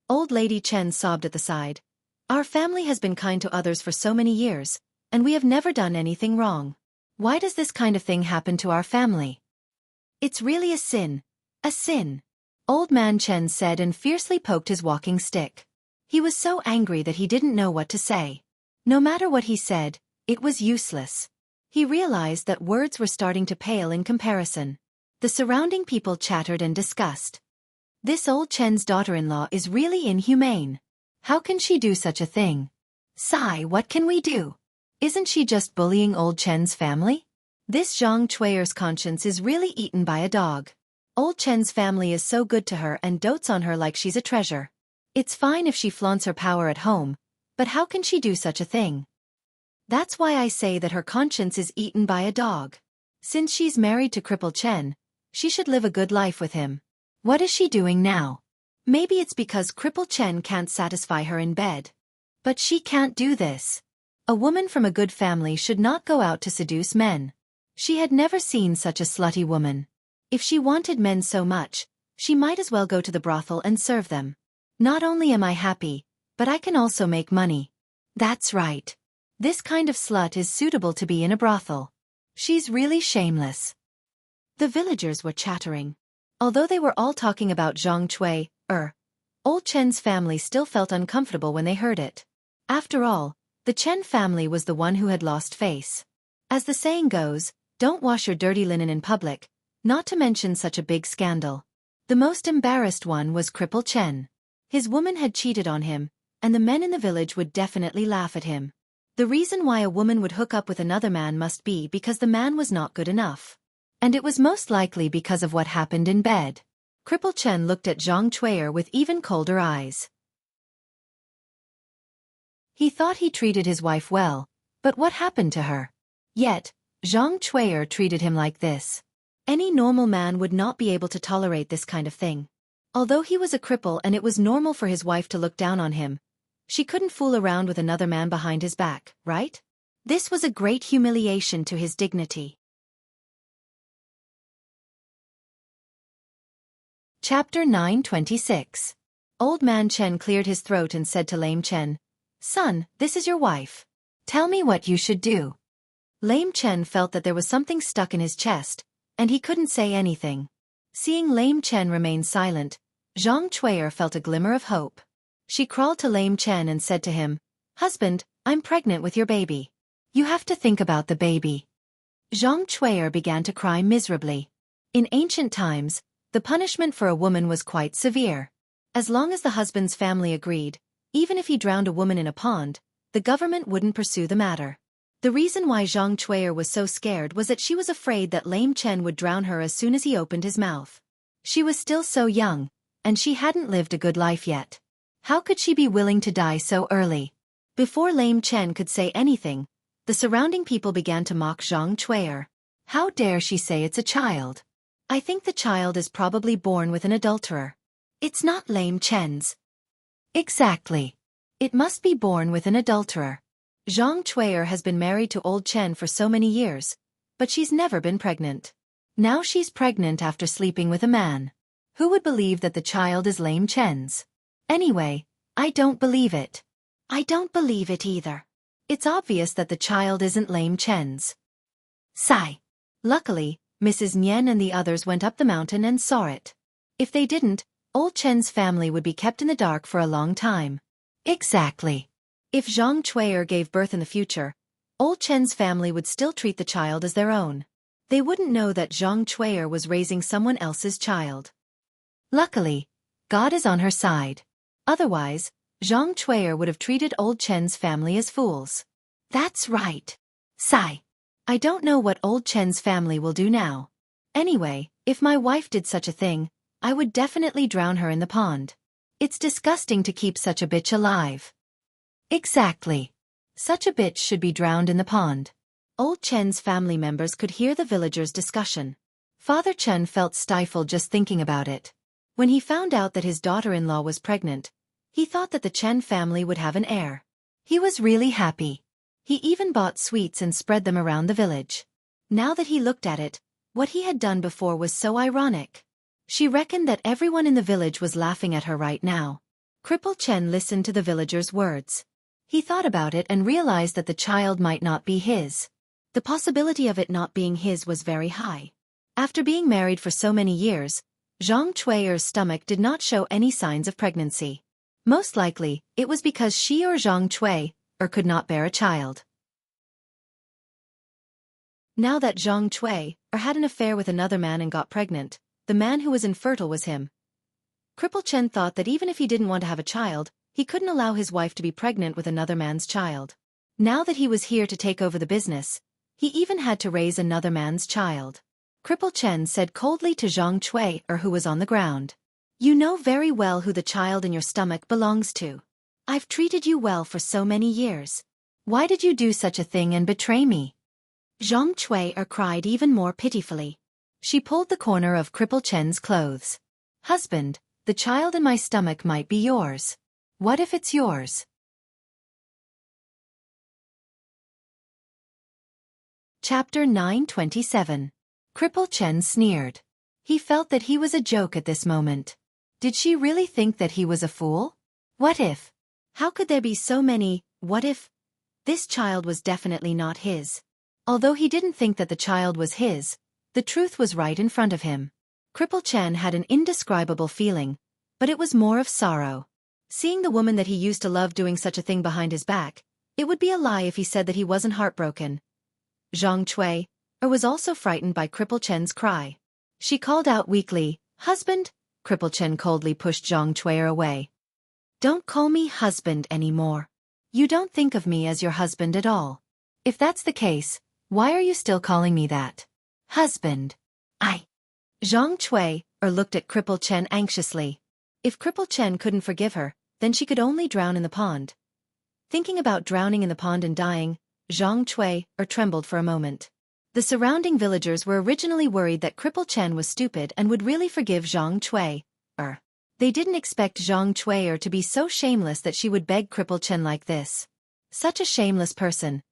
Old Lady Chen sobbed at the side. "Our family has been kind to others for so many years, and we have never done anything wrong. Why does this kind of thing happen to our family? It's really a sin. A sin." Old Man Chen said and fiercely poked his walking stick. He was so angry that he didn't know what to say. No matter what he said, it was useless. He realized that words were starting to pale in comparison. The surrounding people chattered and discussed. This Old Chen's daughter-in-law is really inhumane. How can she do such a thing? Sai, what can we do? Isn't she just bullying old Chen's family? This Zhang Chui'er's conscience is really eaten by a dog. Old Chen's family is so good to her and dotes on her like she's a treasure. It's fine if she flaunts her power at home, but how can she do such a thing? That's why I say that her conscience is eaten by a dog. Since she's married to Cripple Chen, she should live a good life with him. What is she doing now? Maybe it's because Cripple Chen can't satisfy her in bed. But she can't do this. A woman from a good family should not go out to seduce men. She had never seen such a slutty woman. If she wanted men so much, she might as well go to the brothel and serve them. Not only am I happy, but I can also make money. That's right. This kind of slut is suitable to be in a brothel. She's really shameless. The villagers were chattering. Although they were all talking about Zhang Chui, old Chen's family still felt uncomfortable when they heard it. After all, the Chen family was the one who had lost face. As the saying goes, don't wash your dirty linen in public, not to mention such a big scandal. The most embarrassed one was Cripple Chen. His woman had cheated on him, and the men in the village would definitely laugh at him. The reason why a woman would hook up with another man must be because the man was not good enough. And it was most likely because of what happened in bed. Cripple Chen looked at Zhang Chui'er with even colder eyes. He thought he treated his wife well, but what happened to her? Yet, Zhang Chui'er treated him like this. Any normal man would not be able to tolerate this kind of thing. Although he was a cripple and it was normal for his wife to look down on him, she couldn't fool around with another man behind his back, right? This was a great humiliation to his dignity. Chapter 926. Old Man Chen cleared his throat and said to Lame Chen, "Son, this is your wife. Tell me what you should do." Lame Chen felt that there was something stuck in his chest, and he couldn't say anything. Seeing Lame Chen remain silent, Zhang Chui'er felt a glimmer of hope. She crawled to Lame Chen and said to him, "Husband, I'm pregnant with your baby. You have to think about the baby." Zhang Chui'er began to cry miserably. In ancient times, the punishment for a woman was quite severe. As long as the husband's family agreed, even if he drowned a woman in a pond, the government wouldn't pursue the matter. The reason why Zhang Chui'er was so scared was that she was afraid that Lame Chen would drown her as soon as he opened his mouth. She was still so young, and she hadn't lived a good life yet. How could she be willing to die so early? Before Lame Chen could say anything, the surrounding people began to mock Zhang Chui'er. How dare she say it's a child? I think the child is probably born with an adulterer. It's not Lame Chen's. Exactly. It must be born with an adulterer. Zhang Chui'er has been married to old Chen for so many years, but she's never been pregnant. Now she's pregnant after sleeping with a man. Who would believe that the child is Lame Chen's? Anyway, I don't believe it. I don't believe it either. It's obvious that the child isn't Lame Chen's. Sigh. Luckily, Mrs. Nian and the others went up the mountain and saw it. If they didn't, old Chen's family would be kept in the dark for a long time. Exactly. If Zhang Chui'er gave birth in the future, old Chen's family would still treat the child as their own. They wouldn't know that Zhang Chui'er was raising someone else's child. Luckily, God is on her side. Otherwise, Zhang Chui'er would have treated old Chen's family as fools. That's right. Sigh. I don't know what old Chen's family will do now. Anyway, if my wife did such a thing, I would definitely drown her in the pond. It's disgusting to keep such a bitch alive. Exactly. Such a bitch should be drowned in the pond. Old Chen's family members could hear the villagers' discussion. Father Chen felt stifled just thinking about it. When he found out that his daughter-in-law was pregnant, he thought that the Chen family would have an heir. He was really happy. He even bought sweets and spread them around the village. Now that he looked at it, what he had done before was so ironic. She reckoned that everyone in the village was laughing at her right now. Cripple Chen listened to the villagers' words. He thought about it and realized that the child might not be his. The possibility of it not being his was very high. After being married for so many years, Zhang Chui'er's stomach did not show any signs of pregnancy. Most likely, it was because she or Zhang Chui'er could not bear a child. Now that Zhang Chui'er had an affair with another man and got pregnant, the man who was infertile was him. Cripple Chen thought that even if he didn't want to have a child, he couldn't allow his wife to be pregnant with another man's child. Now that he was here to take over the business, he even had to raise another man's child. Cripple Chen said coldly to Xueqi, who was on the ground. You know very well who the child in your stomach belongs to. I've treated you well for so many years. Why did you do such a thing and betray me? Xueqi cried even more pitifully. She pulled the corner of Cripple Chen's clothes. Husband, the child in my stomach might be yours. What if it's yours? Chapter 927. Cripple Chen sneered. He felt that he was a joke at this moment. Did she really think that he was a fool? What if? How could there be so many, what if? This child was definitely not his. Although he didn't think that the child was his, the truth was right in front of him. Cripple Chen had an indescribable feeling, but it was more of sorrow. Seeing the woman that he used to love doing such a thing behind his back, it would be a lie if he said that he wasn't heartbroken. Xueqi was also frightened by Cripple Chen's cry. She called out weakly, Husband? Cripple Chen coldly pushed Xueqi away. Don't call me husband anymore. You don't think of me as your husband at all. If that's the case, why are you still calling me that? Husband. Xueqi looked at Cripple Chen anxiously. If Cripple Chen couldn't forgive her, then she could only drown in the pond. Thinking about drowning in the pond and dying, Xueqi trembled for a moment. The surrounding villagers were originally worried that Cripple Chen was stupid and would really forgive Xueqi. They didn't expect Xueqi to be so shameless that she would beg Cripple Chen like this. Such a shameless person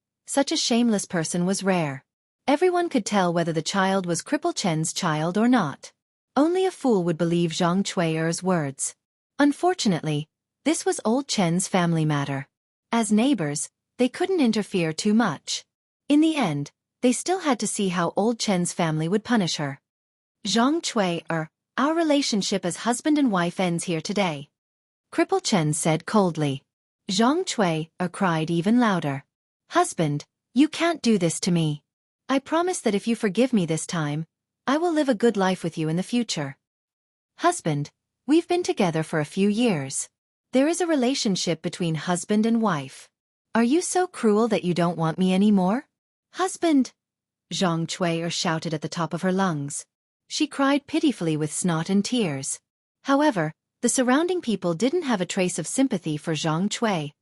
was rare. Everyone could tell whether the child was Cripple Chen's child or not. Only a fool would believe Xueqi's words. Unfortunately, this was old Chen's family matter. As neighbors, they couldn't interfere too much. In the end, they still had to see how old Chen's family would punish her. Xueqi, our relationship as husband and wife ends here today. Cripple Chen said coldly. Xueqi cried even louder. Husband, you can't do this to me. I promise that if you forgive me this time, I will live a good life with you in the future. Husband, we've been together for a few years. There is a relationship between husband and wife. Are you so cruel that you don't want me anymore? Husband! Xueqi shouted at the top of her lungs. She cried pitifully with snot and tears. However, the surrounding people didn't have a trace of sympathy for Xueqi.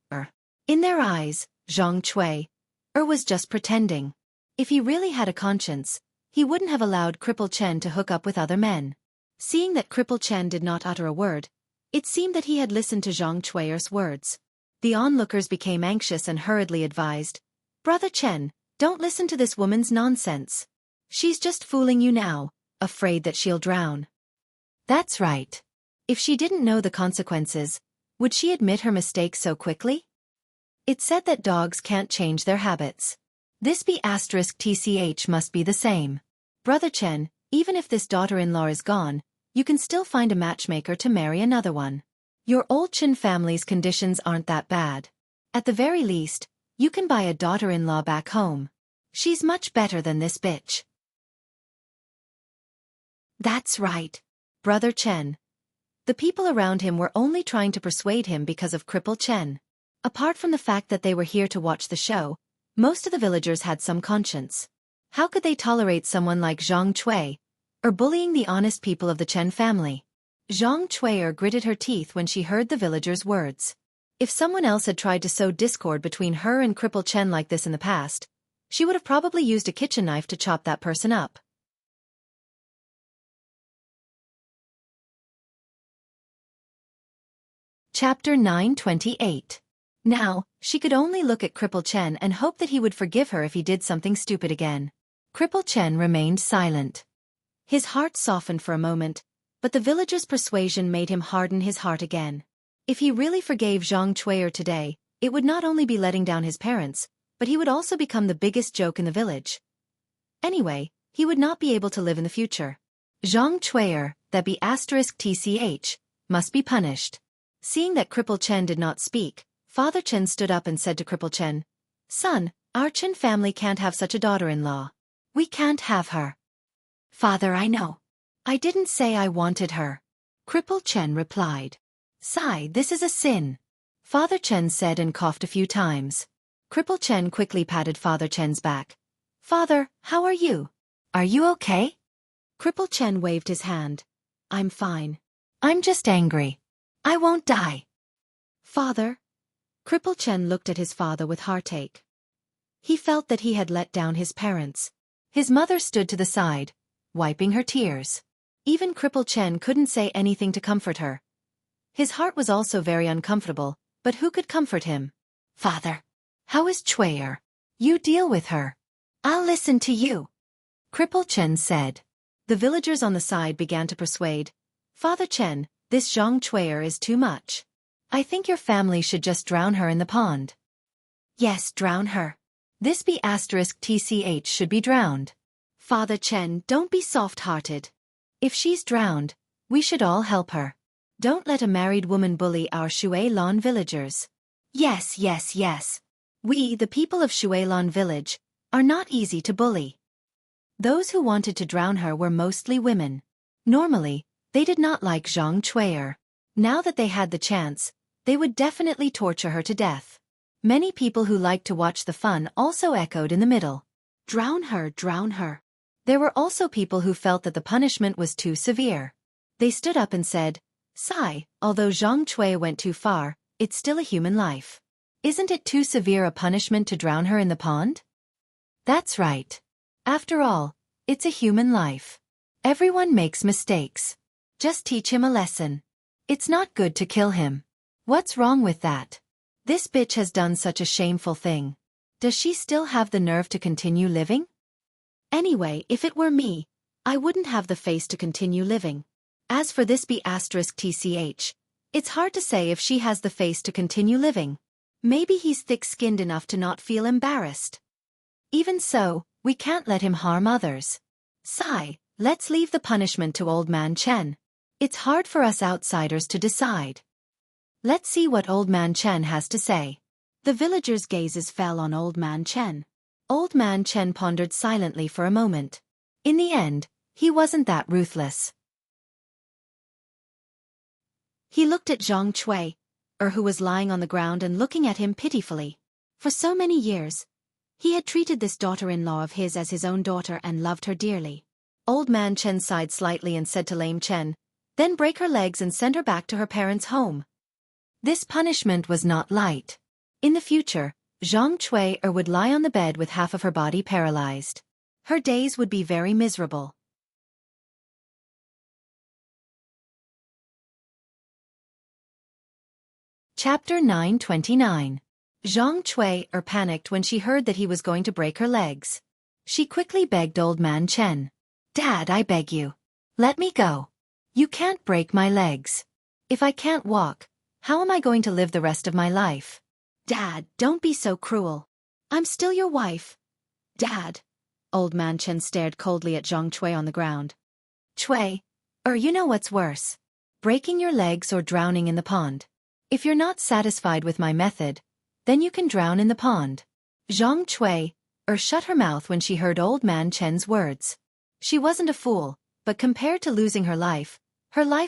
In their eyes, Xueqi was just pretending. If he really had a conscience, he wouldn't have allowed Cripple Chen to hook up with other men. Seeing that Cripple Chen did not utter a word, it seemed that he had listened to Xueqi's words. The onlookers became anxious and hurriedly advised, Brother Chen, don't listen to this woman's nonsense. She's just fooling you now, afraid that she'll drown. That's right. If she didn't know the consequences, would she admit her mistake so quickly? It's said that dogs can't change their habits. This B*TCH must be the same. Brother Chen, even if this daughter-in-law is gone, you can still find a matchmaker to marry another one. Your old Chen family's conditions aren't that bad. At the very least, you can buy a daughter-in-law back home. She's much better than this bitch. That's right, Brother Chen. The people around him were only trying to persuade him because of Cripple Chen. Apart from the fact that they were here to watch the show, most of the villagers had some conscience. How could they tolerate someone like Xueqi, bullying the honest people of the Chen family? Xueqi gritted her teeth when she heard the villagers' words. If someone else had tried to sow discord between her and Cripple Chen like this in the past, she would have probably used a kitchen knife to chop that person up. Chapter 928. Now, she could only look at Cripple Chen and hope that he would forgive her if he did something stupid again. Cripple Chen remained silent. His heart softened for a moment, but the villager's persuasion made him harden his heart again. If he really forgave Xueqi today, it would not only be letting down his parents, but he would also become the biggest joke in the village. Anyway, he would not be able to live in the future. Xueqi, that B*TCH, must be punished. Seeing that Cripple Chen did not speak, Father Chen stood up and said to Cripple Chen, Son, our Chen family can't have such a daughter-in-law. We can't have her. Father, I know. I didn't say I wanted her. Cripple Chen replied. Sigh, this is a sin. Father Chen said and coughed a few times. Cripple Chen quickly patted Father Chen's back. Father, how are you? Are you okay? Cripple Chen waved his hand. I'm fine. I'm just angry. I won't die. Father? Cripple Chen looked at his father with heartache. He felt that he had let down his parents. His mother stood to the side, wiping her tears. Even Cripple Chen couldn't say anything to comfort her. His heart was also very uncomfortable, but who could comfort him? Father, how is Xueqi? You deal with her. I'll listen to you. Cripple Chen said. The villagers on the side began to persuade. Father Chen, this Zhang Xueqi is too much. I think your family should just drown her in the pond. Yes, drown her. This B*TCH should be drowned. Father Chen, don't be soft-hearted. If she's drowned, we should all help her. Don't let a married woman bully our Xuelan villagers. Yes. We, the people of Xuelan village, are not easy to bully. Those who wanted to drown her were mostly women. Normally, they did not like Zhang Xueqi. Now that they had the chance, they would definitely torture her to death. Many people who liked to watch the fun also echoed in the middle. Drown her, drown her. There were also people who felt that the punishment was too severe. They stood up and said, Sigh, although Zhang Xueqi went too far, it's still a human life. Isn't it too severe a punishment to drown her in the pond? That's right. After all, it's a human life. Everyone makes mistakes. Just teach him a lesson. It's not good to kill him. What's wrong with that? This bitch has done such a shameful thing. Does she still have the nerve to continue living? Anyway, if it were me, I wouldn't have the face to continue living. As for this B*TCH, it's hard to say if she has the face to continue living. Maybe he's thick-skinned enough to not feel embarrassed. Even so, we can't let him harm others. Sigh, let's leave the punishment to Old Man Chen. It's hard for us outsiders to decide. Let's see what Old Man Chen has to say. The villagers' gazes fell on Old Man Chen. Old Man Chen pondered silently for a moment. In the end, he wasn't that ruthless. He looked at Zhang Xueqi, who was lying on the ground and looking at him pitifully. For so many years, he had treated this daughter-in-law of his as his own daughter and loved her dearly. Old Man Chen sighed slightly and said to Lame Chen, Then break her legs and send her back to her parents' home. This punishment was not light. In the future, Zhang Xueqi would lie on the bed with half of her body paralyzed. Her days would be very miserable. Chapter 929. Zhang Xueqi panicked when she heard that he was going to break her legs. She quickly begged Old Man Chen. Dad, I beg you. Let me go. You can't break my legs. If I can't walk, how am I going to live the rest of my life? Dad, don't be so cruel. I'm still your wife. Dad. Old Man Chen stared coldly at Zhang Xueqi on the ground. Xueqi, you know what's worse. Breaking your legs or drowning in the pond. If you're not satisfied with my method, then you can drown in the pond. Zhang Xueqi shut her mouth when she heard Old Man Chen's words. She wasn't a fool, but compared to losing her life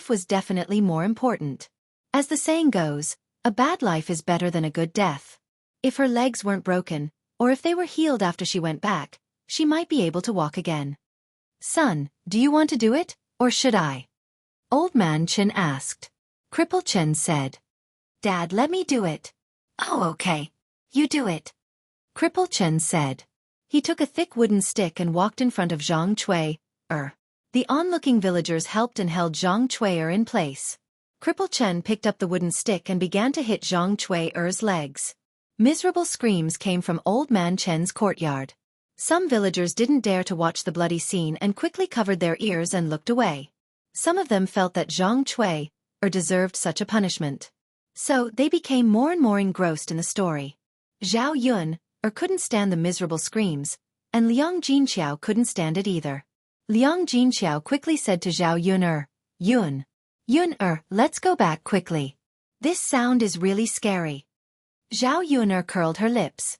was definitely more important. As the saying goes, a bad life is better than a good death. If her legs weren't broken, or if they were healed after she went back, she might be able to walk again. Son, do you want to do it, or should I? Old Man Chen asked. Cripple Chen said. Dad, let me do it. Oh, okay. You do it. Cripple Chen said. He took a thick wooden stick and walked in front of Zhang Xueqi. The onlooking villagers helped and held Zhang Xueqi in place. Cripple Chen picked up the wooden stick and began to hit Zhang Xueqi's legs. Miserable screams came from Old Man Chen's courtyard. Some villagers didn't dare to watch the bloody scene and quickly covered their ears and looked away. Some of them felt that Zhang Xueqi deserved such a punishment. So they became more and more engrossed in the story. Zhao Yun couldn't stand the miserable screams, and Liang Jinqiao couldn't stand it either. Liang Jinqiao quickly said to Zhao Yun, Yun, let's go back quickly. This sound is really scary. Zhao Yun curled her lips.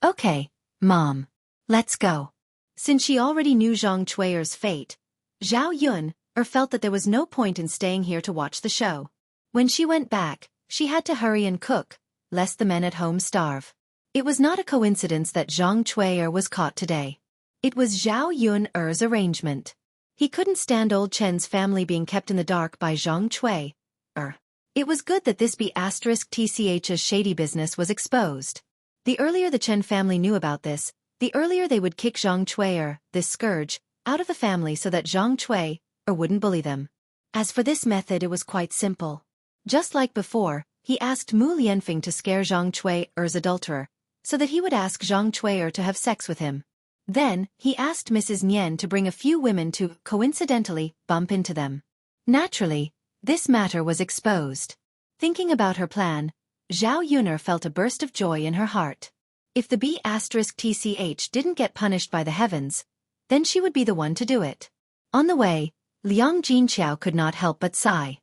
Okay, Mom. Let's go. Since she already knew Zhang Xueqi's fate, Zhao Yun felt that there was no point in staying here to watch the show. When she went back, she had to hurry and cook, lest the men at home starve. It was not a coincidence that Zhang Chue'er was caught today. It was Zhao Yun-er's arrangement. He couldn't stand old Chen's family being kept in the dark by Zhang Chue'er. It was good that this B*TCH's shady business was exposed. The earlier the Chen family knew about this, the earlier they would kick Zhang Chue'er, this scourge, out of the family so that Zhang Chue'er wouldn't bully them. As for this method, it was quite simple. Just like before, he asked Mu Lianfeng to scare Zhang Chue'er's adulterer, so that he would ask Zhang Chue'er to have sex with him. Then, he asked Mrs. Nian to bring a few women to, coincidentally, bump into them. Naturally, this matter was exposed. Thinking about her plan, Zhao Yuner felt a burst of joy in her heart. If the B*TCH didn't get punished by the heavens, then she would be the one to do it. On the way, Liang Jinqiao could not help but sigh.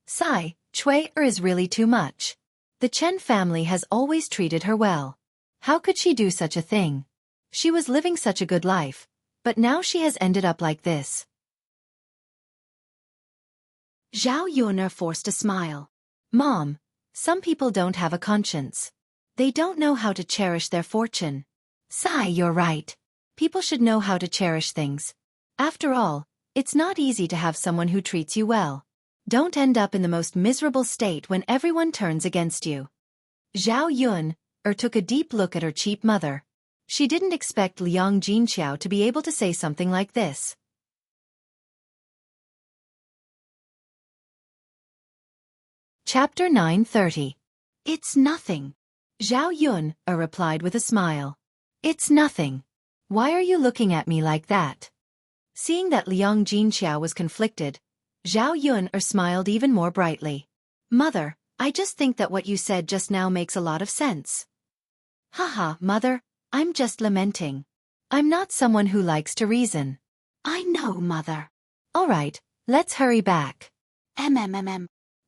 Sigh, Chue'er is really too much. The Chen family has always treated her well. How could she do such a thing? She was living such a good life, but now she has ended up like this. Zhao Yuner forced a smile. Mom, some people don't have a conscience. They don't know how to cherish their fortune. Sigh, you're right. People should know how to cherish things. After all, it's not easy to have someone who treats you well. Don't end up in the most miserable state when everyone turns against you. Zhao Yuner took a deep look at her cheap mother. She didn't expect Liang Jinqiao to be able to say something like this. Chapter 9:30. It's nothing. Zhao Yuner replied with a smile. It's nothing. Why are you looking at me like that? Seeing that Liang Jinqiao was conflicted, Zhao Yuner smiled even more brightly. Mother, I just think that what you said just now makes a lot of sense. Haha, Mother, I'm just lamenting. I'm not someone who likes to reason. I know, Mother. All right, let's hurry back.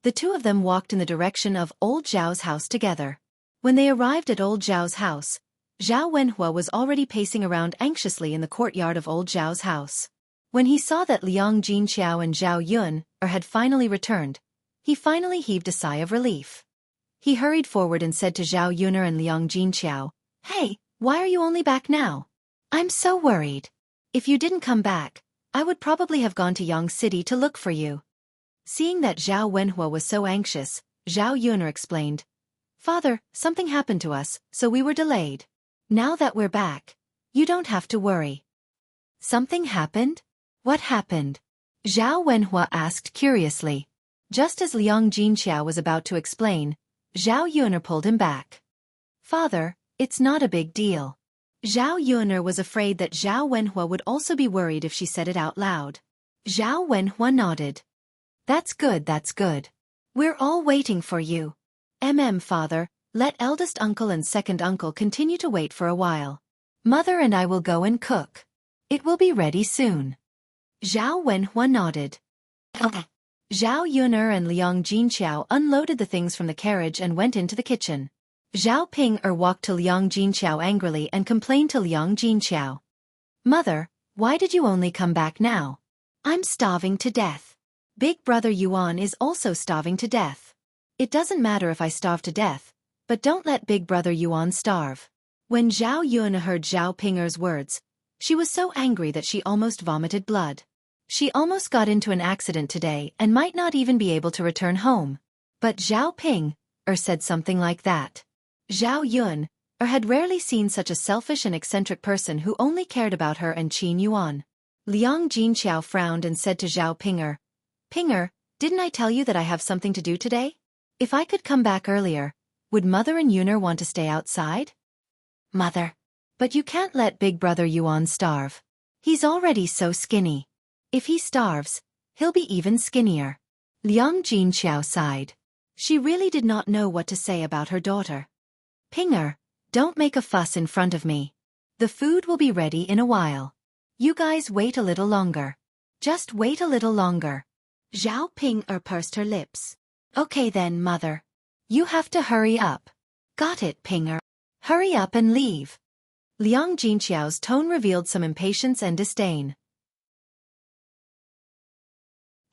The two of them walked in the direction of old Zhao's house together. When they arrived at old Zhao's house, Zhao Wenhua was already pacing around anxiously in the courtyard of old Zhao's house. When he saw that Liang Jinqiao and Zhao Yuner had finally returned, he finally heaved a sigh of relief. He hurried forward and said to Zhao Yuner and Liang Jinqiao, Hey, why are you only back now? I'm so worried. If you didn't come back, I would probably have gone to Yang City to look for you. Seeing that Zhao Wenhua was so anxious, Zhao Yuner explained, Father, something happened to us, so we were delayed. Now that we're back, you don't have to worry. Something happened? What happened? Zhao Wenhua asked curiously. Just as Liang Jinqiao was about to explain, Zhao Yuner pulled him back. Father, it's not a big deal. Zhao Yuner was afraid that Zhao Wenhua would also be worried if she said it out loud. Zhao Wenhua nodded. That's good, that's good. We're all waiting for you. Father, let eldest uncle and second uncle continue to wait for a while. Mother and I will go and cook. It will be ready soon. Zhao Wenhua nodded. Okay. Zhao Yuner and Liang Jinqiao unloaded the things from the carriage and went into the kitchen. Zhao Ping walked to Liang Jinqiao angrily and complained to Liang Jinqiao. Mother, why did you only come back now? I'm starving to death. Big brother Yuan is also starving to death. It doesn't matter if I starve to death, but don't let big brother Yuan starve. When Zhao Yun heard Zhao Pinger's words, she was so angry that she almost vomited blood. She almost got into an accident today and might not even be able to return home. But Zhao Pinger said something like that. Zhao Yun had rarely seen such a selfish and eccentric person who only cared about her and Qin Yuan. Liang Jinqiao frowned and said to Zhao Pinger, Pinger, didn't I tell you that I have something to do today? If I could come back earlier, would Mother and Yuner want to stay outside? Mother. But you can't let big brother Yuan starve. He's already so skinny. If he starves, he'll be even skinnier. Liang Jinqiao sighed. She really did not know what to say about her daughter. Pinger, don't make a fuss in front of me. The food will be ready in a while. You guys wait a little longer. Just wait a little longer. Zhao Pinger pursed her lips. Okay then, Mother. You have to hurry up. Got it, Pinger. Hurry up and leave. Liang Jinqiao's tone revealed some impatience and disdain.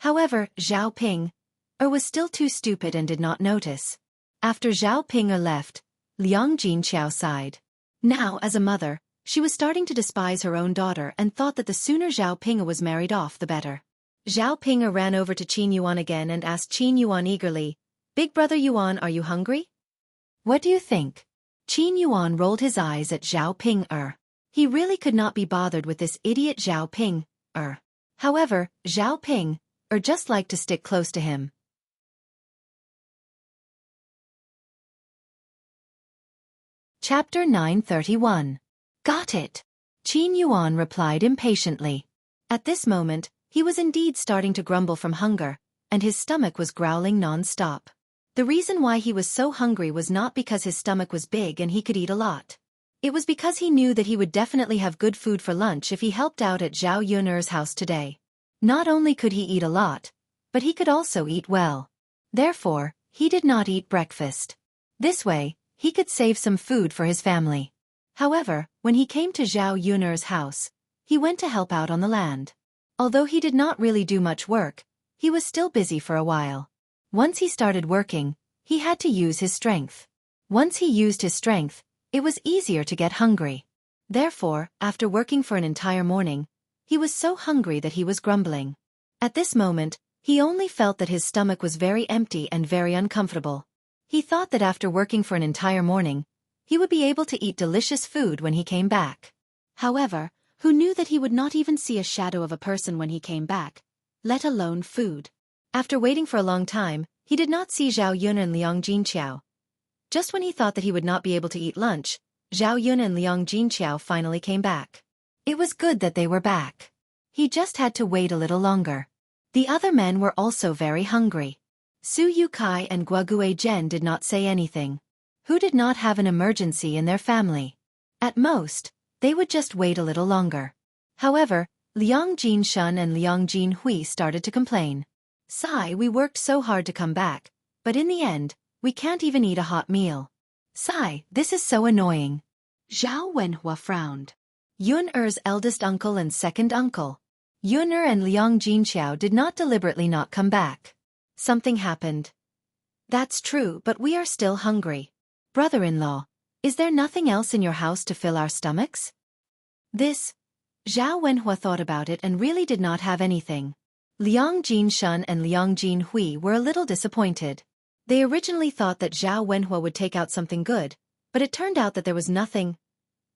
However, Zhao Pinger was still too stupid and did not notice. After Zhao Pinger left, Liang Jinqiao sighed. Now, as a mother, she was starting to despise her own daughter and thought that the sooner Zhao Ping was married off the better. Zhao Ping ran over to Qin Yuan again and asked Qin Yuan eagerly, "Big brother Yuan, are you hungry?" "What do you think?" Qin Yuan rolled his eyes at Zhao Ping. He really could not be bothered with this idiot Zhao Ping. However, Zhao Ping just liked to stick close to him. Chapter 931. Got it. Qin Yuan replied impatiently. At this moment, he was indeed starting to grumble from hunger, and his stomach was growling non-stop. The reason why he was so hungry was not because his stomach was big and he could eat a lot. It was because he knew that he would definitely have good food for lunch if he helped out at Zhao Yun'er's house today. Not only could he eat a lot, but he could also eat well. Therefore, he did not eat breakfast. This way, he could save some food for his family. However, when he came to Zhao Yun'er's house, he went to help out on the land. Although he did not really do much work, he was still busy for a while. Once he started working, he had to use his strength. Once he used his strength, it was easier to get hungry. Therefore, after working for an entire morning, he was so hungry that he was grumbling. At this moment, he only felt that his stomach was very empty and very uncomfortable. He thought that after working for an entire morning, he would be able to eat delicious food when he came back. However, who knew that he would not even see a shadow of a person when he came back, let alone food. After waiting for a long time, he did not see Zhao Yun and Liang Jinqiao. Just when he thought that he would not be able to eat lunch, Zhao Yun and Liang Jinqiao finally came back. It was good that they were back. He just had to wait a little longer. The other men were also very hungry. Xueqi and Guogue Zhen did not say anything. Who did not have an emergency in their family? At most, they would just wait a little longer. However, Liang Jinshun and Liang Jinhui started to complain. "Sai, we worked so hard to come back, but in the end, we can't even eat a hot meal. Sai, this is so annoying." Zhao Wenhua frowned. Yun'er's eldest uncle and second uncle, Yun'er and Liang Jinqiao, did not deliberately not come back. Something happened. "That's true, but we are still hungry. Brother-in-law, is there nothing else in your house to fill our stomachs?" Zhao Wenhua thought about it and really did not have anything. Liang Jinshun and Liang Jinhui were a little disappointed. They originally thought that Zhao Wenhua would take out something good, but it turned out that there was nothing.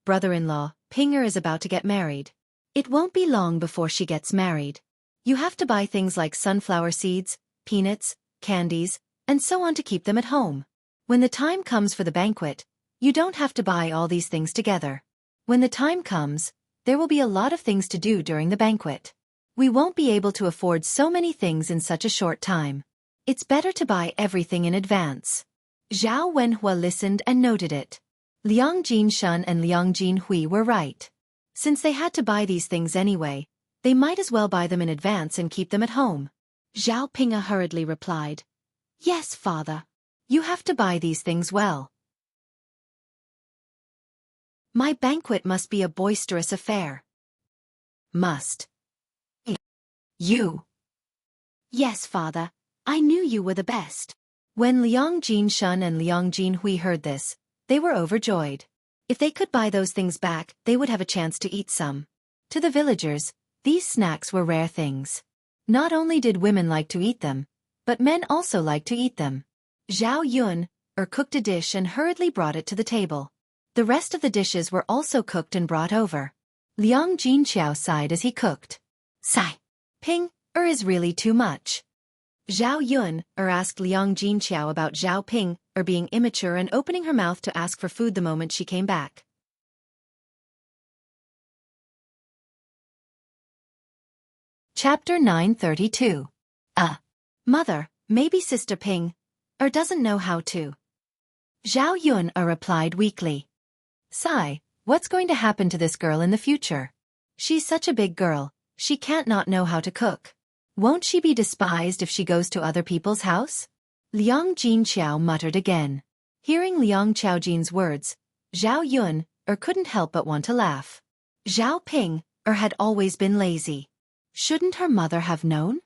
"Brother-in-law, Pinger is about to get married. It won't be long before she gets married. You have to buy things like sunflower seeds, peanuts, candies, and so on to keep them at home. When the time comes for the banquet, you don't have to buy all these things together. When the time comes, there will be a lot of things to do during the banquet. We won't be able to afford so many things in such a short time. It's better to buy everything in advance." Zhao Wenhua listened and noted it. Liang Jinshun and Liang Jinhui were right. Since they had to buy these things anyway, they might as well buy them in advance and keep them at home. Zhao Pinga hurriedly replied, "Yes, father. You have to buy these things well. My banquet must be a boisterous affair." "Must. You." "Yes, father. I knew you were the best." When Liang Jinshun and Liang Jinhui heard this, they were overjoyed. If they could buy those things back, they would have a chance to eat some. To the villagers, these snacks were rare things. Not only did women like to eat them, but men also liked to eat them. Zhao Yun cooked a dish and hurriedly brought it to the table. The rest of the dishes were also cooked and brought over. Liang Jinqiao sighed as he cooked. "Sigh. Ping is really too much." Zhao Yun asked Liang Jinqiao about Zhao Ping being immature and opening her mouth to ask for food the moment she came back. Chapter 932. Mother, maybe Sister Ping doesn't know how to. Zhao Yun replied weakly. "Sai, what's going to happen to this girl in the future? She's such a big girl, she can't not know how to cook. Won't she be despised if she goes to other people's house?" Liang Jinqiao muttered again. Hearing Liang Chaojin's words, Zhao Yun couldn't help but want to laugh. Zhao Ping had always been lazy. Shouldn't her mother have known?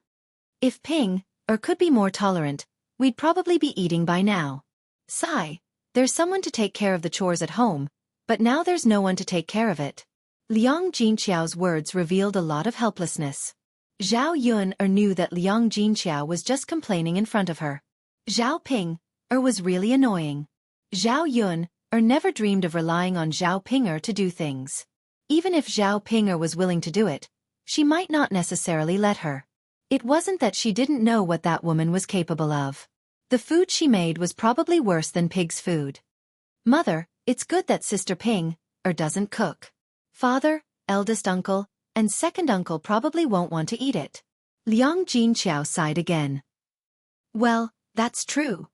If Ping could be more tolerant, we'd probably be eating by now. Sai, There's someone to take care of the chores at home, but now there's no one to take care of it. Liang Jinqiao's words revealed a lot of helplessness. Zhao Yun knew that Liang Jinqiao was just complaining in front of her. Zhao Ping was really annoying. Zhao Yun never dreamed of relying on Zhao Ping to do things. Even if Zhao Ping was willing to do it, she might not necessarily let her. It wasn't that she didn't know what that woman was capable of. The food she made was probably worse than pig's food. Mother, it's good that Sister Ping doesn't cook. Father, eldest uncle, and second uncle probably won't want to eat it. Liang Jinqiao sighed again. Well, that's true.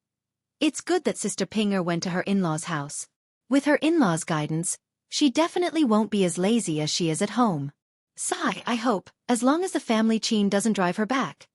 It's good that Sister Ping went to her in-laws' house. With her in-laws' guidance, she definitely won't be as lazy as she is at home. Sigh, I hope, as long as the family Qin doesn't drive her back.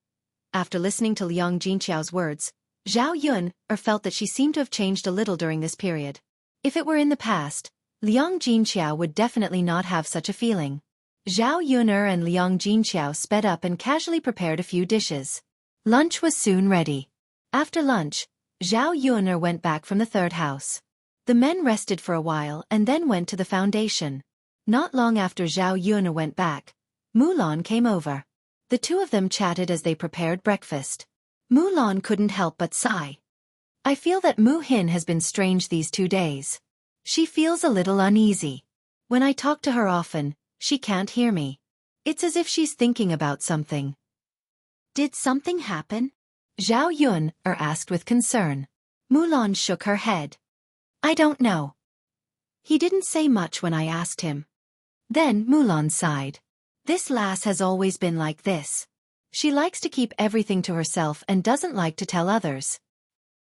After listening to Liang Jinqiao's words, Zhao Yun felt that she seemed to have changed a little during this period. If it were in the past, Liang Jinqiao would definitely not have such a feeling. Zhao Yun and Liang Jinqiao sped up and casually prepared a few dishes. Lunch was soon ready. After lunch, Zhao Yun went back from the third house. The men rested for a while and then went to the foundation. Not long after Zhao Yun went back, Mulan came over. The two of them chatted as they prepared breakfast. Mulan couldn't help but sigh. I feel that Mu Hin has been strange these 2 days. She feels a little uneasy. When I talk to her often, she can't hear me. It's as if she's thinking about something. Did something happen? Zhao Yun asked with concern. Mulan shook her head. I don't know. He didn't say much when I asked him. Then Mulan sighed. This lass has always been like this. She likes to keep everything to herself and doesn't like to tell others.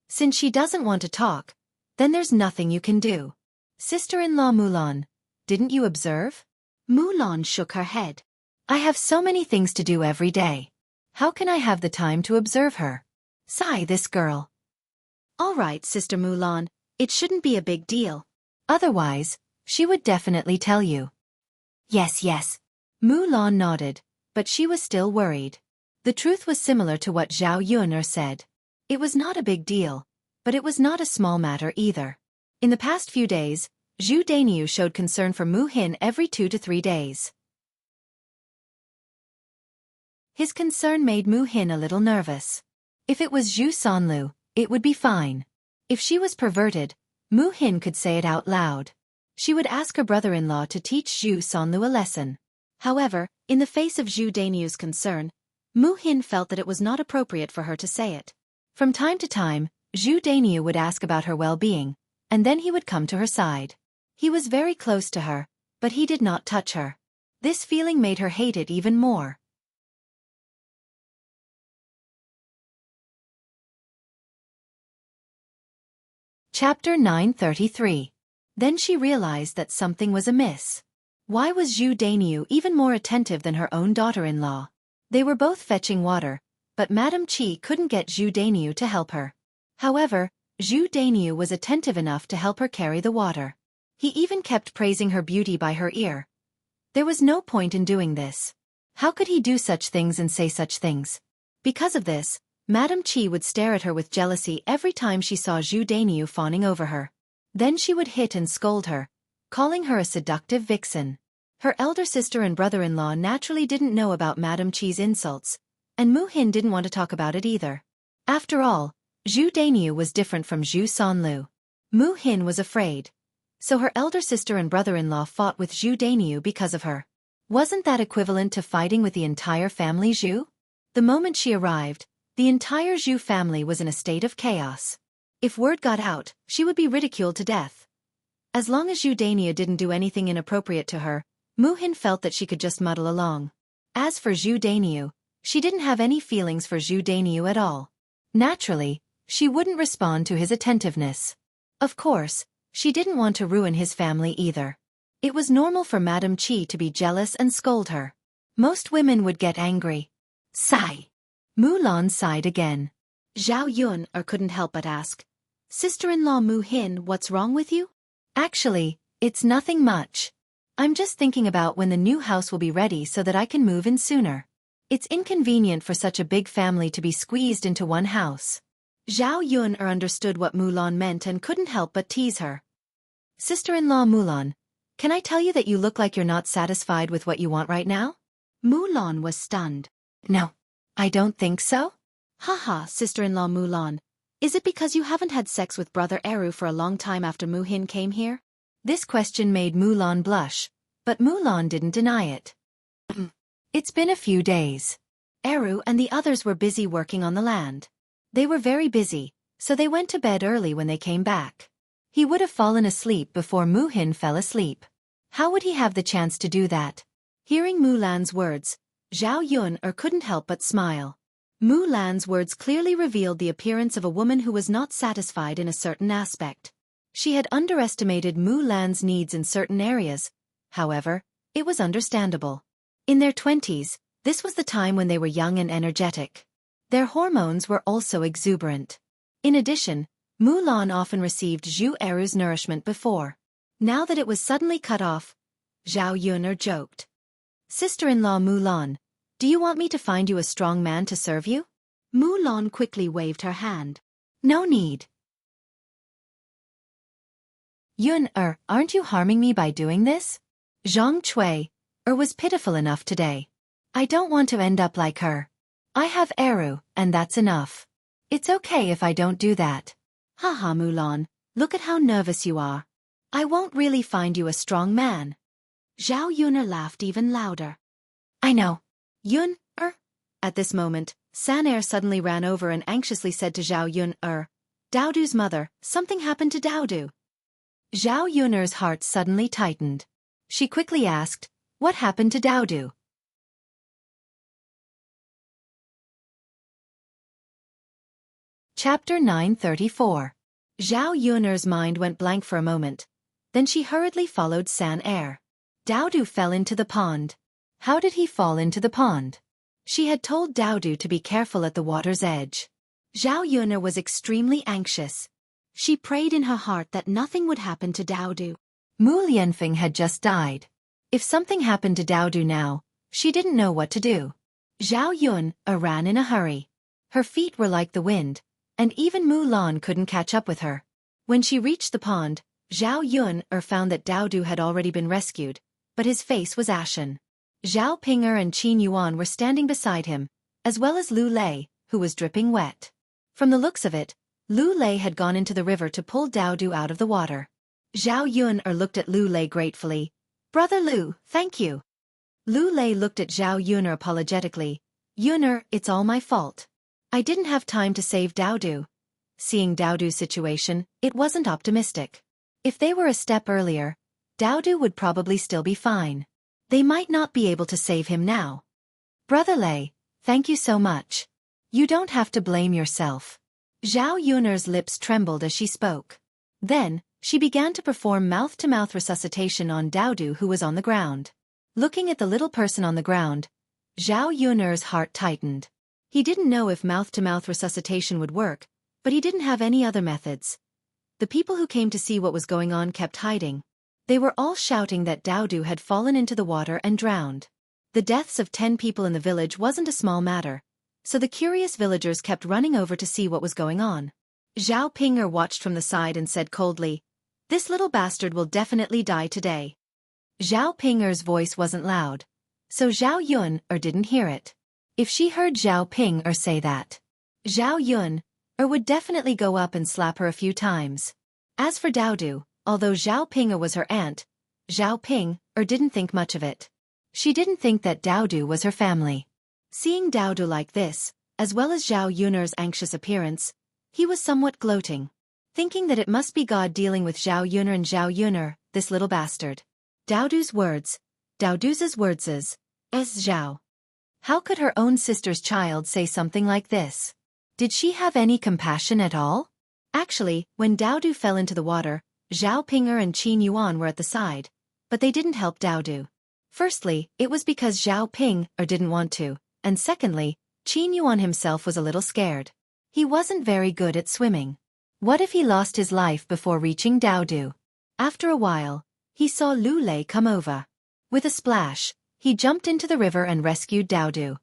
Since she doesn't want to talk, then there's nothing you can do. Sister-in-law Mulan, didn't you observe? Mulan shook her head. I have so many things to do every day. How can I have the time to observe her? Sigh, this girl. All right, Sister Mulan, it shouldn't be a big deal. Otherwise, she would definitely tell you. Yes. Mulan nodded, but she was still worried. The truth was similar to what Zhao Yun said. It was not a big deal, but it was not a small matter either. In the past few days, Zhu Dainiu showed concern for Mu Hin every 2 to 3 days. His concern made Mu Hin a little nervous. If it was Zhu Sanlu, it would be fine. If she was perverted, Mu Hin could say it out loud. She would ask her brother-in-law to teach Zhu Sanlu a lesson. However, in the face of Zhu Dainiu's concern, Mu Hin felt that it was not appropriate for her to say it. From time to time, Zhu Dainiu would ask about her well-being, and then he would come to her side. He was very close to her, but he did not touch her. This feeling made her hate it even more. Chapter 933. Then she realized that something was amiss. Why was Zhu Dainiu even more attentive than her own daughter-in-law? They were both fetching water, but Madame Qi couldn't get Zhu Dainiu to help her. However, Zhu Dainiu was attentive enough to help her carry the water. He even kept praising her beauty by her ear. There was no point in doing this. How could he do such things and say such things? Because of this, Madame Qi would stare at her with jealousy every time she saw Zhu Dainiu fawning over her. Then she would hit and scold her, calling her a seductive vixen. Her elder sister and brother-in-law naturally didn't know about Madame Qi's insults, and Mu Hin didn't want to talk about it either. After all, Zhu Dainiu was different from Zhu Sanlu. Mu Hin was afraid. So her elder sister and brother-in-law fought with Zhu Dainiu because of her. Wasn't that equivalent to fighting with the entire family Zhu? The moment she arrived, the entire Zhu family was in a state of chaos. If word got out, she would be ridiculed to death. As long as Zhu Dainiu didn't do anything inappropriate to her, Mu Hin felt that she could just muddle along. As for Zhu Dainiu, she didn't have any feelings for Zhu Dainiu at all. Naturally, she wouldn't respond to his attentiveness. Of course, she didn't want to ruin his family either. It was normal for Madame Qi to be jealous and scold her. Most women would get angry. Sigh. Mulan sighed again. Zhao Yun couldn't help but ask, Sister-in-law Mu Hin, what's wrong with you? Actually, it's nothing much. I'm just thinking about when the new house will be ready so that I can move in sooner. It's inconvenient for such a big family to be squeezed into one house. Zhao Yun understood what Mulan meant and couldn't help but tease her. Sister-in-law Mulan, can I tell you that you look like you're not satisfied with what you want right now? Mulan was stunned. No, I don't think so. Haha, sister-in-law Mulan. Is it because you haven't had sex with brother Eru for a long time after Muhin came here? This question made Mulan blush, but Mulan didn't deny it. It's been a few days. Eru and the others were busy working on the land. They were very busy, so they went to bed early when they came back. He would have fallen asleep before Muhin fell asleep. How would he have the chance to do that? Hearing Mulan's words, Zhao Yun couldn't help but smile. Mulan's words clearly revealed the appearance of a woman who was not satisfied in a certain aspect. She had underestimated Mulan's needs in certain areas. However, it was understandable. In their 20s, this was the time when they were young and energetic. Their hormones were also exuberant. In addition, Mulan often received Zhu Eru's nourishment before. Now that it was suddenly cut off, Zhao Yun joked. Sister-in-law Mulan, do you want me to find you a strong man to serve you? Mulan quickly waved her hand. No need. Yun aren't you harming me by doing this? Zhang Cui was pitiful enough today. I don't want to end up like her. I have Eru, and that's enough. It's okay if I don't do that. Haha Mulan, look at how nervous you are. I won't really find you a strong man. Zhao Yun laughed even louder. I know. Yun At this moment, San suddenly ran over and anxiously said to Zhao Yun Daodu's mother, something happened to Daodu. Zhao Yun's heart suddenly tightened. She quickly asked, what happened to Daodu? Chapter 934. Zhao Yun's mind went blank for a moment. Then she hurriedly followed San. Daodu fell into the pond. How did he fall into the pond? She had told Daodu to be careful at the water's edge. Zhao Yun was extremely anxious. She prayed in her heart that nothing would happen to Daodu. Mu Lianfeng had just died. If something happened to Daodu now, she didn't know what to do. Zhao Yun ran in a hurry. Her feet were like the wind, and even Mulan couldn't catch up with her. When she reached the pond, Zhao Yun found that Daodu had already been rescued, but his face was ashen. Zhao Ping'er and Qin Yuan were standing beside him, as well as Lu Lei, who was dripping wet. From the looks of it, Lu Lei had gone into the river to pull Daodu out of the water. Zhao Yun looked at Lu Lei gratefully. Brother Lu, thank you. Lu Lei looked at Zhao Yun apologetically. Yun, it's all my fault. I didn't have time to save Daodu. Seeing Daodu's situation, it wasn't optimistic. If they were a step earlier, Daodu would probably still be fine. They might not be able to save him now. Brother Lei, thank you so much. You don't have to blame yourself. Zhao Yun's lips trembled as she spoke. Then, she began to perform mouth-to-mouth resuscitation on Daodu who was on the ground. Looking at the little person on the ground, Zhao Yun's heart tightened. He didn't know if mouth-to-mouth resuscitation would work, but he didn't have any other methods. The people who came to see what was going on kept hiding. They were all shouting that Daodu had fallen into the water and drowned. The deaths of 10 people in the village wasn't a small matter, so the curious villagers kept running over to see what was going on. Zhao Ping'er watched from the side and said coldly, "This little bastard will definitely die today." Zhao Ping'er's voice wasn't loud, so Zhao Yun didn't hear it. If she heard Zhao Ping'er say that, Zhao Yun would definitely go up and slap her a few times. As for Daodu, although Zhao Ping'er was her aunt, Zhao Ping'er didn't think much of it. She didn't think that Daodu was her family. Seeing Daodu like this, as well as Zhao Yun's anxious appearance, he was somewhat gloating, thinking that it must be God dealing with Zhao Yun and Zhao Yun, this little bastard. Daodu's words as Zhao. How could her own sister's child say something like this? Did she have any compassion at all? Actually, when Daodu fell into the water, Zhao Ping'er and Qin Yuan were at the side, but they didn't help Daodu. Firstly, it was because Zhao Ping'er didn't want to, and secondly, Qin Yuan himself was a little scared. He wasn't very good at swimming. What if he lost his life before reaching Daodu? After a while, he saw Lu Lei come over. With a splash, he jumped into the river and rescued Daodu.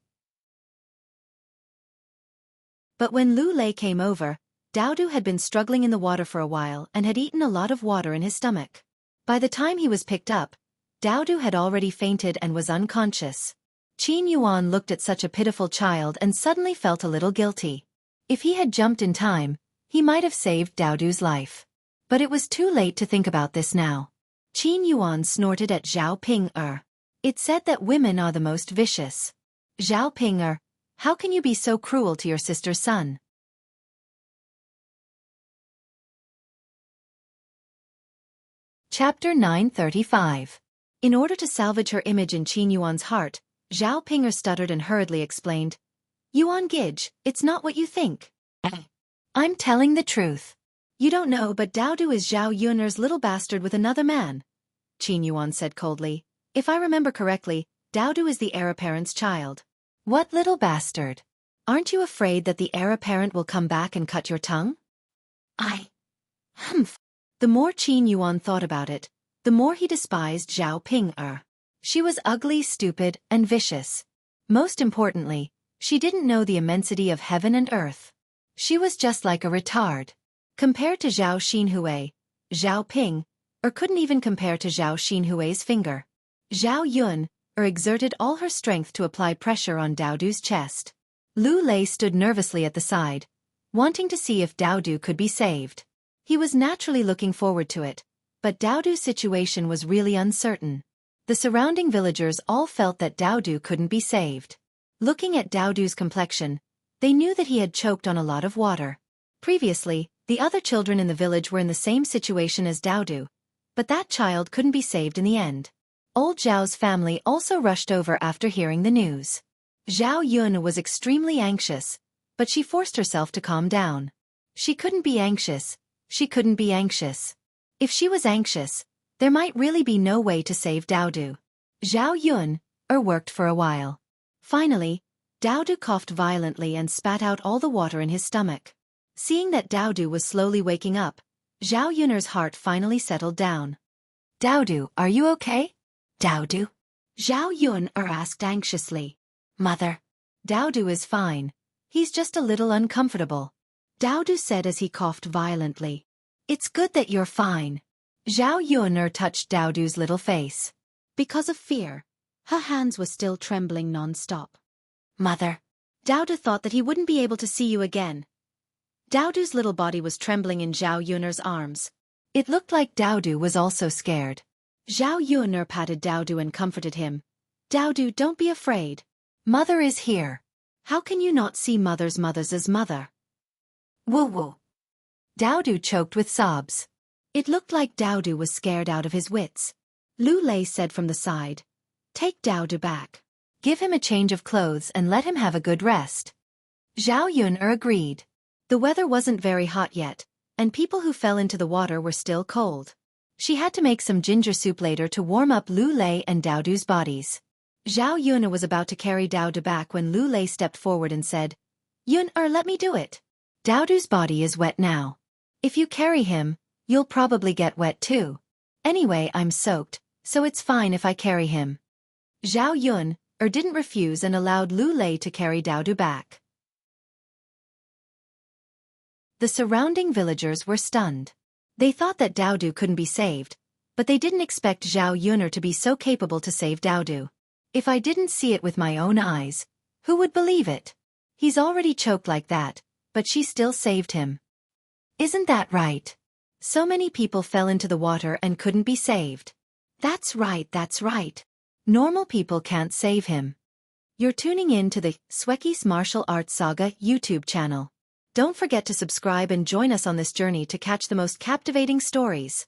But when Lu Lei came over, Daodu had been struggling in the water for a while and had eaten a lot of water in his stomach. By the time he was picked up, Daodu had already fainted and was unconscious. Qin Yuan looked at such a pitiful child and suddenly felt a little guilty. If he had jumped in time, he might have saved Daodu's life. But it was too late to think about this now. Qin Yuan snorted at Zhao Ping-er. It said that women are the most vicious. Zhao Ping-er, how can you be so cruel to your sister's son? Chapter 935. In order to salvage her image in Qin Yuan's heart, Zhao Ping-er stuttered and hurriedly explained, Yuan Gij, it's not what you think. I'm telling the truth. You don't know, but Daodu is Zhao Yuner's little bastard with another man. Qin Yuan said coldly. If I remember correctly, Daodu is the heir apparent's child. What little bastard? Aren't you afraid that the heir apparent will come back and cut your tongue? Humph. The more Qin Yuan thought about it, the more he despised Zhao Ping-er. She was ugly, stupid, and vicious. Most importantly, she didn't know the immensity of heaven and earth. She was just like a retard. Compared to Zhao Xinhui, Zhao Ping-er couldn't even compare to Zhao Xinhui's finger. Zhao Yun-er exerted all her strength to apply pressure on Daodu's chest. Lu Lei stood nervously at the side, wanting to see if Daodu could be saved. He was naturally looking forward to it, but Daodu's situation was really uncertain. The surrounding villagers all felt that Daodu couldn't be saved. Looking at Daodu's complexion, they knew that he had choked on a lot of water. Previously, the other children in the village were in the same situation as Daodu, but that child couldn't be saved in the end. Old Zhao's family also rushed over after hearing the news. Zhao Yun was extremely anxious, but she forced herself to calm down. She couldn't be anxious. She couldn't be anxious. If she was anxious, there might really be no way to save Daodu. Zhao Yun-er worked for a while. Finally, Daodu coughed violently and spat out all the water in his stomach. Seeing that Daodu was slowly waking up, Zhao Yuner's heart finally settled down. Daodu, are you okay? Daodu? Zhao Yun-er asked anxiously. Mother. Daodu is fine. He's just a little uncomfortable. Daodu said as he coughed violently. It's good that you're fine. Zhao Yuner touched Daodu's little face. Because of fear, her hands were still trembling non-stop. Mother. Daodu thought that he wouldn't be able to see you again. Daodu's little body was trembling in Zhao Yuner's arms. It looked like Daodu was also scared. Zhao Yuner patted Daodu and comforted him. Daodu, don't be afraid. Mother is here. How can you not see mother's mother? Woo-woo. Daodu choked with sobs. It looked like Daodu was scared out of his wits. Lu Lei said from the side, Take Daodu back. Give him a change of clothes and let him have a good rest. Zhao Yuner agreed. The weather wasn't very hot yet, and people who fell into the water were still cold. She had to make some ginger soup later to warm up Lu Lei and Daodu's bodies. Zhao Yuner was about to carry Daodu back when Lu Lei stepped forward and said, Yuner, let me do it. Daodu's body is wet now. If you carry him, you'll probably get wet too. Anyway, I'm soaked, so it's fine if I carry him. Zhao Yun-er didn't refuse and allowed Lu Lei to carry Daodu back. The surrounding villagers were stunned. They thought that Daodu couldn't be saved, but they didn't expect Zhao Yuner to be so capable to save Daodu. If I didn't see it with my own eyes, who would believe it? He's already choked like that, but she still saved him. Isn't that right? So many people fell into the water and couldn't be saved. That's right. Normal people can't save him. You're tuning in to the Xueqi's Martial Arts Saga YouTube channel. Don't forget to subscribe and join us on this journey to catch the most captivating stories.